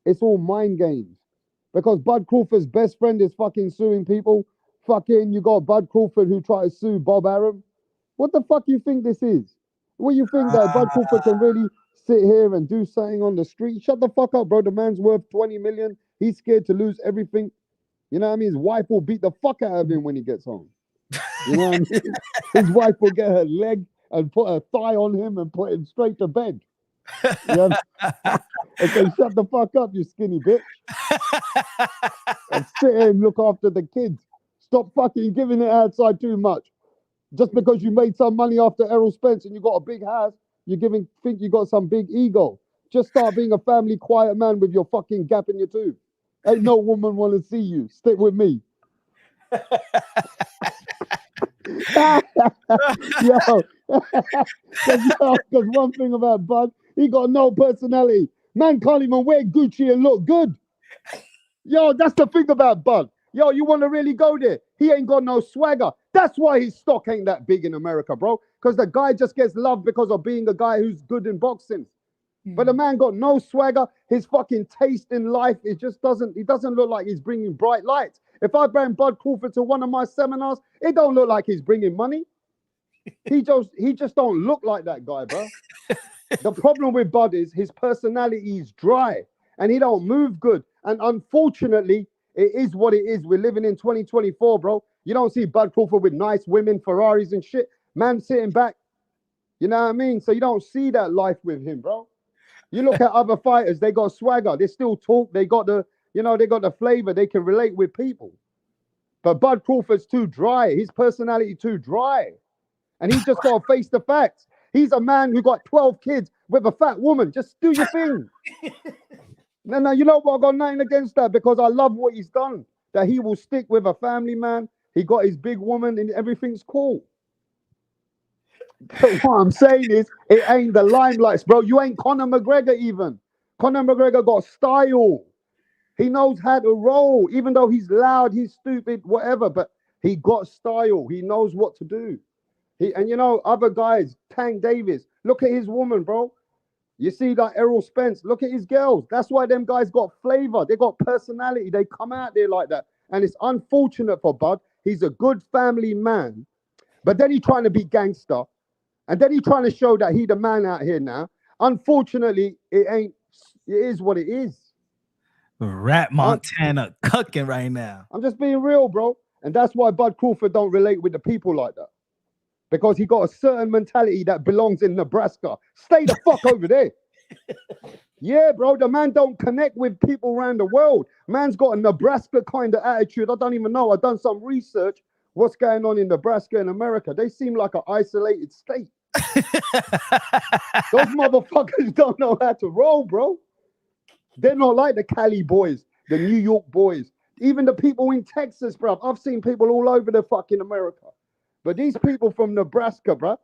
it's all mind games. Because Bud Crawford's best friend is fucking suing people. Fucking, you got Bud Crawford who tried to sue Bob Arum. What the fuck you think this is? What you think that Bud Crawford can really sit here and do something on the street? Shut the fuck up, bro. The man's worth 20 million. He's scared to lose everything. You know what I mean? His wife will beat the fuck out of him when he gets home. You know what I mean? His wife will get her leg and put her thigh on him and put him straight to bed. You know? Okay, shut the fuck up, you skinny bitch. And sit here and look after the kids. Stop fucking giving it outside too much. Just because you made some money after Errol Spence and you got a big house, you think you got some big ego. Just start being a family quiet man with your fucking gap in your tooth. Ain't no woman want to see you. Stick with me. Yo, because one thing about Bud, he got no personality. Man can't even wear Gucci and look good. Yo, that's the thing about Bud. Yo, you want to really go there? He ain't got no swagger. That's why his stock ain't that big in America, bro. Because the guy just gets loved because of being a guy who's good in boxing. But the man got no swagger. His fucking taste in life, he doesn't look like he's bringing bright lights. If I bring Bud Crawford to one of my seminars, it don't look like he's bringing money. He just don't look like that guy, bro. The problem with Bud is his personality is dry and he don't move good. And unfortunately, it is what it is. We're living in 2024, bro. You don't see Bud Crawford with nice women, Ferraris and shit. Man sitting back. You know what I mean? So you don't see that life with him, bro. You look at other fighters, they got swagger. They still talk. They got the flavor. They can relate with people. But Bud Crawford's too dry. His personality too dry. And he's just got to face the facts. He's a man who got 12 kids with a fat woman. Just do your thing. No, you know what? I got nothing against that because I love what he's done. That he will stick with a family man. He got his big woman and everything's cool. But what I'm saying is, it ain't the limelights, bro. You ain't Conor McGregor even. Conor McGregor got style. He knows how to roll, even though he's loud, he's stupid, whatever. But he got style. He knows what to do. And you know, other guys, Tank Davis, look at his woman, bro. You see that Errol Spence, look at his girls. That's why them guys got flavor. They got personality. They come out there like that. And it's unfortunate for Bud. He's a good family man. But then he's trying to be gangster. And then he's trying to show that he the man out here now. Unfortunately, it is what it is. Rat Montana cooking right now. I'm just being real, bro. And that's why Bud Crawford don't relate with the people like that. Because he got a certain mentality that belongs in Nebraska. Stay the fuck over there. Yeah, bro, the man don't connect with people around the world. Man's got a Nebraska kind of attitude. I don't even know. I've done some research. What's going on in Nebraska and America? They seem like an isolated state. Those motherfuckers don't know how to roll, bro. They're not like the Cali boys, the New York boys, even the people in Texas, bro. I've seen people all over the fucking America. But these people from Nebraska, bro,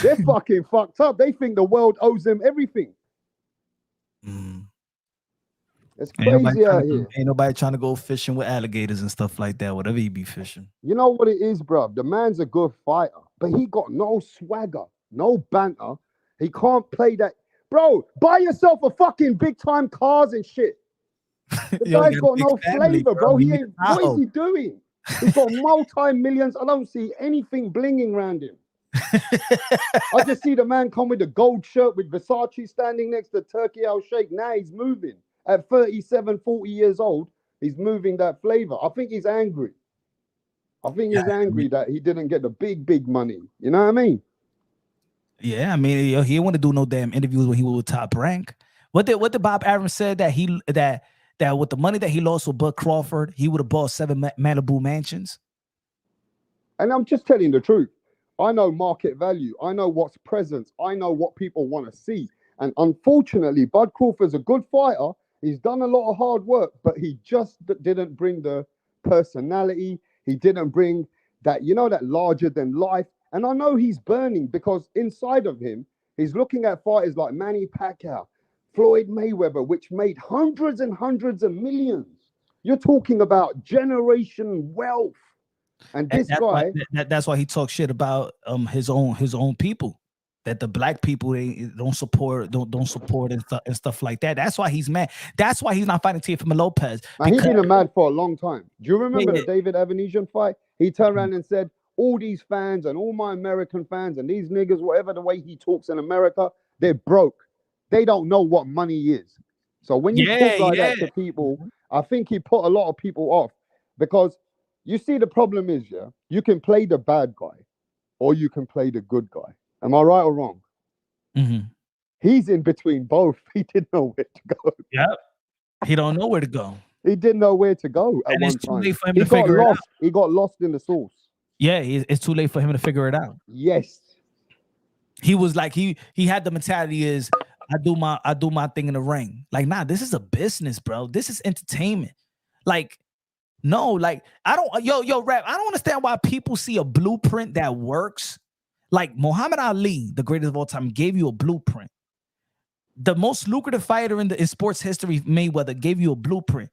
they're fucking fucked up. They think the world owes them everything. It's crazy out here. Ain't nobody trying to go fishing with alligators and stuff like that, whatever you be fishing. You know what it is, bro? The man's a good fighter, but he got no swagger, no banter. He can't play that. Bro, buy yourself a fucking big time cars and shit. The guy's got no flavor, bro. He ain't, what is he doing? He's got multi-millions. I don't see anything blinging around him. I just see the man come with a gold shirt with Versace standing next to Turkey Al Sheikh. Now he's moving. At 37, 40 years old, he's moving that flavor. I think he's angry. I think he's angry that he didn't get the big money. You know what I mean? Yeah, I mean, he didn't want to do no damn interviews when he was Top Rank. What did Bob Arum said that that with the money that he lost with Bud Crawford, he would have bought 7 Malibu mansions. And I'm just telling the truth. I know market value. I know what's present. I know what people want to see. And unfortunately, Bud Crawford's a good fighter. He's done a lot of hard work, but he just didn't bring the personality. He didn't bring that, you know, that larger than life. And I know he's burning because inside of him, he's looking at fighters like Manny Pacquiao, Floyd Mayweather, which made hundreds and hundreds of millions. You're talking about generation wealth. And this guy, that's why he talks shit about his own people. That the black people they don't support and stuff like that. That's why he's mad. That's why he's not fighting Teofimo Lopez. And he's been mad for a long time. Do you remember the David Evanesian fight? He turned around and said, all these fans and all my American fans and these niggas, whatever the way he talks in America, they're broke. They don't know what money is. So when you talk like that to people, I think he put a lot of people off because you see the problem is, you can play the bad guy or you can play the good guy. Am I right or wrong? Mm-hmm. He's in between both. He didn't know where to go. Yep. He don't know where to go. He didn't know where to go at one time. He got lost. He got lost in the sauce. Yeah, it's too late for him to figure it out. Yes. He was like he had the mentality is I do my thing in the ring. Like, nah, this is a business, bro. This is entertainment. Like, no, like I don't rap. I don't understand why people see a blueprint that works. Like Muhammad Ali, the greatest of all time, gave you a blueprint. The most lucrative fighter in sports history, Mayweather, gave you a blueprint.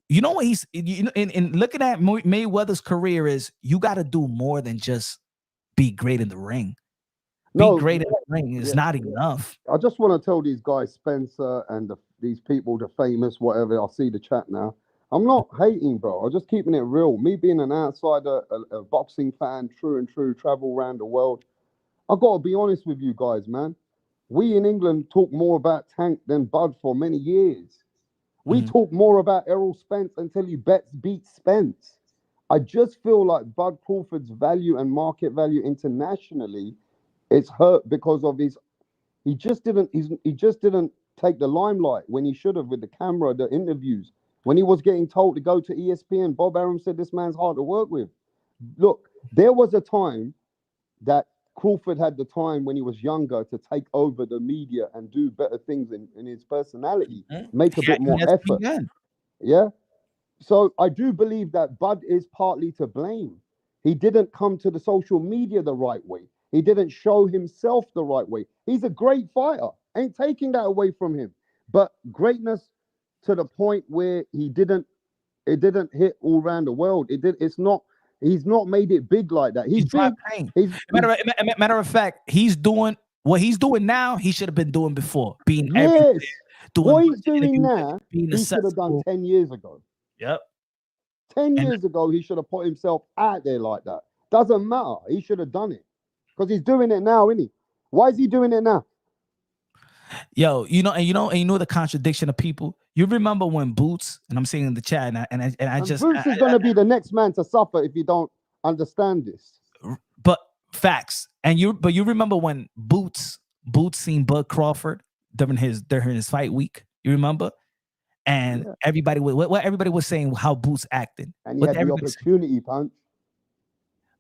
You know what in looking at Mayweather's career is you got to do more than just be great in the ring. Be great in the ring is not enough. I just want to tell these guys, Spencer and these people, the famous, whatever. I see the chat now. I'm not hating, bro. I'm just keeping it real. Me being an outsider, a boxing fan, true and true, travel around the world. I got to be honest with you guys, man. We in England talk more about Tank than Bud for many years. We talk more about Errol Spence until he beats Spence. I just feel like Bud Crawford's value and market value internationally is hurt because of he just didn't take the limelight when he should have with the camera, the interviews. When he was getting told to go to ESPN, Bob Arum said this man's hard to work with. Look, there was a time that Crawford had the time when he was younger to take over the media and do better things in his personality, make a bit more effort. Yeah. So I do believe that Bud is partly to blame. He didn't come to the social media the right way. He didn't show himself the right way. He's a great fighter. Ain't taking that away from him. But greatness to the point where it didn't hit all around the world. He's not made it big like that. He's big. Matter of fact, he's doing what he's doing now. He should have been doing before. Being what he's doing now, he should have done 10 years ago. Yep. 10 years ago, he should have put himself out there like that. Doesn't matter. He should have done it because he's doing it now, isn't he? Why is he doing it now? Yo, you know the contradiction of people. You remember when Boots, and I'm saying in the chat, and Boots is going to be the next man to suffer if you don't understand this. But facts, you remember when Boots seen Bud Crawford during his fight week. You remember? And Yeah. everybody what everybody was saying how Boots acting. And he What had the everybody saying? opportunity, Punch.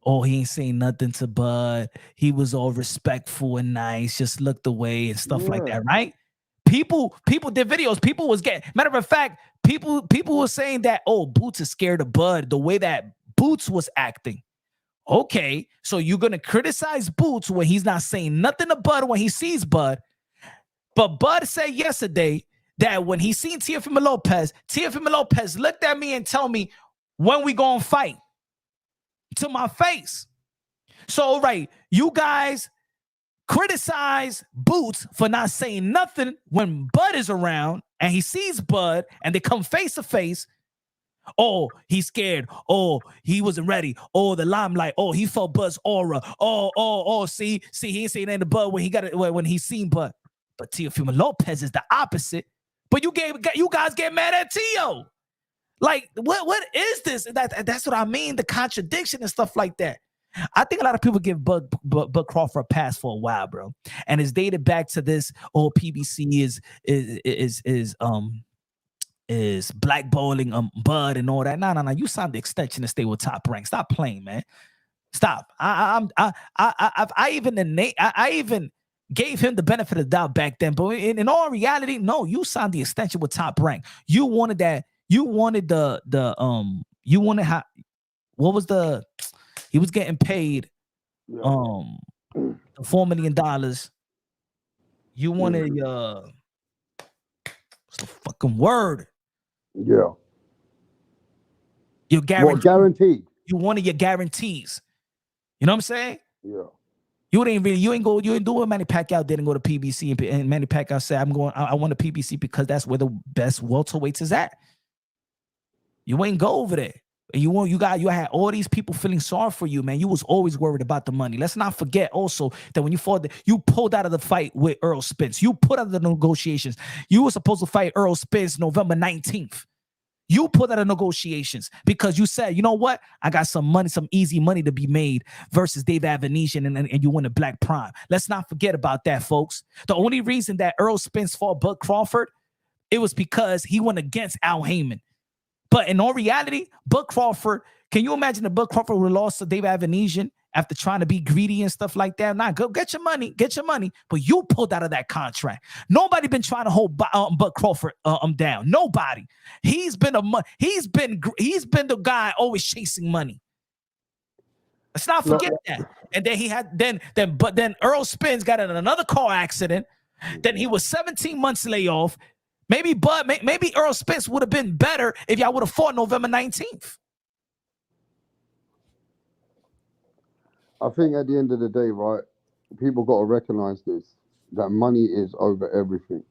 Oh, he ain't saying nothing to Bud. He was all respectful and nice, just looked away and stuff like Yeah. that, right? People did videos. People was getting, matter of fact, people were saying that, oh, Boots is scared of Bud, the way that Boots was acting. Okay, so you're gonna criticize Boots when he's not saying nothing to Bud when he sees Bud. But Bud said yesterday that when he seen Teofimo Lopez looked at me and told me, when we gonna fight? To my face. So, right, you guys criticize Boots for not saying nothing when Bud is around and he sees Bud and they come face to face. Oh, he's scared. Oh, he wasn't ready. Oh, the limelight. Oh, he felt Bud's aura. Oh, see, he ain't saying anything to Bud when he got it when he seen Bud. But Teofimo Lopez is the opposite. But you guys get mad at Teo. Like, what is this? That's what I mean, the contradiction and stuff like that. I think a lot of people give Bud Crawford a pass for a while, bro. And it's dated back to this, PBC is blackballing Bud and all that. No. You signed the extension to stay with Top Rank. Stop playing, man. Stop. I even gave him the benefit of the doubt back then, but in all reality, no, you signed the extension with Top Rank. You wanted that. You wanted what was he was getting paid $4 million. You wanted what's the fucking word? Yeah. Your guarantee. What, guaranteed? You wanted your guarantees. You know what I'm saying? Yeah. You didn't do what Manny Pacquiao didn't go to PBC, and Manny Pacquiao said, I want a PBC because that's where the best welterweights is at. You ain't go over there. And you had all these people feeling sorry for you, man. You was always worried about the money. Let's not forget also that when you fought, you pulled out of the fight with Earl Spence. You put out of the negotiations. You were supposed to fight Earl Spence November 19th. You put out of negotiations because you said, you know what? I got some money, some easy money to be made versus Dave Avenesian and you win a Black Prime. Let's not forget about that, folks. The only reason that Earl Spence fought Bud Crawford, it was because he went against Al Heyman. But in all reality, Bud Crawford, can you imagine if Bud Crawford would have lost to Dave Avenesian after trying to be greedy and stuff like that? Nah, go get your money. But you pulled out of that contract. Nobody been trying to hold Bud Crawford down. Nobody. He's been the guy always chasing money. Let's not forget that. And then then Earl Spence got in another car accident. Then he was 17 months layoff. Maybe Earl Spence would have been better if y'all would have fought November 19th. I think at the end of the day, right, people got to recognize this, that money is over everything.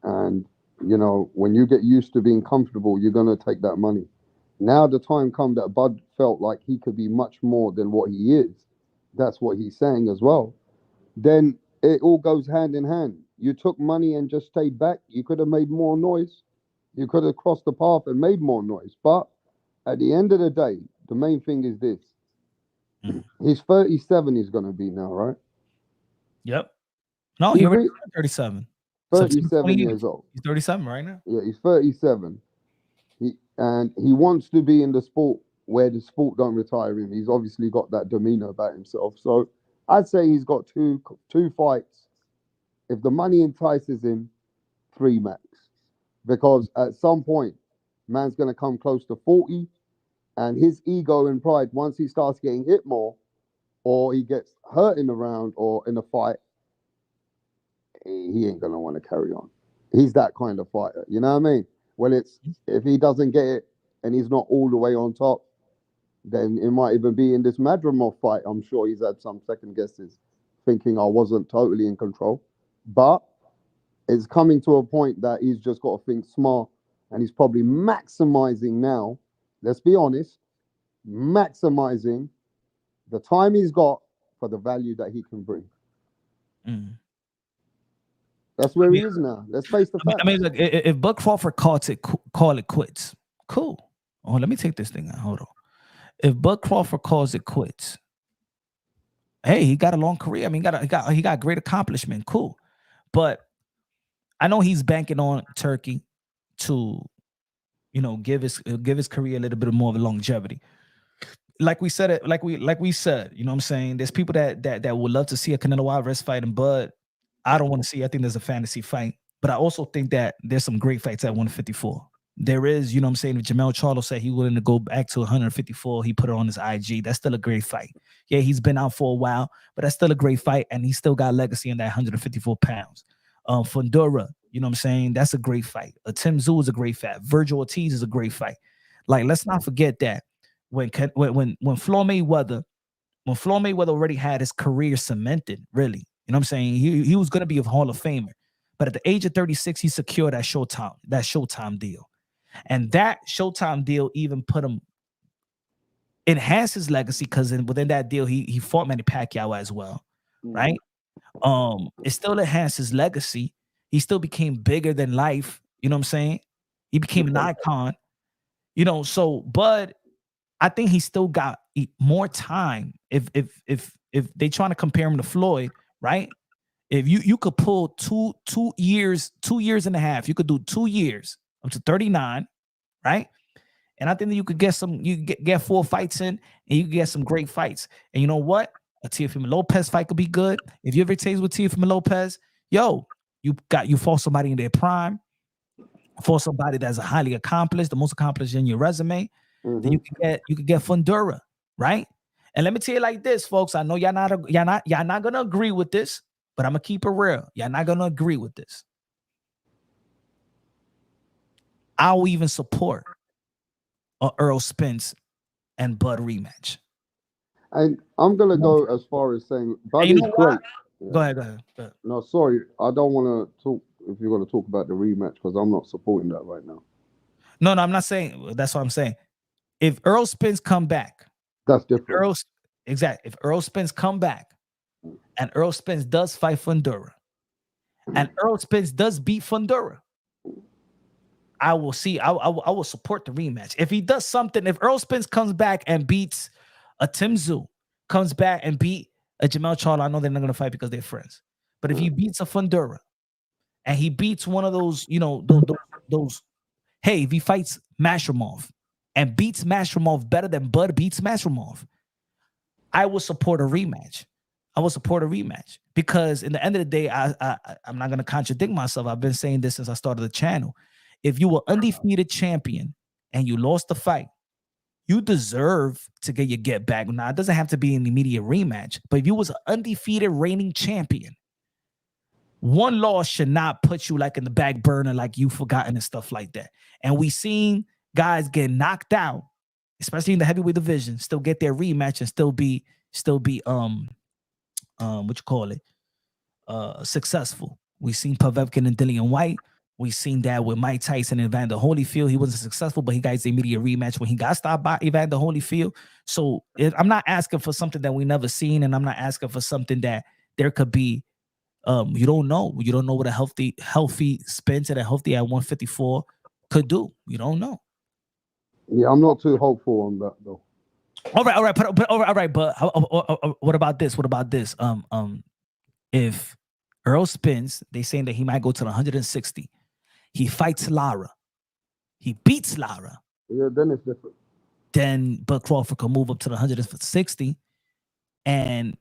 And, when you get used to being comfortable, you're going to take that money. Now the time come that Bud felt like he could be much more than what he is. That's what he's saying as well. Then it all goes hand in hand. You took money and just stayed back. You could have made more noise. You could have crossed the path and made more noise. But at the end of the day, the main thing is this. He's 37 he's going to be now, right? Yep. No, he already 37. 37 years old. He's 37 right now. Yeah, he's 37. He wants to be in the sport where the sport don't retire him. He's obviously got that demeanor about himself. So I'd say he's got two fights. If the money entices him, 3 max. Because at some point, man's going to come close to 40, and his ego and pride, once he starts getting hit more, or he gets hurt in a round or in a fight, he ain't going to want to carry on. He's that kind of fighter. You know what I mean? Well, if he doesn't get it and he's not all the way on top, then it might even be in this Madrimov fight. I'm sure he's had some second guesses thinking I wasn't totally in control. But it's coming to a point that he's just got to think smart, and he's probably maximizing now, let's be honest, maximizing the time he's got for the value that he can bring. That's where he is now. Let's face the facts. Look, if Bud Crawford call it quits, cool. Oh, let me take this thing out. Hold on. If Bud Crawford calls it quits, hey, he got a long career. I mean, he got great accomplishment. Cool. But I know he's banking on Turkey to, give his career a little bit more of a longevity. Like we said, you know what I'm saying? There's people that would love to see a Canelo Alvarez fight him, but I don't want to see. I think there's a fantasy fight, but I also think that there's some great fights at 154. There is, you know what I'm saying? If Jamel Charlo said he willing to go back to 154, he put it on his IG. That's still a great fight. Yeah, he's been out for a while, but that's still a great fight, and he still got legacy in that 154 pounds. Fundora, you know what I'm saying? That's a great fight. Tim Tszyu is a great fight. Virgil Ortiz is a great fight. Like, let's not forget that when Floyd Mayweather already had his career cemented, really, you know what I'm saying? He was going to be a Hall of Famer, but at the age of 36, he secured that Showtime deal. And that Showtime deal even put him, enhanced his legacy, because within that deal, he fought Manny Pacquiao as well, right? It still enhanced his legacy. He still became bigger than life, you know what I'm saying? He became an icon, so Bud, I think he still got more time. If they trying to compare him to Floyd, right? If you could pull two years and a half, you could do 2 years up to 39, right? And I think that you could get 4 fights in, and you could get some great fights. And you know what? A Teofimo Lopez fight could be good. If you ever taste with Teofimo Lopez, you fought somebody in their prime, fought somebody that's highly accomplished, the most accomplished in your resume. Then you could get Fundora, right? And let me tell you like this, folks. I know y'all not gonna agree with this, but I'm gonna keep it real. Y'all not gonna agree with this. I will even support a Earl Spence and Bud rematch. And I'm gonna go as far as saying Bud is great. Yeah. Go ahead. No, sorry, I don't want to talk. If you're going to talk about the rematch, because I'm not supporting that right now. No, I'm not saying. That's what I'm saying. If Earl Spence come back, that's different. If Earl Spence come back, and Earl Spence does fight Fundora, and Earl Spence does beat Fundora, I will see. I will support the rematch. If he does something, if Earl Spence comes back and beats a Tim Tszyu, comes back and beat a Jamel Charlo, I know they're not going to fight because they're friends. But if he beats a Fundora, and he beats one of those, those. Hey, if he fights Mashramov and beats Mashramov better than Bud beats Mashramov, I will support a rematch. Because in the end of the day, I'm not going to contradict myself. I've been saying this since I started the channel. If you were undefeated champion and you lost the fight, you deserve to get your get back. Now, it doesn't have to be an immediate rematch, but if you was an undefeated reigning champion, one loss should not put you like in the back burner, like you forgotten and stuff like that. And we seen guys get knocked out, especially in the heavyweight division, still get their rematch and still be successful. We seen Povetkin and Dillian White. We seen that with Mike Tyson and Evander Holyfield. He wasn't successful, but he got his immediate rematch when he got stopped by Evander Holyfield. So I'm not asking for something that we never seen, and I'm not asking for something that there could be. You don't know. You don't know what a healthy Spence and a healthy at 154 could do. You don't know. Yeah, I'm not too hopeful on that though. All right. But what about this? If Earl Spence, they saying that he might go to the 160. He fights Lara. He beats Lara. Yeah, then it's different. Then Bud Crawford can move up to the 160, and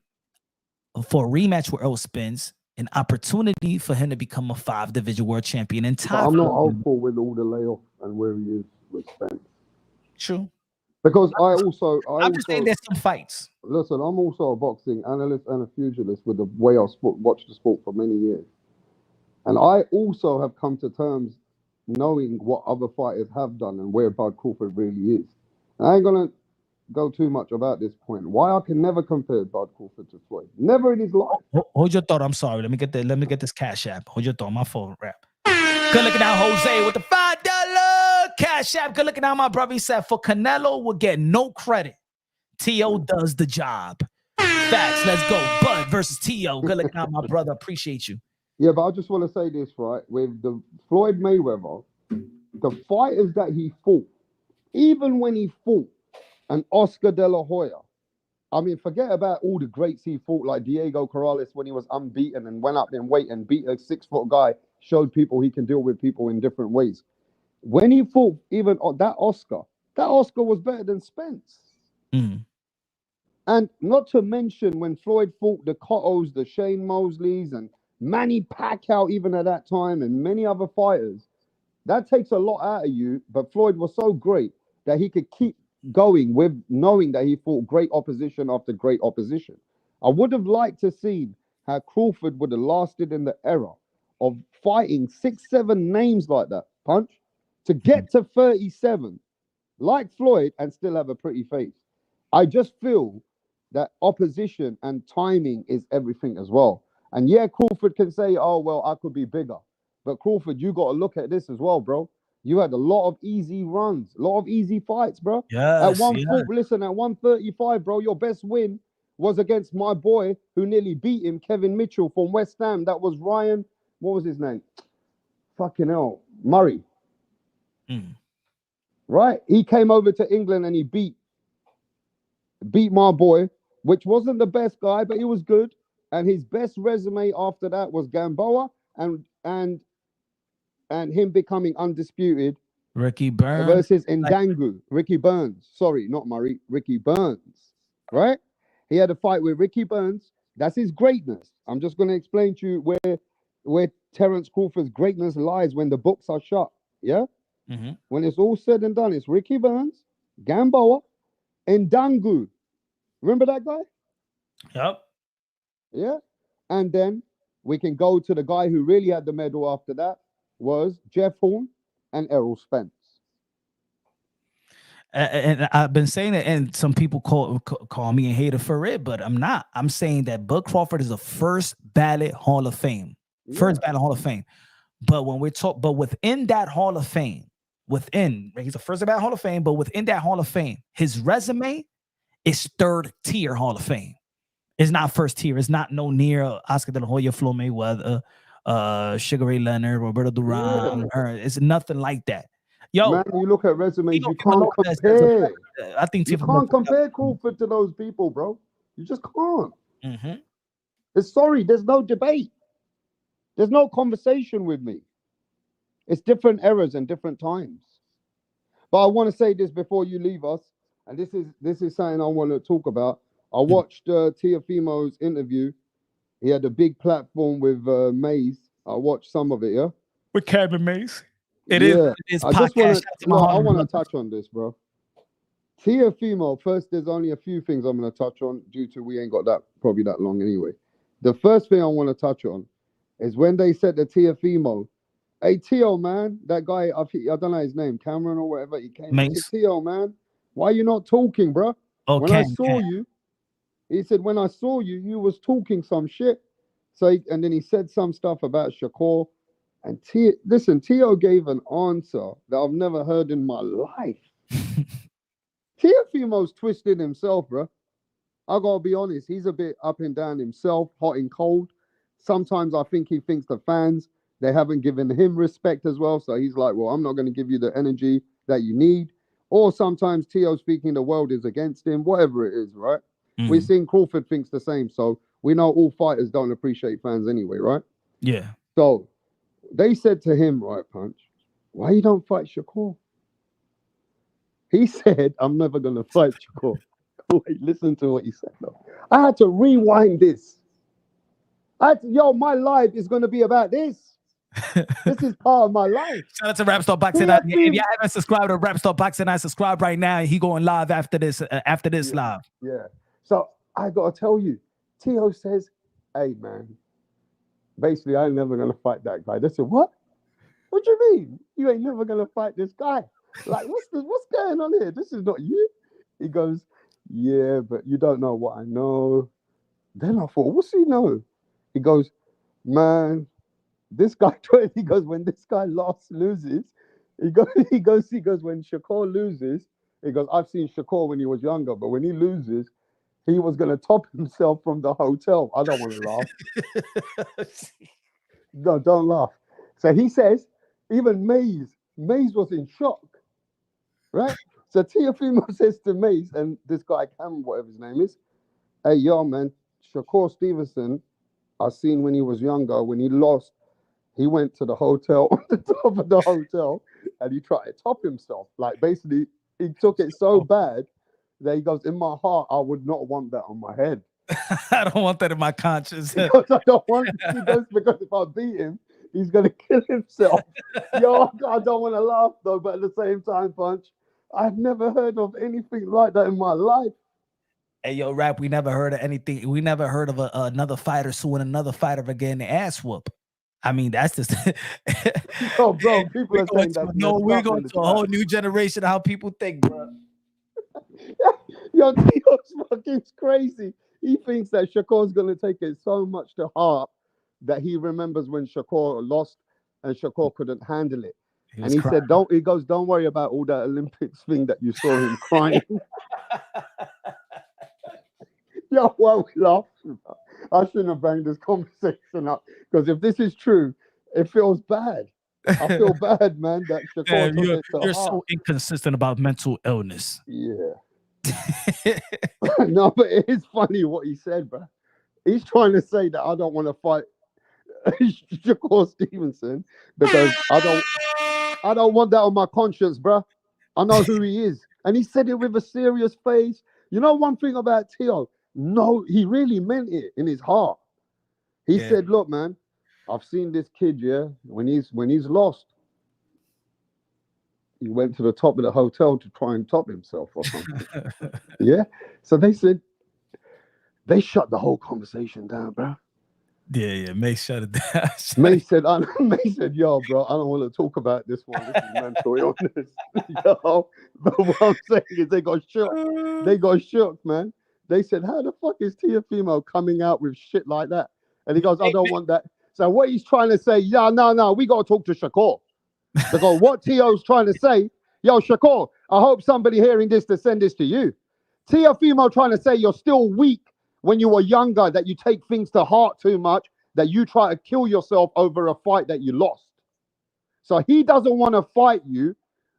for a rematch with Earl Spence, an opportunity for him to become a 5-division world champion in time. I'm not hopeful with all the layoff and where he is with Spence. True. Because I'm just saying there's some fights. Listen, I'm also a boxing analyst and a pugilist with the way I've watched the sport for many years. And I also have come to terms knowing what other fighters have done and where Bud Crawford really is. I ain't going to go too much about this point. Why I can never compare Bud Crawford to Floyd. Never in his life. Hold your thought. I'm sorry. Let me get this cash app. Hold your thought. My phone rap. Good looking out, Jose, with the $5 cash app. Good looking out, my brother. He said, for Canelo, will get no credit. T.O. does the job. Facts. Let's go. Bud versus T.O. Good looking out, my brother. Appreciate you. Yeah, but I just want to say this, right? With the Floyd Mayweather, the fighters that he fought, even when he fought an Oscar De La Hoya, I mean, forget about all the greats he fought, like Diego Corrales when he was unbeaten and went up in weight and beat a 6-foot guy showed people he can deal with people in different ways. When he fought even that Oscar was better than Spence. Mm. And not to mention when Floyd fought the Cottos, the Shane Mosleys, and Manny Pacquiao even at that time, and many other fighters, that takes a lot out of you. But Floyd was so great that he could keep going with knowing that he fought great opposition after great opposition. I would have liked to see how Crawford would have lasted in the era of fighting 6-7 names like that, Punch, to get to 37, like Floyd, and still have a pretty face. I just feel that opposition and timing is everything as well. And yeah, Crawford can say, oh, well, I could be bigger. But Crawford, you got to look at this as well, bro. You had a lot of easy runs, a lot of easy fights, bro. At 135, bro, your best win was against my boy who nearly beat him, Kevin Mitchell from West Ham. That was Ryan, what was his name? Fucking hell, Murray. Right? He came over to England and he beat my boy, which wasn't the best guy, but he was good. And his best resume after that was Gamboa and him becoming undisputed. Ricky Burns versus Ndangu. Ricky Burns. Sorry, not Murray. Ricky Burns. Right? He had a fight with Ricky Burns. That's his greatness. I'm just going to explain to you where Terence Crawford's greatness lies when the books are shut. Yeah? Mm-hmm. When it's all said and done, it's Ricky Burns, Gamboa, and Ndangu. Remember that guy? Yep. Yeah. And then we can go to the guy who really had the medal after that was Jeff Horn and Errol Spence. And I've been saying it, and some people call me a hater for it, but I'm not. I'm saying that Bud Crawford is the first ballot Hall of Fame. First ballot Hall of Fame. But when we talk, but within that Hall of Fame, he's the first ballot Hall of Fame, but within that Hall of Fame, his resume is third tier Hall of Fame. It's not first tier. It's not no near Oscar De La Hoya, Floyd Mayweather, Sugar Ray Leonard, Roberto Duran. It's nothing like that. Yo, man, you look at resumes, you can't compare. I think you can't compare Crawford to those people, bro. You just can't. Mm-hmm. Sorry, there's no debate. There's no conversation with me. It's different eras and different times. But I want to say this before you leave us, and this is something I want to talk about. I watched Teofimo's interview. He had a big platform with Mays. I watched some of it, yeah? With Kevin Mays. It is I want to touch on this, bro. Teofimo, first, there's only a few things I'm going to touch on due to we ain't got probably that long anyway. The first thing I want to touch on is when they said to Teofimo, hey, Teo, man, that guy, I don't know his name, Cameron or whatever, he came and said, Teo, man, why are you not talking, bro? When I saw you, he said, when I saw you, you was talking some shit. And then he said some stuff about Shakur. And Teo gave an answer that I've never heard in my life. Teofimo's twisted himself, bro. I gotta be honest, he's a bit up and down himself, hot and cold. Sometimes I think he thinks the fans, they haven't given him respect as well. So he's like, well, I'm not going to give you the energy that you need. Or sometimes Teo's speaking the world is against him, whatever it is, right? We're seeing Crawford thinks the same. So we know all fighters don't appreciate fans anyway, right? Yeah. So they said to him, right, Punch, why you don't fight Shakur? He said, I'm never going to fight Shakur. Wait, listen to what he said, though. I had to rewind this. My life is going to be about this. This is part of my life. Shout out to Rap Star Boxing. If you haven't subscribed to Rap Star Boxing, subscribe right now. He going live after this live. Yeah. So I got to tell you, Teo says, hey, man, basically, I'm never going to fight that guy. They said, what? What do you mean? You ain't never going to fight this guy? Like, what's going on here? This is not you. He goes, yeah, but you don't know what I know. Then I thought, what's he know? He goes, man, this guy, he goes, when this guy loses, he goes, when Shakur loses, he goes, I've seen Shakur when he was younger, but when he loses, he was going to top himself from the hotel. I don't want to laugh. No, don't laugh. So he says, even Mays was in shock, right? So Teofimo says to Mays, and this guy, Cameron, whatever his name is, hey, yo, man, Shakur Stevenson, I seen when he was younger, when he lost, he went to the hotel on the top of the hotel and he tried to top himself. Like basically, he took it so bad that he goes, in my heart, I would not want that on my head. I don't want that in my conscience. Because I don't want he goes, because if I beat him, he's gonna kill himself. Yo, I don't want to laugh though, but at the same time, Punch, I've never heard of anything like that in my life. Hey, yo, Rap, we never heard of anything. We never heard of another fighter suing another fighter for getting the ass whoop. I mean, that's just Oh, bro, people are saying that's we're going to a whole new generation of how people think, bro. Yo, Tio's fucking crazy. He thinks that Shakur's gonna take it so much to heart that he remembers when Shakur lost and Shakur couldn't handle it. And he said, don't worry about all that Olympics thing that you saw him crying. Yo, why we laughing about? I shouldn't have banged this conversation up because if this is true, it feels bad. I feel bad, man, that Shakur took it to You're heart. so inconsistent about mental illness. Yeah. No, but it is funny what he said, bro. He's trying to say that I don't want to fight Shakur Stevenson because I don't want that on my conscience, bro. I know who he is. And he said it with a serious face. You know one thing about Tio? No, he really meant it in his heart. He said, look, man, I've seen this kid, when he's lost. He went to the top of the hotel to try and top himself or something. Yeah. So they said, they shut the whole conversation down, bro. Yeah. May shut it down. May said, yo, bro, I don't want to talk about this one. This is mental illness. Yo, but what I'm saying is they got shook. They got shook, man. They said, how the fuck is Teofimo coming out with shit like that? And he goes, I don't want that. So what he's trying to say, no, we got to talk to Shakur. Because what Tio's trying to say, yo, Shakur, I hope somebody hearing this to send this to you. Teofimo trying to say you're still weak when you were younger, that you take things to heart too much, that you try to kill yourself over a fight that you lost. So he doesn't want to fight you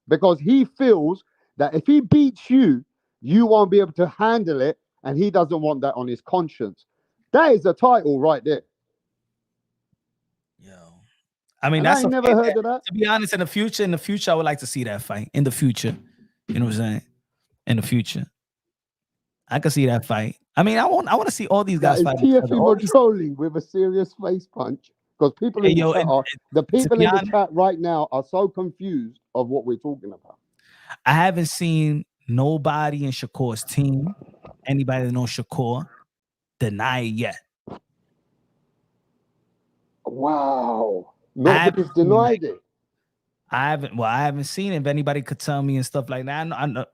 because he feels that if he beats you, you won't be able to handle it, and he doesn't want that on his conscience. That is a title right there. Yo. I mean, And that's I ain't never heard of that. To be honest, in the future, I would like to see that fight. In the future. You know what I'm saying? In the future. I can see that fight. I mean, I want to see all these guys fight. Teofimo trolling with a serious face punch. Because people in the chat right now are so confused of what we're talking about. I haven't seen nobody in Shakur's team, anybody that knows Shakur, deny it yet. Wow. Nobody's denied it. I haven't seen it. If anybody could tell me and stuff like that,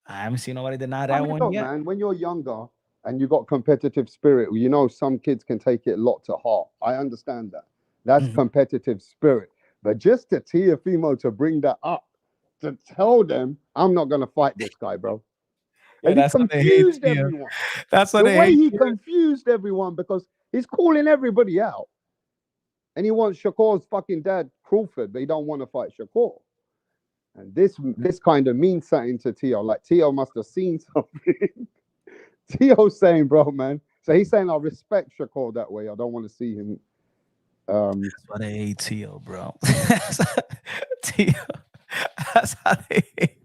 I haven't seen nobody deny that one yet. Man, when you're younger and you got competitive spirit, you know some kids can take it a lot to heart. I understand that. That's competitive spirit. But just to Teofimo to bring that up, to tell them, I'm not going to fight this guy, bro. Yeah, and he confused everyone. That's what the way he confused everyone because he's calling everybody out. And he wants Shakur's fucking dad, Crawford, but he don't want to fight Shakur. And this kind of means something to Tio. Like, Tio must have seen something. Tio's saying, bro, man. So he's saying, I respect Shakur that way. I don't want to see him. That's why they hate Tio, bro. Tio. That's how they hate.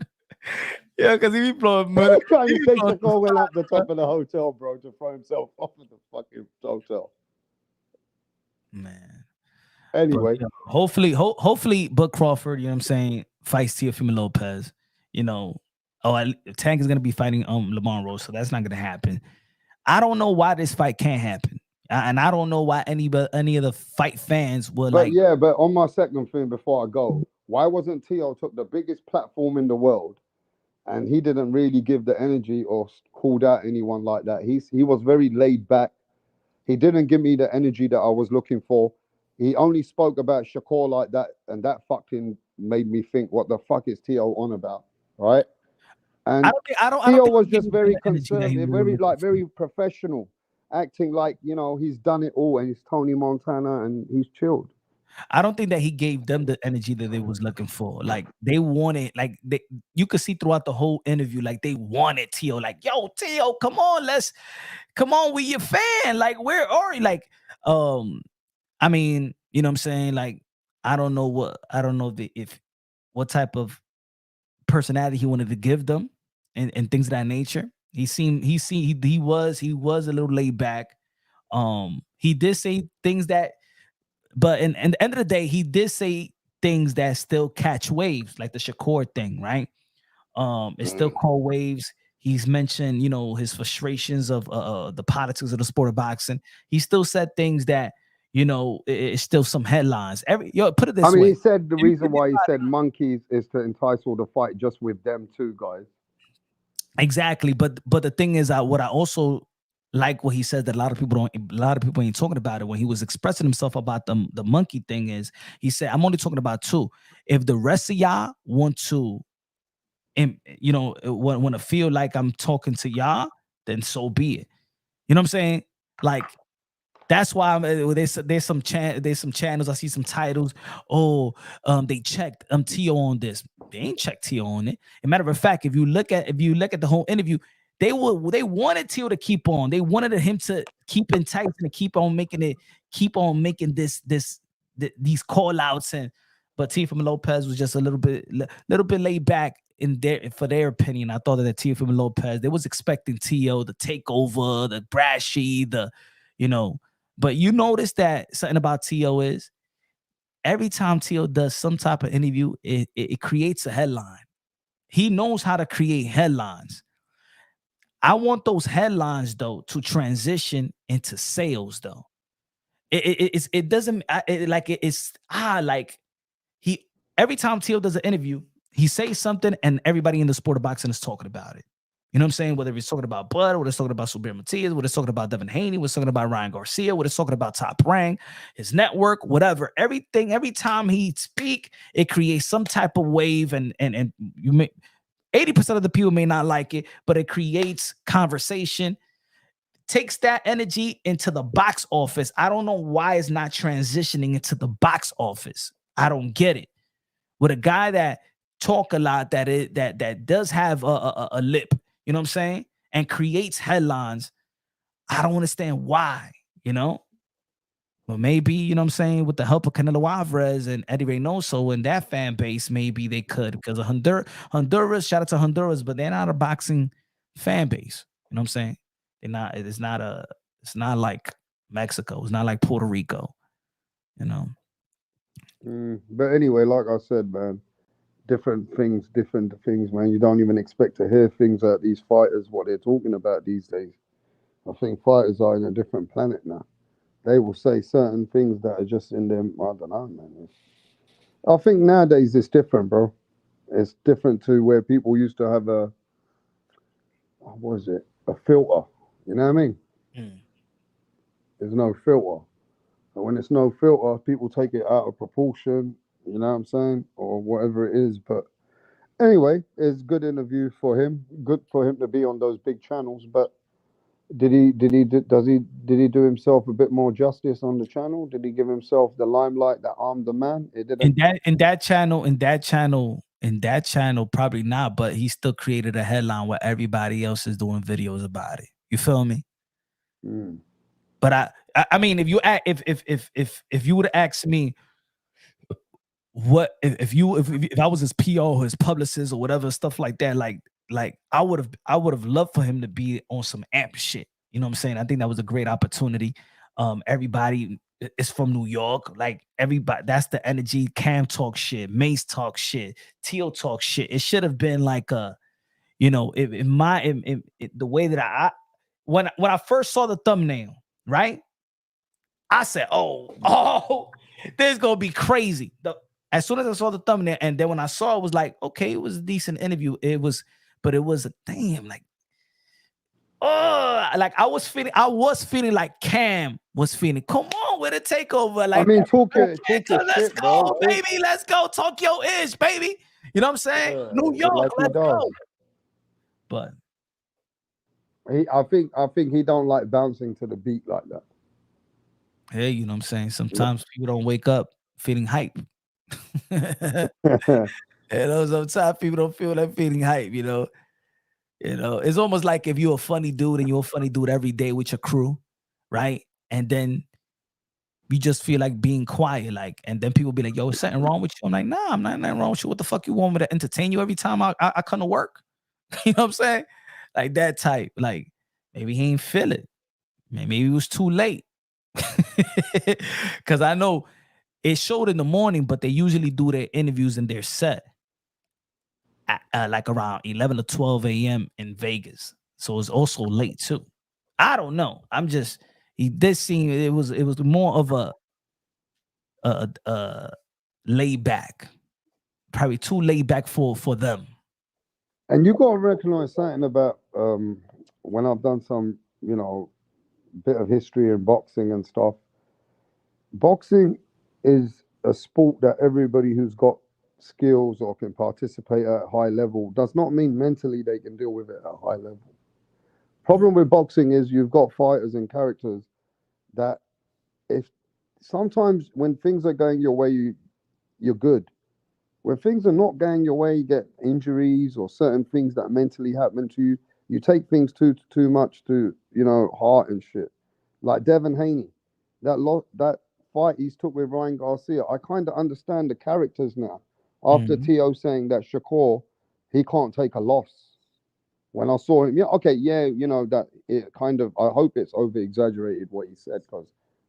Yeah, because he be blowing money. Trying to take Shakur went up the top of the hotel, bro, to throw himself off of the fucking hotel. Man. Anyway. But, hopefully, Bud Crawford, you know what I'm saying, fights Teofimo Lopez. You know, Tank is going to be fighting Lamar Rose, so that's not going to happen. I don't know why this fight can't happen. And I don't know why any of the fight fans were but on my second thing before I go, why wasn't Tio took the biggest platform in the world and he didn't really give the energy or called out anyone like that? He was very laid back. He didn't give me the energy that I was looking for. He only spoke about Shakur like that, and that fucking made me think, what the fuck is Tio on about, right? And Tio was just very conservative, very professional, acting like, you know, he's done it all and he's Tony Montana and he's chilled. I don't think that he gave them the energy that they was looking for. Like, they wanted, like, you could see throughout the whole interview, like, they wanted Tio, like, yo, Tio, come on, we your fan. Like, where are you? Like, I mean, you know what I'm saying? Like, I don't know if what type of personality he wanted to give them and things of that nature. He was a little laid back. He did say things that, but in the end of the day, he did say things that still catch waves, like the Shakur thing, right? It's still called waves. He's mentioned, his frustrations of the politics of the sport of boxing. He still said things that, it's still some headlines. Put it this I mean, way. he said the reason why he said monkeys is to entice all the fight just with them two guys. Exactly, but the thing is, what I also like what he said that a lot of people ain't talking about it when he was expressing himself about the monkey thing is he said, I'm only talking about two. If the rest of y'all want to, and want to feel like I'm talking to y'all, then so be it. You know what I'm saying? Like, that's why there's some channels. I see some titles. Oh, they checked Tio on this. They ain't checked Tio on it. As a matter of fact, if you look at the whole interview, they wanted Tio to keep on. They wanted him to keep enticing and keep on making these call outs, but Teofimo Lopez was just a little bit laid back for their opinion. I thought that Teofimo Lopez, they was expecting Tio the takeover, the brashy, but you notice that something about T.O. is every time T.O. does some type of interview, it creates a headline. He knows how to create headlines. I want those headlines, though, to transition into sales, though. It doesn't like he every time T.O. does an interview, he says something and everybody in the sport of boxing is talking about it. You know what I'm saying? Whether he's talking about Bud, whether he's talking about Subir Matias, whether he's talking about Devin Haney, whether he's talking about Ryan Garcia, whether he's talking about Top Rank, his network, whatever. Everything, every time he speak, it creates some type of wave, and you may 80% of the people may not like it, but it creates conversation, takes that energy into the box office. I don't know why it's not transitioning into the box office. I don't get it. With a guy that talk a lot, that does have a lip, you know what I'm saying, and creates headlines, I don't understand why, But maybe, you know what I'm saying, with the help of Canelo Alvarez and Eddie Reynoso and that fan base, maybe they could, because of Honduras, shout out to Honduras, but they're not a boxing fan base. You know what I'm saying? It's not like Mexico. It's not like Puerto Rico, But anyway, like I said, man, different things, man. You don't even expect to hear things like these fighters, what they're talking about these days. I think fighters are in a different planet now. They will say certain things that are just in them. I don't know, man. I think nowadays it's different, bro. It's different to where people used to have a filter. You know what I mean? There's no filter. And when it's no filter, people take it out of proportion, you know what I'm saying? Or whatever it is. But anyway, it's good interview for him. Good for him to be on those big channels. But did he do himself a bit more justice on the channel? Did he give himself the limelight that armed the man? It didn't. In that channel, probably not, but he still created a headline where everybody else is doing videos about it. You feel me? But I mean, if you would have asked me what if I was his PR or his publicist or whatever, stuff like that, like I would have loved for him to be on some amp shit. You know what I'm saying? I think that was a great opportunity. Everybody is from New York. Like everybody, that's the energy. Cam talk shit, Mace talk shit, Teal talk shit. It should have been like the way that when I first saw the thumbnail, right? I said, oh, this is gonna be crazy. As soon as I saw the thumbnail, and then when I saw it, was like, okay, it was a decent interview. But it was a damn, like, like I was feeling like Cam was feeling. Come on with a takeover. Like, I mean, talk your let's shit, go, bro. baby. Let's go. Talk your ish, baby. You know what I'm saying? New York, like let's go. But I think he don't like bouncing to the beat like that. Hey, you know what I'm saying? Sometimes people don't wake up feeling hype. Sometimes people don't feel that feeling hype, it's almost like if you're a funny dude and you're a funny dude every day with your crew, right? And then You just feel like being quiet, like, and then people be like, "Yo, is something wrong with you?" I'm like, "Nah, I'm not nothing wrong with you. What the fuck you want me to entertain you every time I come to work?" You know what I'm saying? Like that type. Like maybe he ain't feel it. Maybe it was too late. Because I know it showed in the morning, but they usually do their interviews in their set at like around 11 or 12 a.m. in Vegas. So it's also late too. I don't know. He did seem it was more of a laid back, probably too laid back for them. And you got to recognize something about when I've done some, bit of history in boxing and stuff. Boxing is a sport that everybody who's got skills or can participate at a high level does not mean mentally they can deal with it at a high level. Problem with boxing is you've got fighters and characters that if sometimes when things are going your way, you're good. When things are not going your way, you get injuries or certain things that mentally happen to you. You take things too much to heart and shit. Like Devin Haney, that fight he's took with Ryan Garcia. I kind of understand the characters now. After Teo saying that Shakur, he can't take a loss. When I saw him, that it kind of. I hope it's over exaggerated what he said because,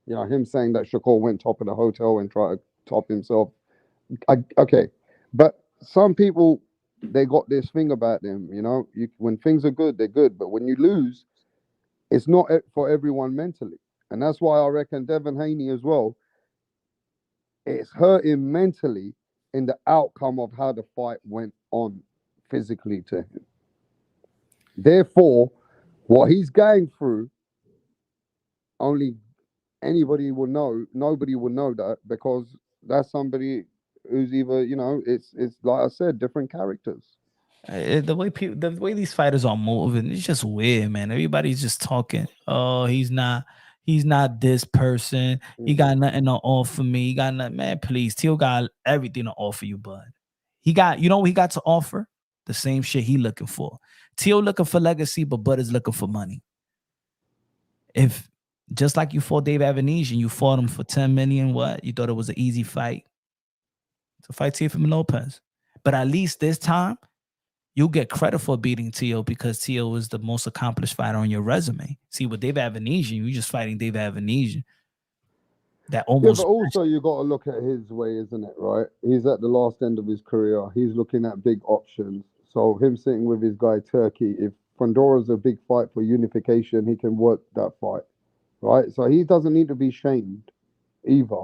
him saying that Shakur went top of the hotel and tried to top himself. Okay, but some people, they got this thing about them, when things are good, they're good, but when you lose, it's not for everyone mentally, and that's why I reckon Devin Haney as well. It's hurt him mentally in the outcome of how the fight went on physically to him. Therefore, what he's going through, only anybody will know. Nobody will know that because that's somebody who's either, it's like I said, different characters. The way these fighters are moving, it's just weird, man. Everybody's just talking. Oh, he's not this person. He got nothing to offer me. He got nothing, man. Please, Teal got everything to offer you, bud. He got, what he got to offer? The same shit he looking for. Teal looking for legacy, but Bud is looking for money. If just like you fought Dave Avenesian, you fought him for 10 million. What? You thought it was an easy fight to fight Teofimo Lopez, but at least this time you'll get credit for beating Teo because Teo is the most accomplished fighter on your resume. See, with Dave Avenesian, you're just fighting Dave Avenesian. That almost. Yeah, but also you got to look at his way, isn't it? Right? He's at the last end of his career. He's looking at big options. So him sitting with his guy Turkey, if Pandora's a big fight for unification, he can work that fight, right? So he doesn't need to be shamed either,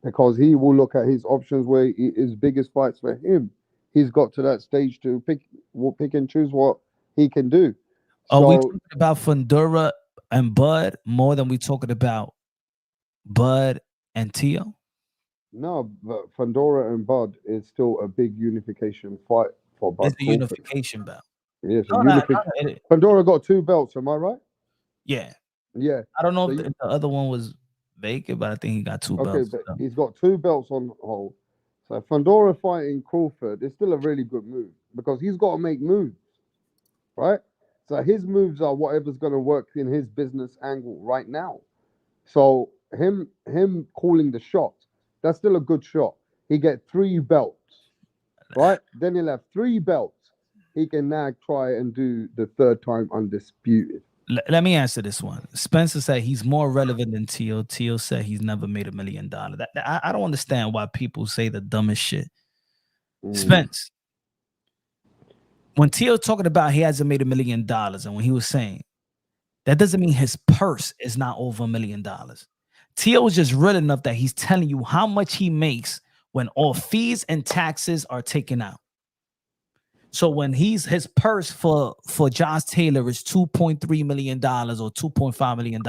because he will look at his options where his biggest fights for him. He's got to that stage to pick and choose what he can do. Are we talking about Fundora and Bud more than we talking about Bud and Teo? No, but Fundora and Bud is still a big unification fight for Bud. It's a unification belt. Yes, Fundora got 2 belts. Am I right? Yeah. Yeah. I don't know if the other one was vacant, but I think he got 2 belts. Okay, but he's got 2 belts on hold. So Fundora fighting Crawford is still a really good move because he's got to make moves, right? So his moves are whatever's going to work in his business angle right now. So him calling the shot, that's still a good shot. He get 3 belts, right? Then he'll have 3 belts. He can now try and do the 3rd time undisputed. Let me answer this one. Spencer said he's more relevant than Teo. Teo said he's never made $1 million. I don't understand why people say the dumbest shit. Spence, when Teo talking about he hasn't made $1 million, and when he was saying that doesn't mean his purse is not over $1 million. Teo is just real enough that he's telling you how much he makes when all fees and taxes are taken out. So when his purse for Josh Taylor is $2.3 million or $2.5 million,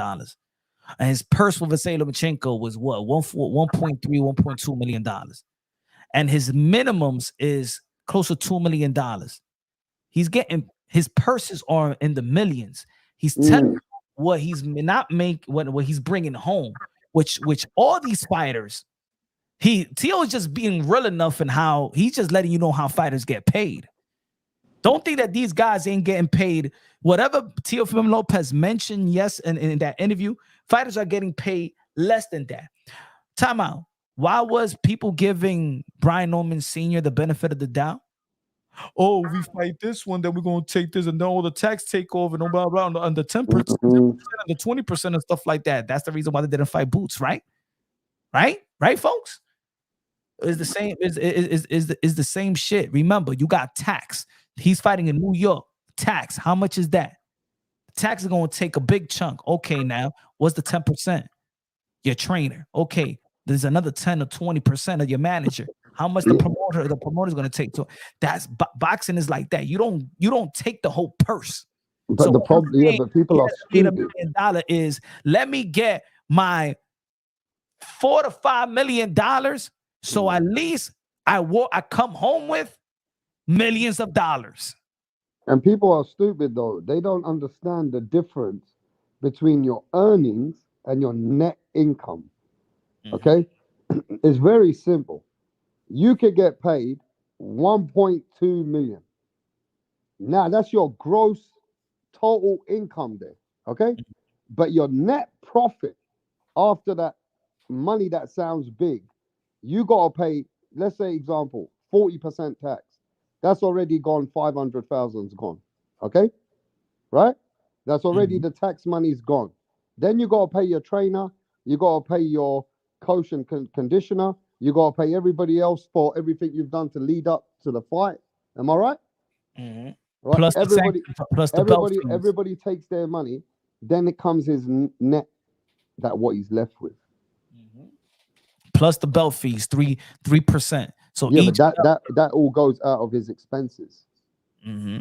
and his purse for Vasily Lomachenko was what, 1.3, $1.2 million, and his minimums is close to $2 million. He's getting, his purses are in the millions. He's telling you what he's not make, what he's bringing home, which all these fighters, Teo is just being real enough in how he's just letting you know how fighters get paid. Don't think that these guys ain't getting paid. Whatever Teofimo Lopez mentioned, yes, in that interview, fighters are getting paid less than that. Time out. Why was people giving Brian Norman Sr. the benefit of the doubt? Oh, we fight this one, then we're gonna take this, and then all the tax take over, and blah blah blah, and the 10%, Mhm. and the 20% and stuff like that. That's the reason why they didn't fight Boots, right? Right, folks? Is the same is the same shit. Remember, you got tax. He's fighting in New York. Tax. How much is that? Tax is gonna take a big chunk. Okay, now what's the 10%? Your trainer. Okay, there's another 10 or 20% of your manager. How much the promoter's gonna take? So that's boxing is like that. You don't take the whole purse. But So the problem, yeah, but people are $1 stupid. million is let me get my $4 to $5 million. So at least I come home with millions of dollars. And people are stupid though. They don't understand the difference between your earnings and your net income. Okay? It's very simple. You could get paid 1.2 million. Now that's your gross total income there. Okay? But your net profit after that money that sounds big, you gotta pay, let's say example, 40% tax. That's already gone, 500,000's gone. Okay? Right? That's already the tax money's gone. Then you gotta pay your trainer, you gotta pay your coach and conditioner, you gotta pay everybody else for everything you've done to lead up to the fight. Am I right? Mhm. Right. Plus Everybody, plus the belt fees. everybody takes their money. Then it comes his net, that what he's left with. Plus the belt fees, 3%. So Yeah, each but that all goes out of his expenses.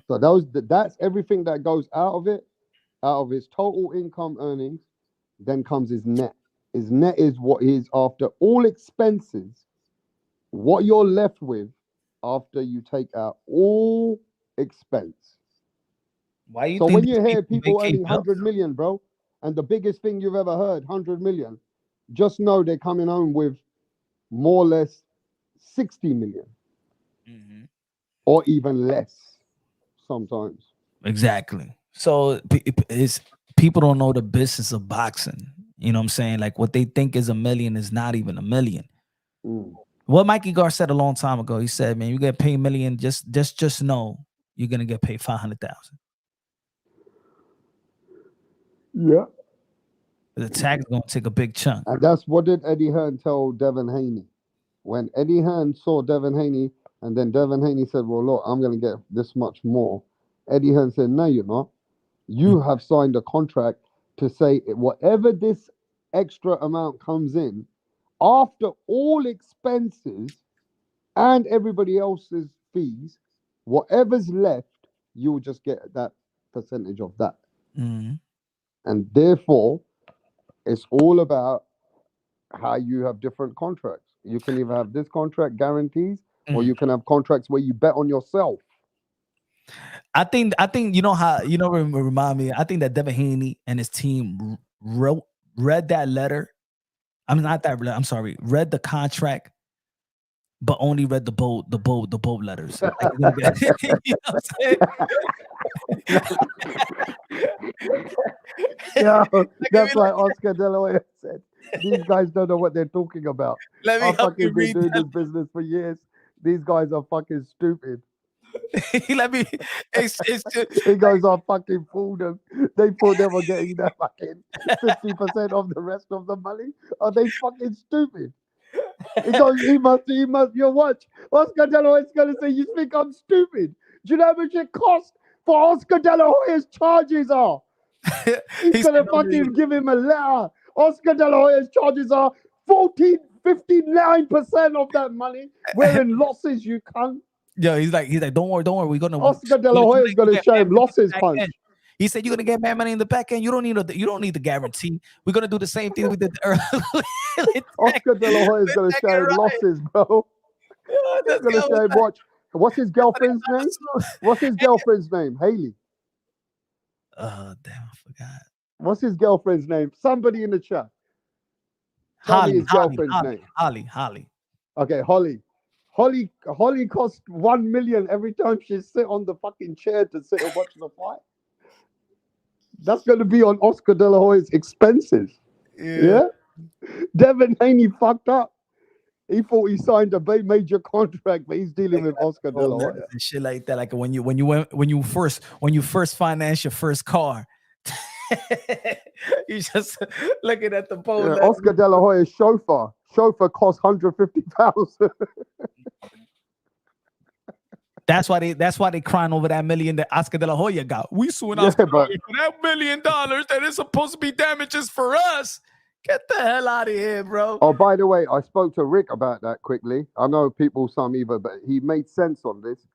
So that's everything that goes out of it, out of his total income earnings. Then comes his net. His net is what is after all expenses, what you're left with after you take out all expense. Why you So think when these you hear people vacate earning belts? 100 million, bro, and the biggest thing you've ever heard, 100 million, just know they're coming home with more or less 60 million or even less sometimes. Exactly. So it's people don't know the business of boxing. You know what I'm saying? Like what they think is a million is not even a million. What Mikey Gar said a long time ago, he said, "Man, you get paid $1 million, just know you're gonna get paid 500,000. Yeah. The tax is gonna take a big chunk." And that's what did Eddie Hearn tell Devin Haney. When Eddie Hearn saw Devin Haney, and then Devin Haney said, well, look, I'm going to get this much more. Eddie Hearn said, no, you're not. You have signed a contract to say whatever this extra amount comes in, after all expenses and everybody else's fees, whatever's left, you will just get that percentage of that. And therefore, it's all about how you have different contracts. You can either have this contract guarantees, or you can have contracts where you bet on yourself. I think you know how remind me. I think that Devin Haney and his team read that letter. I'm not that. I'm sorry. Read the contract, but only read the bold letters. Like, you know what I'm saying? Yeah, that's why Oscar De La Hoya said, these guys don't know what they're talking about. I've fucking been doing this business for years. These guys are fucking stupid. Let me. He goes, I fucking fooled them. They thought they were getting that fucking 50% of the rest of the money. Are they fucking stupid? He goes, he must, you watch. Oscar De La Hoya is going to say, you think I'm stupid? Do you know how much it costs for Oscar De La Hoya's charges are? He's going to fucking give him a letter. Oscar De La Hoya's charges are 59% of that money. We're in losses, you cunt. Yo, he's like, don't worry, we're gonna. Oscar De La Hoya is gonna show him losses punch. He said you're gonna get mad money in the back end. You don't need the guarantee. We're gonna do the same thing we did earlier. Oscar De La Hoya is gonna show him losses, bro. He's gonna show him watch. What's his girlfriend's name? What's his girlfriend's name? Haley. Oh damn, I forgot. What's his girlfriend's name? Somebody in the chat. Tell me his girlfriend's name. Holly. Okay, Holly. Holly cost 1 million every time she sit on the fucking chair to sit and watch the fight. That's going to be on Oscar De La Hoya's expenses. Yeah? Devin Haney fucked up. He thought he signed a major contract, but he's dealing with Oscar De La Hoya. And shit like that. Like when you first finance your first car, you just looking at the phone. Yeah, Oscar De La Hoya's chauffeur cost 150,000. That's why they crying over that million that Oscar De La Hoya got. We suing Oscar De La Hoya for that $1 million that is supposed to be damages for us. Get the hell out of here, bro. Oh, by the way, I spoke to Rick about that quickly. I know some either, but he made sense on this.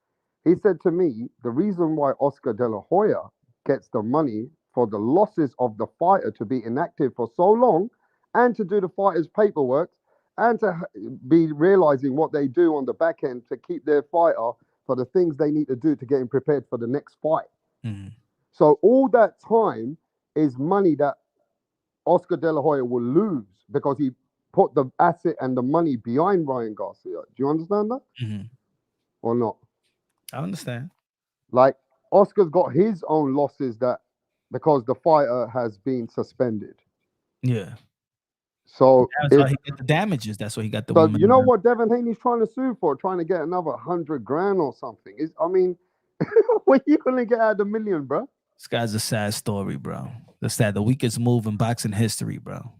He said to me, the reason why Oscar De La Hoya gets the money for the losses of the fighter to be inactive for so long and to do the fighter's paperwork and to be realizing what they do on the back end to keep their fighter for the things they need to do to get him prepared for the next fight. Mm-hmm. So all that time is money that Oscar De La Hoya will lose because he put the asset and the money behind Ryan Garcia. Do you understand that? Mm-hmm. Or not? I understand. Like, Oscar's got his own losses that because the fighter has been suspended. Yeah. So that's why he got the damages. That's why he got the. So you know what Devin Haney's trying to sue for? Trying to get another 100 grand or something. What are you gonna get out of the million, bro? This guy's a sad story, bro. That's sad. The weakest move in boxing history, bro.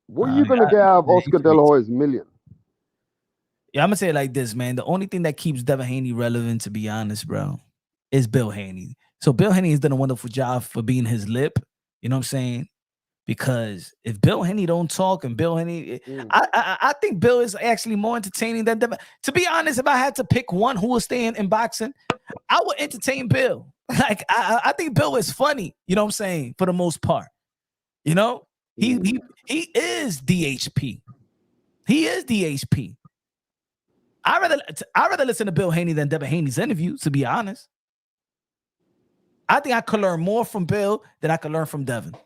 What are you gonna get out of Oscar De La Hoya's million? Yeah, I'm gonna say it like this, man. The only thing that keeps Devin Haney relevant, to be honest, bro, is Bill Haney. So Bill Haney has done a wonderful job for being his lip. You know what I'm saying? Because if Bill Haney don't talk and Bill Haney, I think Bill is actually more entertaining than Devin. To be honest, if I had to pick one who will stay in boxing, I would entertain Bill. Like I think Bill is funny. You know what I'm saying? For the most part, you know, he is DHP. He is DHP. I rather listen to Bill Haney than Devin Haney's interviews. To be honest, I think I could learn more from Bill than I could learn from Devin.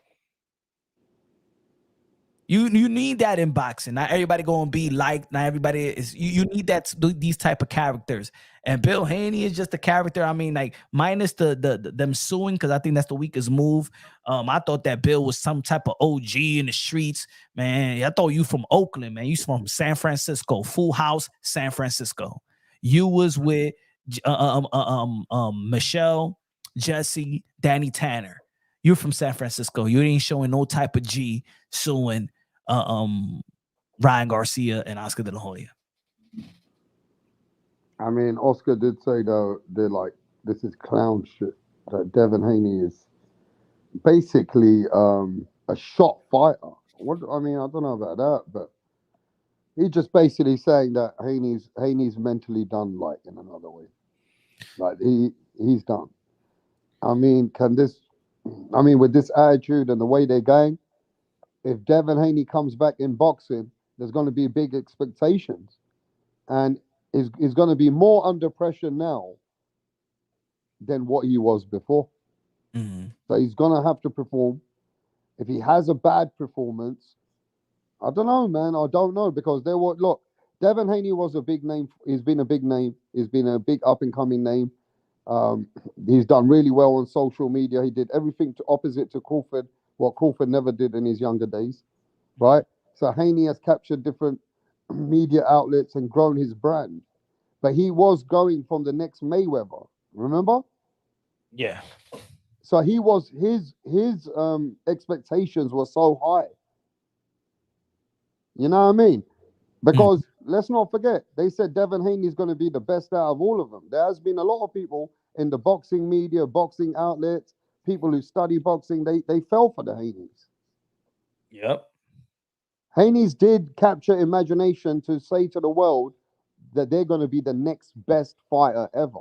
You need that in boxing. Not everybody going to be like. Not everybody is. You need these type of characters. And Bill Haney is just a character. I mean, like minus them suing, because I think that's the weakest move. I thought that Bill was some type of OG in the streets, man. I thought you from Oakland, man. You from San Francisco, Full House, San Francisco. You was with Michelle, Jesse, Danny Tanner. You're from San Francisco. You ain't showing no type of G suing Ryan Garcia and Oscar De La Hoya. I mean, Oscar did say though, they're like, this is clown shit. That Devin Haney is basically a shot fighter. I don't know about that, but he's just basically saying that Haney's mentally done, like in another way. Like he's done. I mean, with this attitude and the way they're going, if Devin Haney comes back in boxing, there's going to be big expectations. And is going to be more under pressure now than what he was before. Mm-hmm. So he's going to have to perform. If he has a bad performance, I don't know, man. I don't know, because Devin Haney was a big name. He's been a big name. He's been a big up-and-coming name. He's done really well on social media. He did everything opposite to Crawford, what Crawford never did in his younger days, right? So Haney has captured different media outlets and grown his brand. But he was going from the next Mayweather, remember? Yeah. So he was his expectations were so high. You know what I mean? Because let's not forget, they said Devin Haney is going to be the best out of all of them. There has been a lot of people in the boxing media, boxing outlets, people who study boxing, they fell for the Haneys. Yep. Haneys did capture imagination to say to the world that they're going to be the next best fighter ever.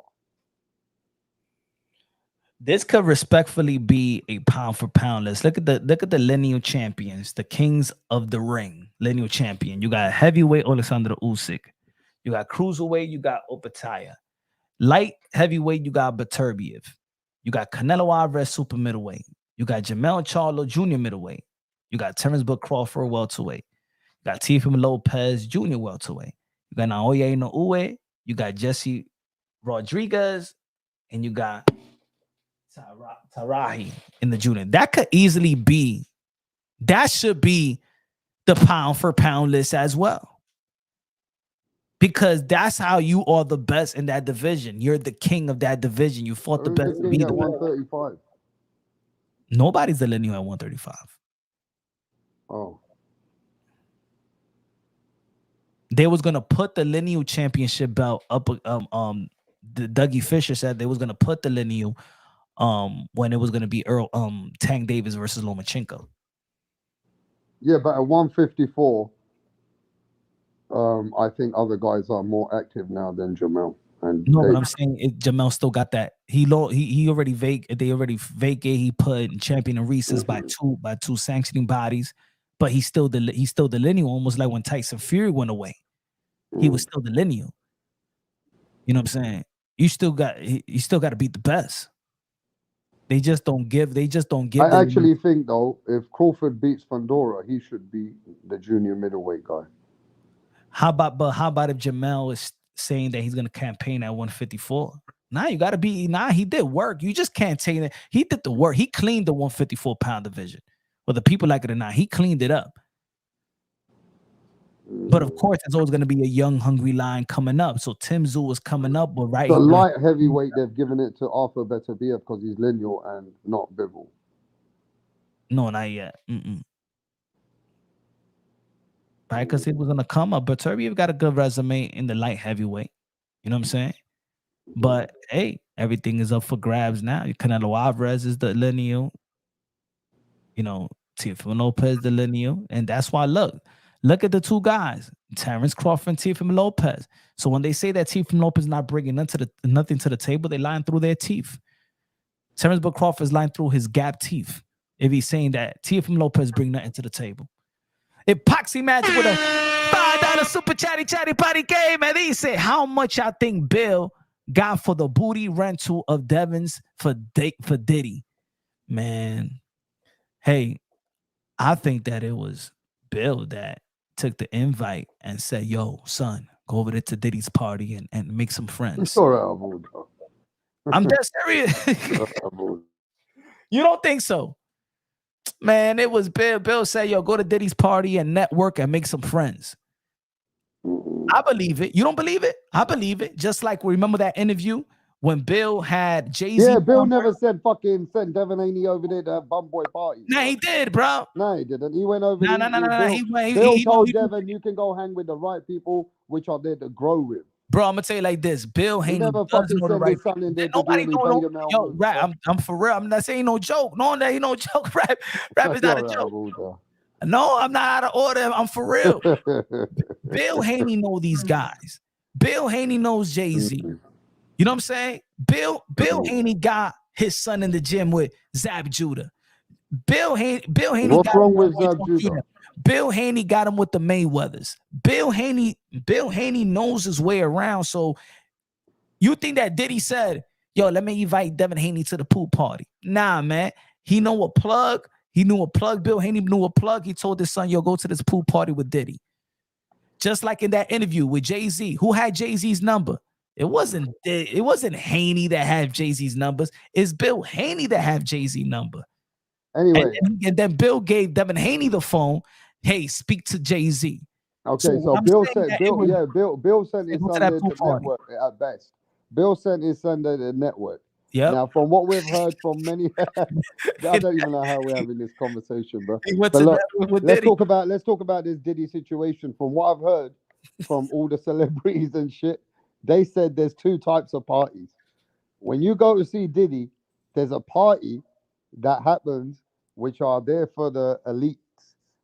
This could respectfully be a pound for pound list. Look at the lineal champions, the kings of the ring. Lineal champion. You got heavyweight Alexander Usyk. You got cruiserweight. You got Opetaya. Light heavyweight. You got Beterbiev. You got Canelo Alvarez super middleweight. You got Jermell Charlo Jr. middleweight. You got Terrence Bud Crawford welterweight. You got Teofimo Lopez Jr. welterweight. You got Naoya Inoue. You got Jesse Rodriguez, and you got Tarahi in the junior. That could easily be. That should be the pound for pound list as well. Because that's how you are the best in that division. You're the king of that division. You fought the Who's best the to be king the at best. 135? Nobody's the lineal at 135. Oh. They was gonna put the lineal championship belt up. The Dougie Fisher said they was gonna put the lineal when it was gonna be Tank Davis versus Lomachenko. Yeah, but at 154, I think other guys are more active now than Jamel. And No, but I'm saying Jamel still got that. He already they already vacate. He put champion in recess by two sanctioning bodies, but he's still the lineal, almost like when Tyson Fury went away. He was still the lineal. You know what I'm saying? You still got to beat the best. They just don't give. I actually think though, if Crawford beats Fundora, he should be the junior middleweight guy. How about if Jamel is saying that he's gonna campaign at 154? Nah, you gotta be. Nah, he did work. You just can't take it. He did the work. He cleaned the 154 pound division. Whether people like it or not, he cleaned it up. But of course, there's always going to be a young, hungry lion coming up. So Tim Tszyu was coming up, but right. The light heavyweight, they've given it to Arthur Beterbiev because he's lineal and not Bivol. No, not yet. Right, because he was going to come up. But Beterbiev got a good resume in the light heavyweight. You know what I'm saying? But hey, everything is up for grabs now. Canelo Alvarez is the lineal. You know, Teofimo Lopez the lineal, and that's why Look at the two guys, Terrence Crawford and Teofimo Lopez. So when they say that Teofimo Lopez is not bringing nothing to the table, they're lying through their teeth. Terrence Crawford is lying through his gap teeth if he's saying that Teofimo Lopez bring nothing to the table. Epoxy Magic with a $5 super chatty potty game. And he said, how much I think Bill got for the booty rental of Devins for Diddy? Man, hey, I think that it was Bill that took the invite and said, yo, son, go over there to Diddy's party and make some friends. I'm dead serious. You don't think so? Man, it was Bill. Bill said, yo, go to Diddy's party and network and make some friends. I believe it. You don't believe it? I believe it. Just like, remember that interview when Bill had Jay-Z? Yeah, Bill never send Devin Haney over there to have bum boy parties. Nah, he did, bro. No, he didn't. He went over there. Bill told Devin, you can go hang with the right people, which are there to grow with. Bro, I'm gonna tell you like this. Bill Haney never does know the right. Nobody yo, rap. I'm for real. I'm not saying no joke. No, that ain't no joke. Rap is not a joke. No, I'm not out of order. I'm for real. Bill Haney know these guys. Bill Haney knows Jay-Z. You know what I'm saying? Bill Haney got his son in the gym with Zab Judah. Bill Haney. What's wrong with Zab Judah? Bill Haney got him with the Mayweathers. Bill Haney knows his way around. So you think that Diddy said, yo, let me invite Devin Haney to the pool party? Nah, man. He knew a plug. Bill Haney knew a plug. He told his son, yo, go to this pool party with Diddy. Just like in that interview with Jay-Z. Who had Jay-Z's number? It wasn't Haney that had Jay-Z's numbers. It's Bill Haney that had Jay-Z number. Anyway. And then Bill gave Devin Haney the phone. Hey, speak to Jay-Z. Okay, so Bill sent his son to the network at best. Bill sent his son to the network. Yeah. Now, from what we've heard from many, I don't even know how we're having this conversation, bro. But look, let's talk about this Diddy situation. From what I've heard from all the celebrities and shit, they said there's two types of parties. When you go to see Diddy, there's a party that happens which are there for the elites.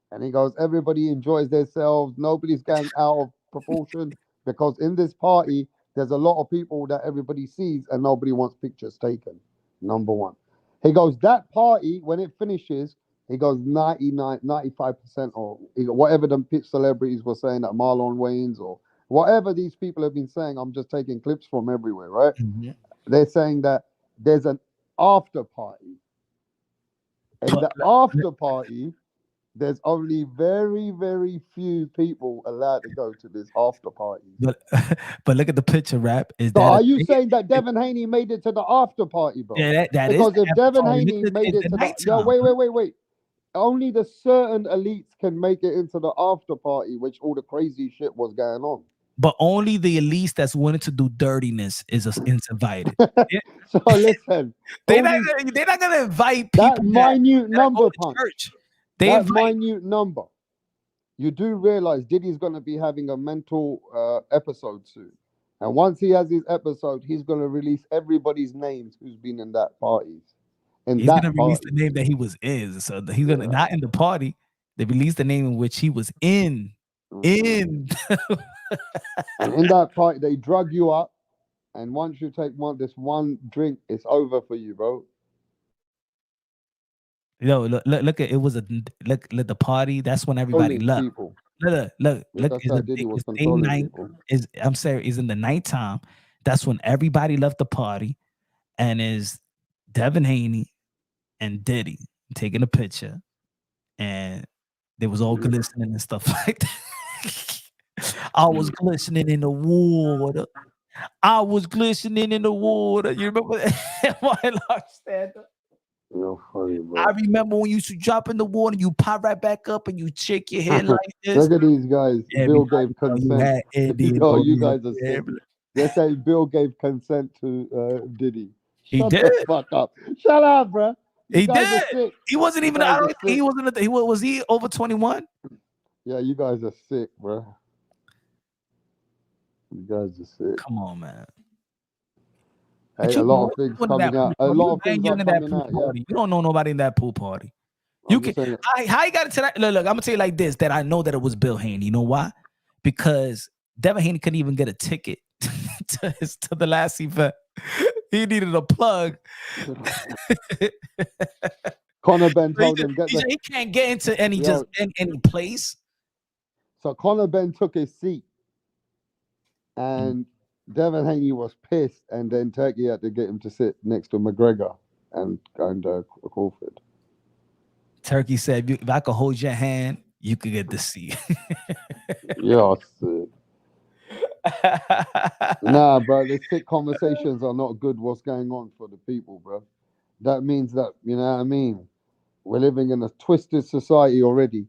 And he goes, everybody enjoys themselves. Nobody's getting out of proportion because in this party, there's a lot of people that everybody sees and nobody wants pictures taken. Number one. He goes, that party, when it finishes, he goes 95% or whatever the pitch celebrities were saying at Marlon Wayans or whatever these people have been saying. I'm just taking clips from everywhere, right? Mm-hmm. They're saying that there's an after party. And the after party, there's only very, very few people allowed to go to this after party. But look at the picture, Rap. Are you saying that Devin Haney made it to the after party, bro? Yeah, that because if Devin Haney made it to the... Yo, wait. only the certain elites can make it into the after party, which all the crazy shit was going on. But only the elites that's willing to do dirtiness is invited. So listen, They're all not gonna invite people that minute number, go to Punch. church. They That invite. minute number. You do realize Diddy's going to be having a mental episode soon. And once he has his episode, he's going to release everybody's names who's been in that parties. He's gonna release the name that he was in. So he's gonna not in the party. They released the name in which he was in. In. And in that party, they drug you up. And once you take this one drink, it's over for you, bro. Yo, look at it was look the party. That's when everybody left. People. Look. That's how Diddy was It's controlling night. people. I'm sorry, is in the nighttime. That's when everybody left the party, and is Devin Haney and Diddy taking a picture, and they was all glistening and stuff like that. I was glistening in the water. I was glistening in the water. You remember that? My large stand-up? You're funny, bro. I remember when you used to drop in the water, you pop right back up and you shake your head like this. Look at these guys. Bill gave consent. Yo, you guys are sick. They're saying Bill gave consent to Diddy. Shut He did. the fuck up. Shut up, bro. He did. He wasn't even. He wasn't. Was he over 21? Yeah, you guys are sick, bro. You guys are sick. Come on, man. Hey, a lot of things coming out. A lot of things are coming out. Yeah. You don't know nobody in that pool party. You can. How you got it to that? Look, I'm gonna tell you like this: that I know that it was Bill Haney. You know why? Because Devin Haney couldn't even get a ticket to the last event. He needed a plug. Conor Ben told him he can't get into any place. So Conor Ben took his seat, and Devin Haney was pissed, and then Turkey had to get him to sit next to McGregor and Crawford. Turkey said, "If I could hold your hand, you could get the seat." Yeah, nah, bro. The sick conversations are not good. What's going on for the people, bro? That means that, you know what I mean? We're living in a twisted society already,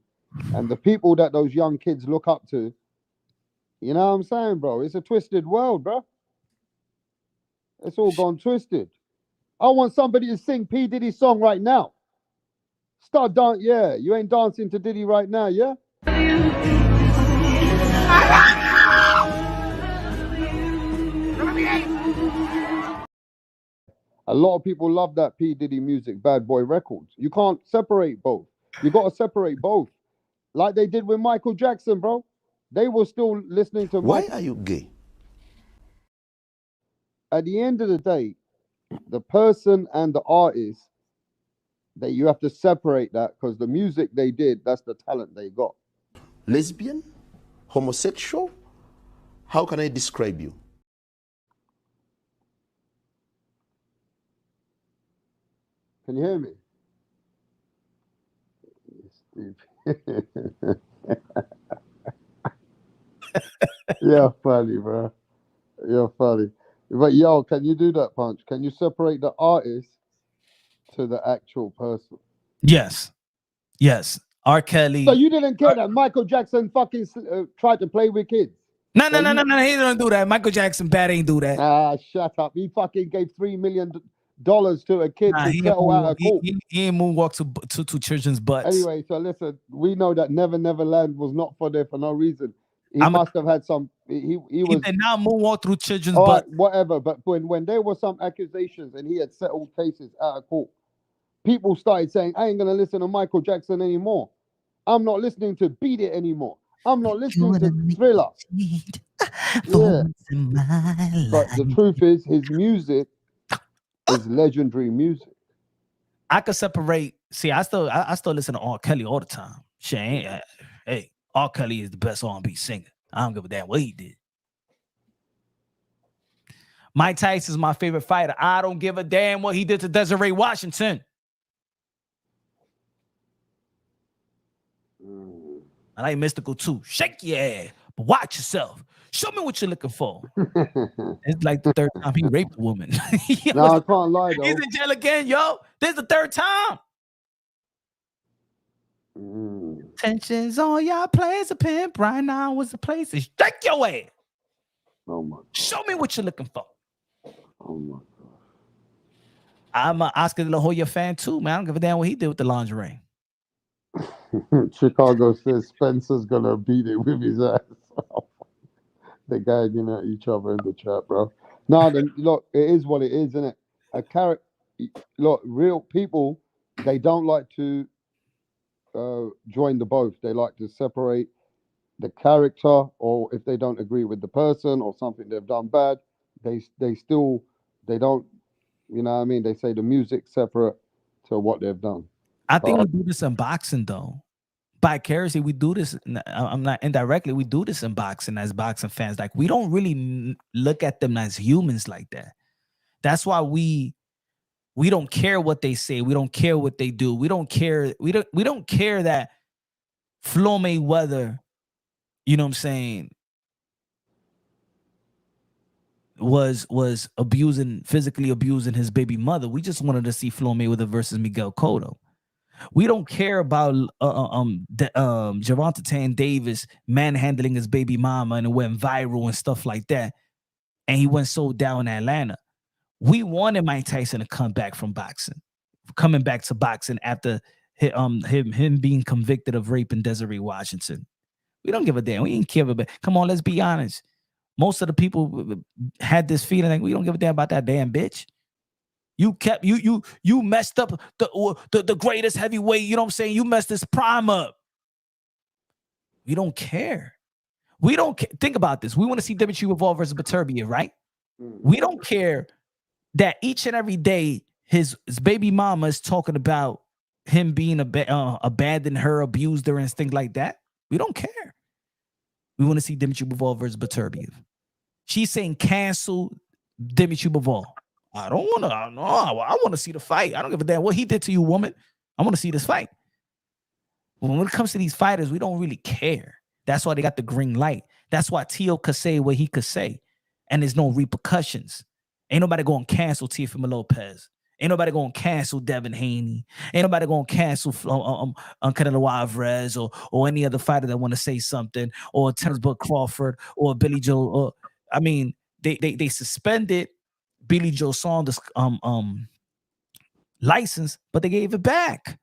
and the people that those young kids look up to. You know what I'm saying, bro? It's a twisted world, bro. It's all gone twisted. I want somebody to sing P. Diddy's song right now. Start dance. Yeah, you ain't dancing to Diddy right now, yeah? A lot of people love that P. Diddy music, Bad Boy Records. You can't separate both. You got to separate both. Like they did with Michael Jackson, bro. They were still listening to Why are you gay? At the end of the day, the person and the artist, that you have to separate that, because the music they did, that's the talent they got. Lesbian? Homosexual? How can I describe you? Can you hear me? You're funny, bro. You're funny. But yo, can you do that, Punch? Can you separate the artist to the actual person? Yes. R. Kelly. So you didn't care that Michael Jackson fucking tried to play with kids? No. He didn't do that. Michael Jackson bad ain't do that. Ah, shut up. He fucking gave $3 million to a kid to settle out of court. He ain't moonwalk to children's butts. Anyway, so listen, we know that Never Never Land was not for there for no reason. He must have had some. He was did not moonwalk through children's butts. Whatever. But when there were some accusations and he had settled cases out of court, people started saying, "I ain't gonna listen to Michael Jackson anymore. I'm not listening to Beat It anymore. I'm not listening to Thriller." Yeah. But the truth is, his music is legendary music. I could separate. See, I still listen to R. Kelly all the time. Shit, hey, R. Kelly is the best R&B singer. I don't give a damn what he did. Mike Tyson is my favorite fighter. I don't give a damn what he did to Desiree Washington. I like Mystical too. Shake your ass, but watch yourself. Show me what you're looking for. It's like the third time he raped a woman. No, I can't lie though. He's in jail again, yo. This is the third time. Tensions on y'all plays a pimp. Right now was the place to strike your ass. Oh my God. Show me what you're looking for. Oh my I'm an Oscar De La Hoya fan too, man. I don't give a damn what he did with the lingerie. God. Chicago says Spencer's gonna beat it with his ass. They're gagging at each other in the chat, bro. No, then look, it is what it is, isn't it? A character. Look, real people, they don't like to join the both. They like to separate the character, or if they don't agree with the person or something they've done bad, they still they don't. You know what I mean? They say the music separate to what they've done. I think we do this in boxing though. Vicariously, we do this. I'm not indirectly. We do this in boxing as boxing fans. Like we don't really look at them as humans like that. That's why we don't care what they say. We don't care what they do. We don't care. We don't care that Floyd Mayweather, you know what I'm saying, was physically abusing his baby mother. We just wanted to see Floyd Mayweather versus Miguel Cotto. We don't care about Gervonta Tan Davis manhandling his baby mama and it went viral and stuff like that. And he went so down in Atlanta. We wanted Mike Tyson to come back from boxing, coming back to boxing after him being convicted of raping Desiree Washington. We don't give a damn. We ain't care about. Come on, let's be honest. Most of the people had this feeling like we don't give a damn about that damn bitch. You messed up the greatest heavyweight. You know what I'm saying? You messed his prime up. We don't care. We don't care. Think about this. We want to see Dimitri Bivol versus Beterbiev, right? We don't care that each and every day his baby mama is talking about him being abandoned her, abused her, and things like that. We don't care. We want to see Dimitri Bivol versus Beterbiev. She's saying cancel Dimitri Bivol. I don't want to. I want to see the fight. I don't give a damn what he did to you, woman. I want to see this fight. When it comes to these fighters, we don't really care. That's why they got the green light. That's why Teo could say what he could say, and there's no repercussions. Ain't nobody going to cancel Teofimo Lopez. Ain't nobody going to cancel Devin Haney. Ain't nobody going to cancel Canelo Alvarez or any other fighter that want to say something, or Terrence Bud Crawford or Billy Joe. I mean, they suspended Billy Joe Saunders' license, but they gave it back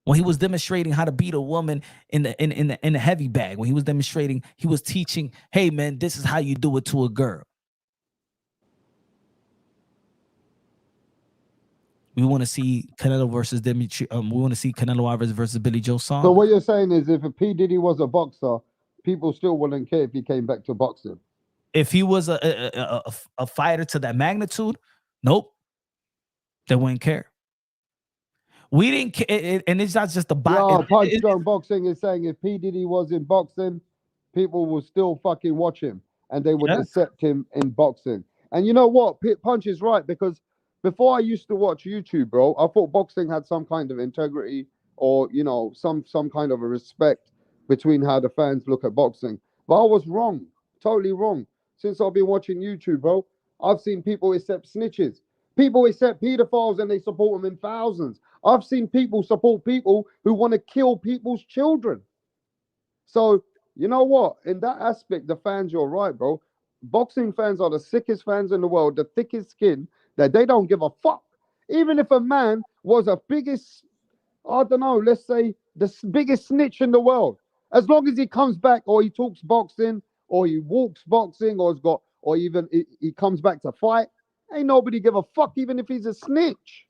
when he was demonstrating how to beat a woman in the heavy bag. When he was demonstrating, he was teaching, hey man, this is how you do it to a girl. We want to see Canelo versus Dimitri. We want to see Canelo Alvarez versus Billy Joe Saunders. So what you're saying is, if a P Diddy was a boxer, people still wouldn't care if he came back to boxing. If he was a fighter to that magnitude, nope, they wouldn't care. We didn't care, and it's not just the boxing. Punch Drunk Boxing is saying if P Diddy was in boxing, people would still fucking watch him, and they would accept him in boxing. And you know what? Punch is right, because before I used to watch YouTube, bro, I thought boxing had some kind of integrity, or some kind of a respect between how the fans look at boxing. But I was wrong, totally wrong. Since I've been watching YouTube, bro, I've seen people accept snitches. People accept pedophiles and they support them in thousands. I've seen people support people who want to kill people's children. So, you know what? In that aspect, the fans, you're right, bro. Boxing fans are the sickest fans in the world, the thickest skin, that they don't give a fuck. Even if a man was the biggest, I don't know, let's say the biggest snitch in the world, as long as he comes back or he talks boxing, or he walks boxing, or even he comes back to fight, ain't nobody give a fuck, even if he's a snitch.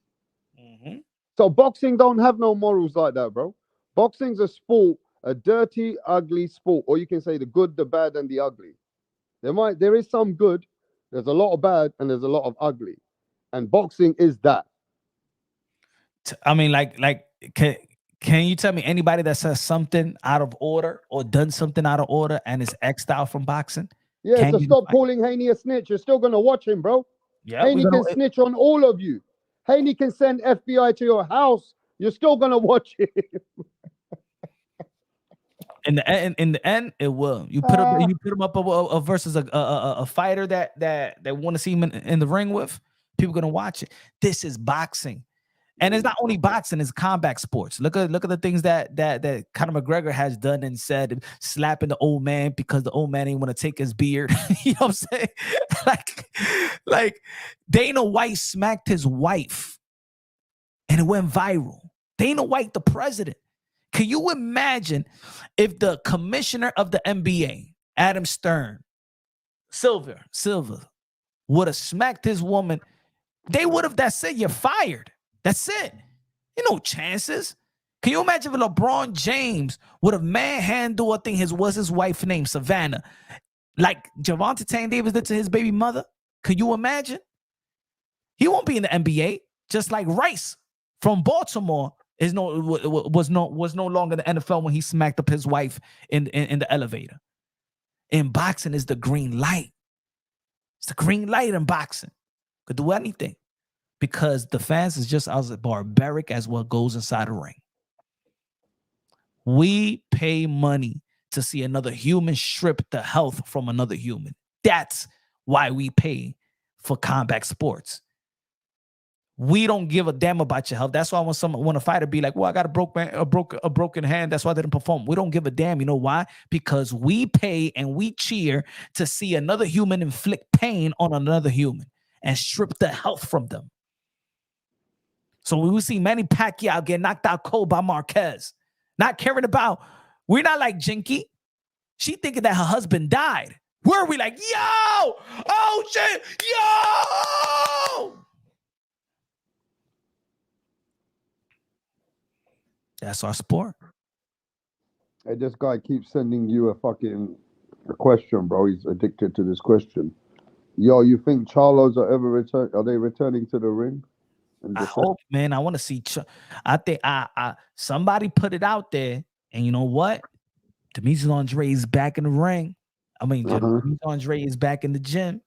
Mm-hmm. So boxing don't have no morals like that, bro. Boxing's a sport, a dirty, ugly sport, or you can say the good, the bad, and the ugly. There is some good, there's a lot of bad, and there's a lot of ugly, and boxing is that. I mean, can you tell me anybody that says something out of order or done something out of order and is X'd out from boxing? Yeah, so stop calling Haney a snitch. You're still going to watch him, bro. Yeah, Haney can snitch on all of you. Haney can send FBI to your house. You're still going to watch him. In the end, it will. You put him up versus a fighter that want to see him in the ring with. People going to watch it. This is boxing. And it's not only boxing, it's combat sports. Look at the things that Conor McGregor has done and said, slapping the old man because the old man ain't want to take his beard. You know what I'm saying? like Dana White smacked his wife and it went viral. Dana White, the president. Can you imagine if the commissioner of the NBA, Adam Stern, Silver, would have smacked his woman? They would have, that's it, you're fired. That's it. You no chances. Can you imagine if LeBron James would have manhandled, I think his wife's name, Savannah, like Javante Tank Davis did to his baby mother? Could you imagine? He won't be in the NBA, just like Rice from Baltimore was no longer in the NFL when he smacked up his wife in the elevator. In boxing is the green light. It's the green light in boxing. Could do anything. Because the fans is just as barbaric as what goes inside a ring. We pay money to see another human strip the health from another human. That's why we pay for combat sports. We don't give a damn about your health. That's why when a fighter be like, well, I got a broken hand, that's why I didn't perform. We don't give a damn. You know why? Because we pay and we cheer to see another human inflict pain on another human and strip the health from them. So we will see Manny Pacquiao get knocked out cold by Marquez. Not caring about, we're not like Jinky. She thinking that her husband died. Where are we like, yo, oh shit, yo. That's our sport. Hey, this guy keeps sending you a question, bro. He's addicted to this question. Yo, you think Charlos are ever returning to the ring? I hope, man. I want to see. I think somebody put it out there, and you know what? Demetrius Andre is back in the ring. I mean, Demetrius Andre is back in the gym.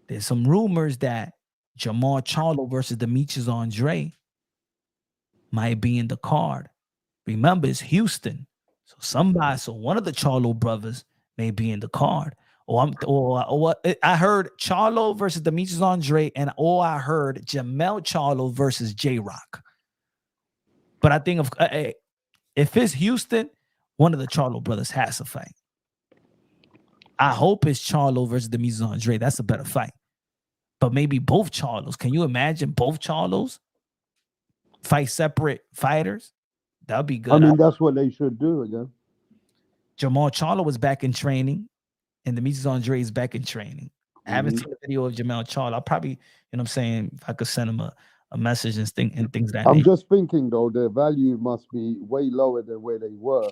There's some rumors that Jamal Charlo versus Demetrius Andre might be in the card. Remember, it's Houston, so one of the Charlo brothers may be in the card. Or I heard Charlo versus Demetrius Andre, and I heard Jamel Charlo versus J-Rock. But I think if it's Houston, one of the Charlo brothers has to fight. I hope it's Charlo versus Demetrius Andre. That's a better fight. But maybe both Charlos. Can you imagine both Charlos fight separate fighters? That would be good. I mean, that's what they should do again. Jamal Charlo was back in training. And Demetrius Andre is back in training. I haven't seen a video of Jamal Charlo. I'll probably, you know what I'm saying, if I could send him a message and things that I'm just thinking, though, their value must be way lower than where they were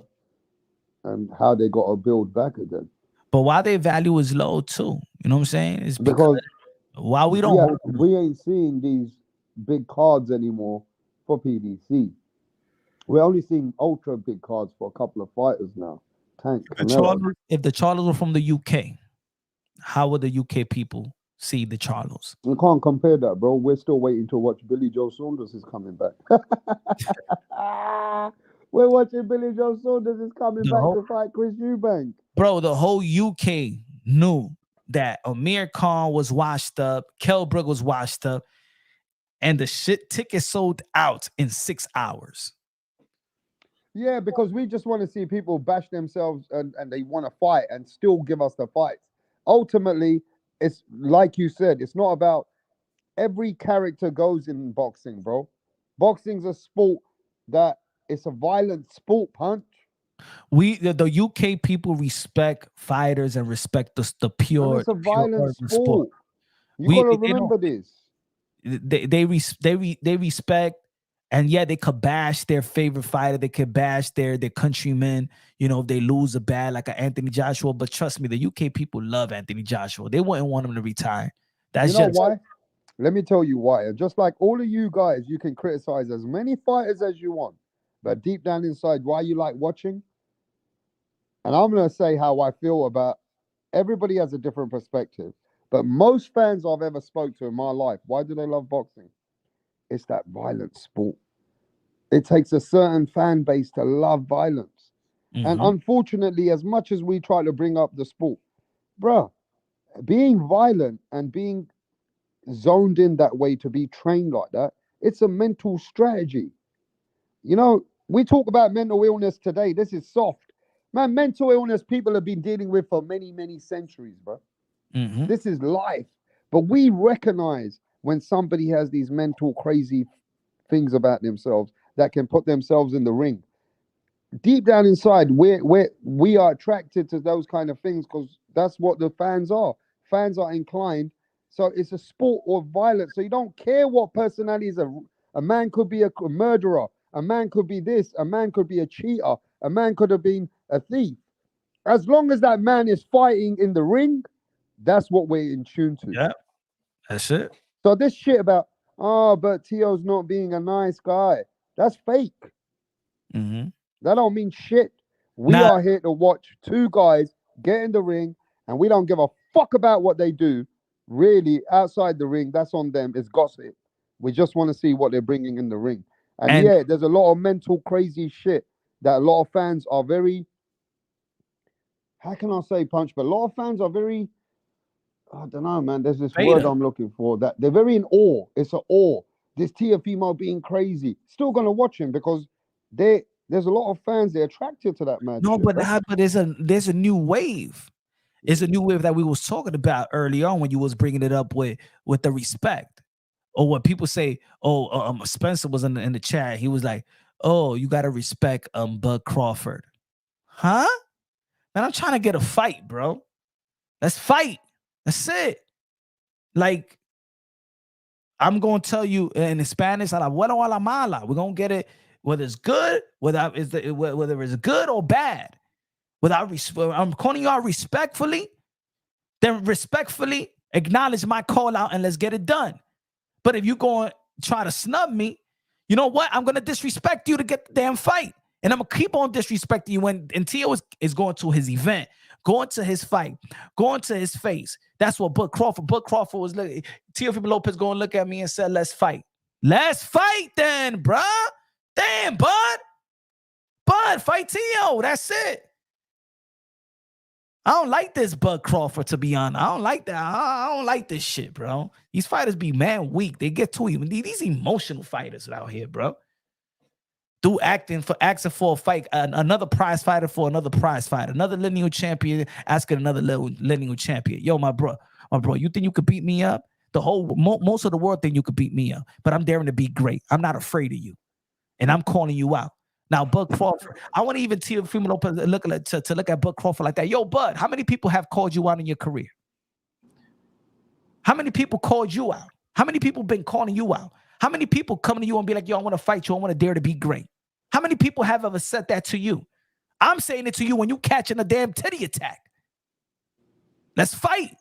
and how they got to build back again. But why their value is low, too, you know what I'm saying? It's because while we don't... we ain't seeing these big cards anymore for PBC. We're only seeing ultra big cards for a couple of fighters now. If the Charlos were from the UK, how would the UK people see the Charlos? You can't compare that, bro. We're still waiting to watch Billy Joe Saunders is coming back. We're watching Billy Joe Saunders is coming back to fight Chris Eubank. Bro, the whole UK knew that Amir Khan was washed up, Kell Brook was washed up, and the ticket sold out in 6 hours. Yeah, because we just want to see people bash themselves and they want to fight and still give us the fights. Ultimately, it's like you said, it's not about every character goes in boxing, bro. Boxing's a sport that it's a violent sport, Punch. The UK people respect fighters and respect the pure. And it's a violent sport. You gotta remember this. They respect. And yeah, they could bash their favorite fighter. They could bash their countrymen. You know, if they lose a bad like an Anthony Joshua. But trust me, the UK people love Anthony Joshua. They wouldn't want him to retire. That's you know why? Let me tell you why. And just like all of you guys, you can criticize as many fighters as you want. But deep down inside, why you like watching? And I'm going to say how I feel about everybody has a different perspective. But most fans I've ever spoke to in my life, why do they love boxing? It's that violent sport. It takes a certain fan base to love violence. And unfortunately, as much as we try to bring up the sport, bro, being violent and being zoned in that way to be trained like that It's a mental strategy. You know, we talk about mental illness today. This is soft. Man, mental illness people have been dealing with for many, many centuries, bro. Mm-hmm. This is life. But we recognize when somebody has these mental crazy things about themselves that can put themselves in the ring. Deep down inside, we are attracted to those kind of things because that's what the fans are. Fans are inclined. So it's a sport of violence. So you don't care what personality is. A man could be a murderer. A man could be this. A man could be a cheater. A man could have been a thief. As long as that man is fighting in the ring, that's what we're in tune to. Yeah, that's it. So this shit about, oh, but Tio's not being a nice guy, that's fake. Mm-hmm. That don't mean shit. We Nah. are here to watch two guys get in the ring, and we don't give a fuck about what they do. Really, outside the ring, that's on them. It's gossip. We just want to see what they're bringing in the ring. And yeah, there's a lot of mental crazy shit that a lot of fans are very, how can I say, Punch? But a lot of fans are very, I don't know, man. There's this word I'm looking for that they're very in awe. It's an awe. This Teofimo being crazy. Still gonna watch him because there's a lot of fans they're attracted to that match. No, but there's a new wave. It's a new wave that we was talking about early on when you was bringing it up with the respect, or what people say. Oh, Spencer was in the chat. He was like, "Oh, you gotta respect Bud Crawford, huh?" Man, I'm trying to get a fight, bro. Let's fight. That's it. Like, I'm gonna tell you in Spanish, a la buena o a la mala. We're gonna get it, whether it's good, whether it's good or bad. I'm calling you out respectfully, then respectfully acknowledge my call out and let's get it done. But if you go and try to snub me, you know what? I'm gonna disrespect you to get the damn fight. And I'm gonna keep on disrespecting you when Tio is going to his event, going to his fight, going to his face. That's what Bud Crawford was looking. Teofimo Lopez going to look at me and said, "Let's fight. Let's fight then, bruh. Damn, Bud, fight Tio. That's it." I don't like this Bud Crawford, to be honest. I don't like that. I don't like this shit, bro. These fighters be man weak. They get too even. These emotional fighters out here, bro. Do asking for a fight, another prize fighter for another prize fighter, another lineal champion asking another lineal champion. Yo, my bro, you think you could beat me up? Most of the world think you could beat me up, but I'm daring to be great. I'm not afraid of you, and I'm calling you out. Now, Bud Crawford, I want to even Teofimo Lopez to look at Bud Crawford like that. Yo, Bud, how many people have called you out in your career? How many people called you out? How many people been calling you out? How many people coming to you and be like, yo, I want to fight you. I want to dare to be great. How many people have ever said that to you? I'm saying it to you when you catching a damn titty attack. Let's fight.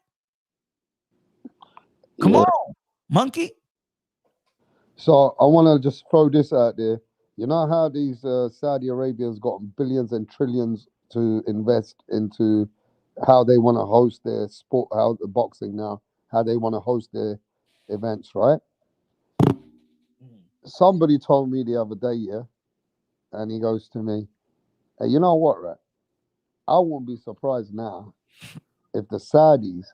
Come on, monkey. So I want to just throw this out there. You know how these Saudi Arabia's got billions and trillions to invest into how they want to host their sport, how the boxing now, how they want to host their events, right? Somebody told me the other day, yeah, and he goes to me, "Hey, you know what, right? I won't be surprised now if the Saudis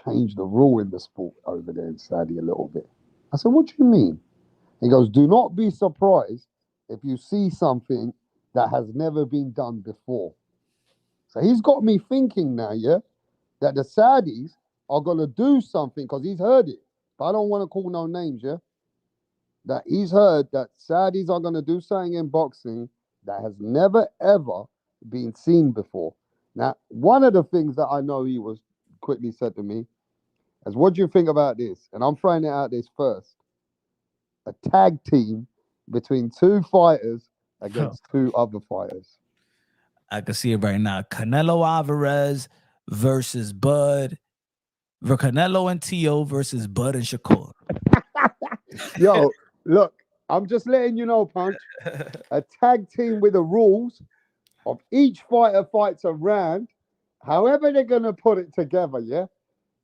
change the rule in the sport over there in Saudi a little bit." I said, "What do you mean?" He goes, "Do not be surprised if you see something that has never been done before." So he's got me thinking now, yeah, that the Saudis are going to do something because he's heard it. But I don't want to call no names, yeah? That he's heard that Saudis are going to do something in boxing that has never, ever been seen before. Now, one of the things that I know he was quickly said to me is, "What do you think about this?" And I'm throwing it out this first. A tag team between two fighters against two other fighters. I can see it right now. Canelo Alvarez versus Bud. Canelo and Tio versus Bud and Shakur. Yo, look, I'm just letting you know, Punch. A tag team with the rules of each fighter fights a round. However they're going to put it together, yeah?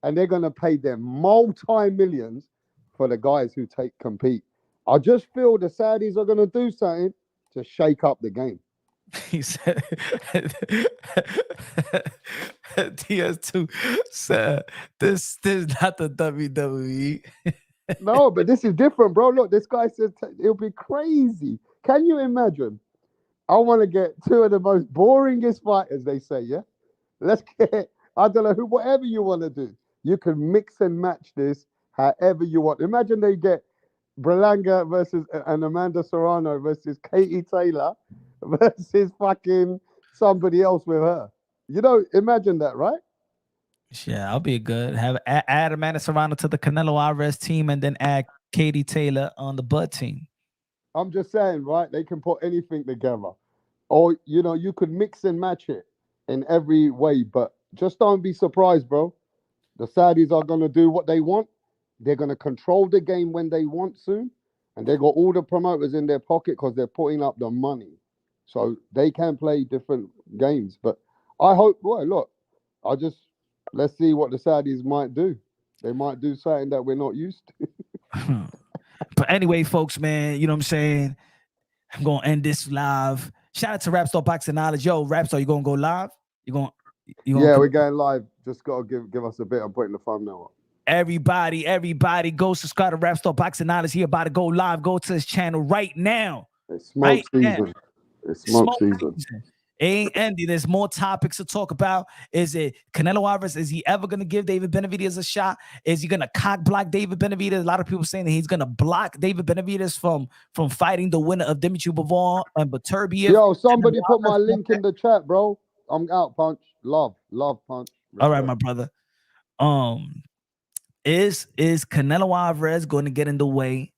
And they're going to pay them multi-millions for the guys who compete. I just feel the Saudis are going to do something to shake up the game. He said, TS2 said, this is not the WWE. No, but this is different, bro. Look, this guy said it'll be crazy. Can you imagine? I want to get two of the most boringest fighters, they say, yeah? Let's get, I don't know, whatever you want to do. You can mix and match this however you want. Imagine they get Berlanga versus and Amanda Serrano versus Katie Taylor versus fucking somebody else with her. You know, imagine that, right? Yeah, I'll be good. Have add Amanda Serrano to the Canelo Alvarez team and then add Katie Taylor on the Bud team. I'm just saying, right? They can put anything together. Or, you know, you could mix and match it in every way, but just don't be surprised, bro. The Saudis are going to do what they want. They're going to control the game when they want soon. And they got all the promoters in their pocket because they're putting up the money. So they can play different games. But I hope, well, look, let's see what the Saudis might do. They might do something that we're not used to. But anyway, folks, man, you know what I'm saying? I'm going to end this live. Shout out to Rapstar Boxing Knowledge. Yo, Rapstar, you going to go live? Yeah, we're going live. Just got to give us a bit. I'm putting the thumbnail up. Everybody, go subscribe to Rapstar Boxing Knowledge. He about to go live. Go to his channel right now. It's smoke season. It's smoke season. It ain't ending. There's more topics to talk about. Is it Canelo Alvarez? Is he ever going to give David Benavidez a shot? Is he going to cock block David Benavidez? A lot of people saying that he's going to block David Benavidez from fighting the winner of Dimitri Bivol and Beterbiev. Yo, somebody put my link in the chat, bro. I'm out, Punch. Love, Punch. Respect. All right, my brother. Is Canelo Alvarez going to get in the way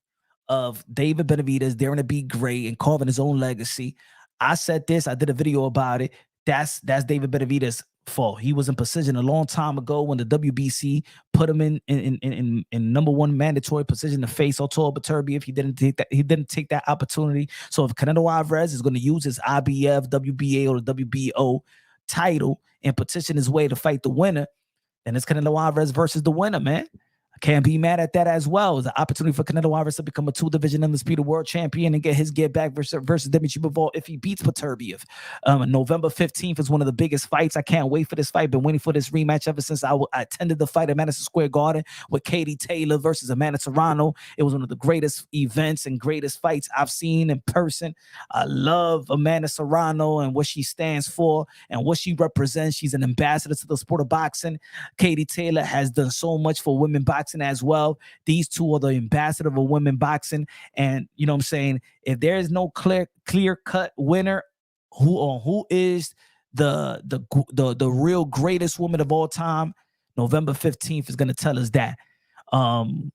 of David Benavidez daring to be great and carving his own legacy? I said this. I did a video about it. That's David Benavidez's fault. He was in position a long time ago when the WBC put him in number one mandatory position to face Artur Beterbiev. He didn't take that opportunity. So if Canelo Alvarez is going to use his IBF, WBA, or the WBO title and petition his way to fight the winner, then it's Canelo Alvarez versus the winner, man. I can't be mad at that as well. It's an opportunity for Canelo Alvarez to become a two-division undisputed world champion and get his get back versus Dimitri Bivol if he beats Beterbiev. November 15th is one of the biggest fights. I can't wait for this fight. Been waiting for this rematch ever since I attended the fight at Madison Square Garden with Katie Taylor versus Amanda Serrano. It was one of the greatest events and greatest fights I've seen in person. I love Amanda Serrano and what she stands for and what she represents. She's an ambassador to the sport of boxing. Katie Taylor has done so much for women boxing as well. These two are the ambassador of women boxing. And you know what I'm saying? If there is no clear-cut winner, who is the real greatest woman of all time, November 15th is going to tell us that. Amanda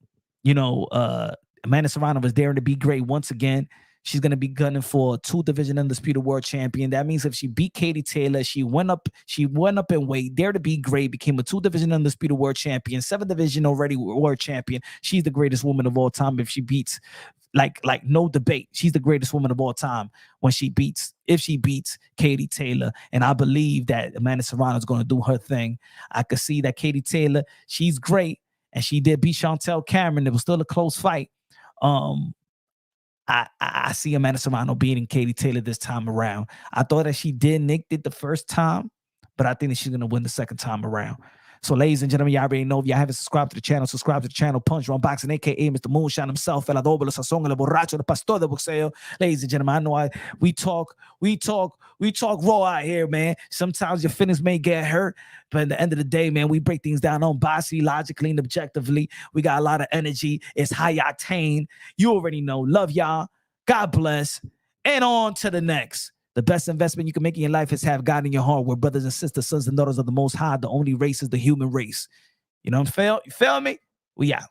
Serrano was daring to be great once again. She's going to be gunning for a two-division undisputed world champion. That means if she beat Katie Taylor, she went up in weight, dared to be great, became a two-division undisputed world champion, 7-division already world champion. She's the greatest woman of all time. If she beats, like no debate, she's the greatest woman of all time if she beats Katie Taylor. And I believe that Amanda Serrano is going to do her thing. I could see that Katie Taylor, she's great, and she did beat Chantel Cameron. It was still a close fight. I see Amanda Serrano beating Katie Taylor this time around. I thought that she nicked it the first time, but I think that she's going to win the second time around. So, ladies and gentlemen, y'all already know if y'all haven't subscribed to the channel, subscribe to the channel. Punch Wrong Boxing, a.k.a. Mr. Moonshine himself, el adobo, el sazón, el borracho, el pastor de boxeo. Ladies and gentlemen, I know we talk raw out here, man. Sometimes your feelings may get hurt, but at the end of the day, man, we break things down on bossy, logically, and objectively. We got a lot of energy. It's high octane. You already know. Love y'all. God bless. And on to the next. The best investment you can make in your life is have God in your heart. We're brothers and sisters, sons and daughters of the Most High. The only race is the human race. You know what I'm saying? You feel me? We out.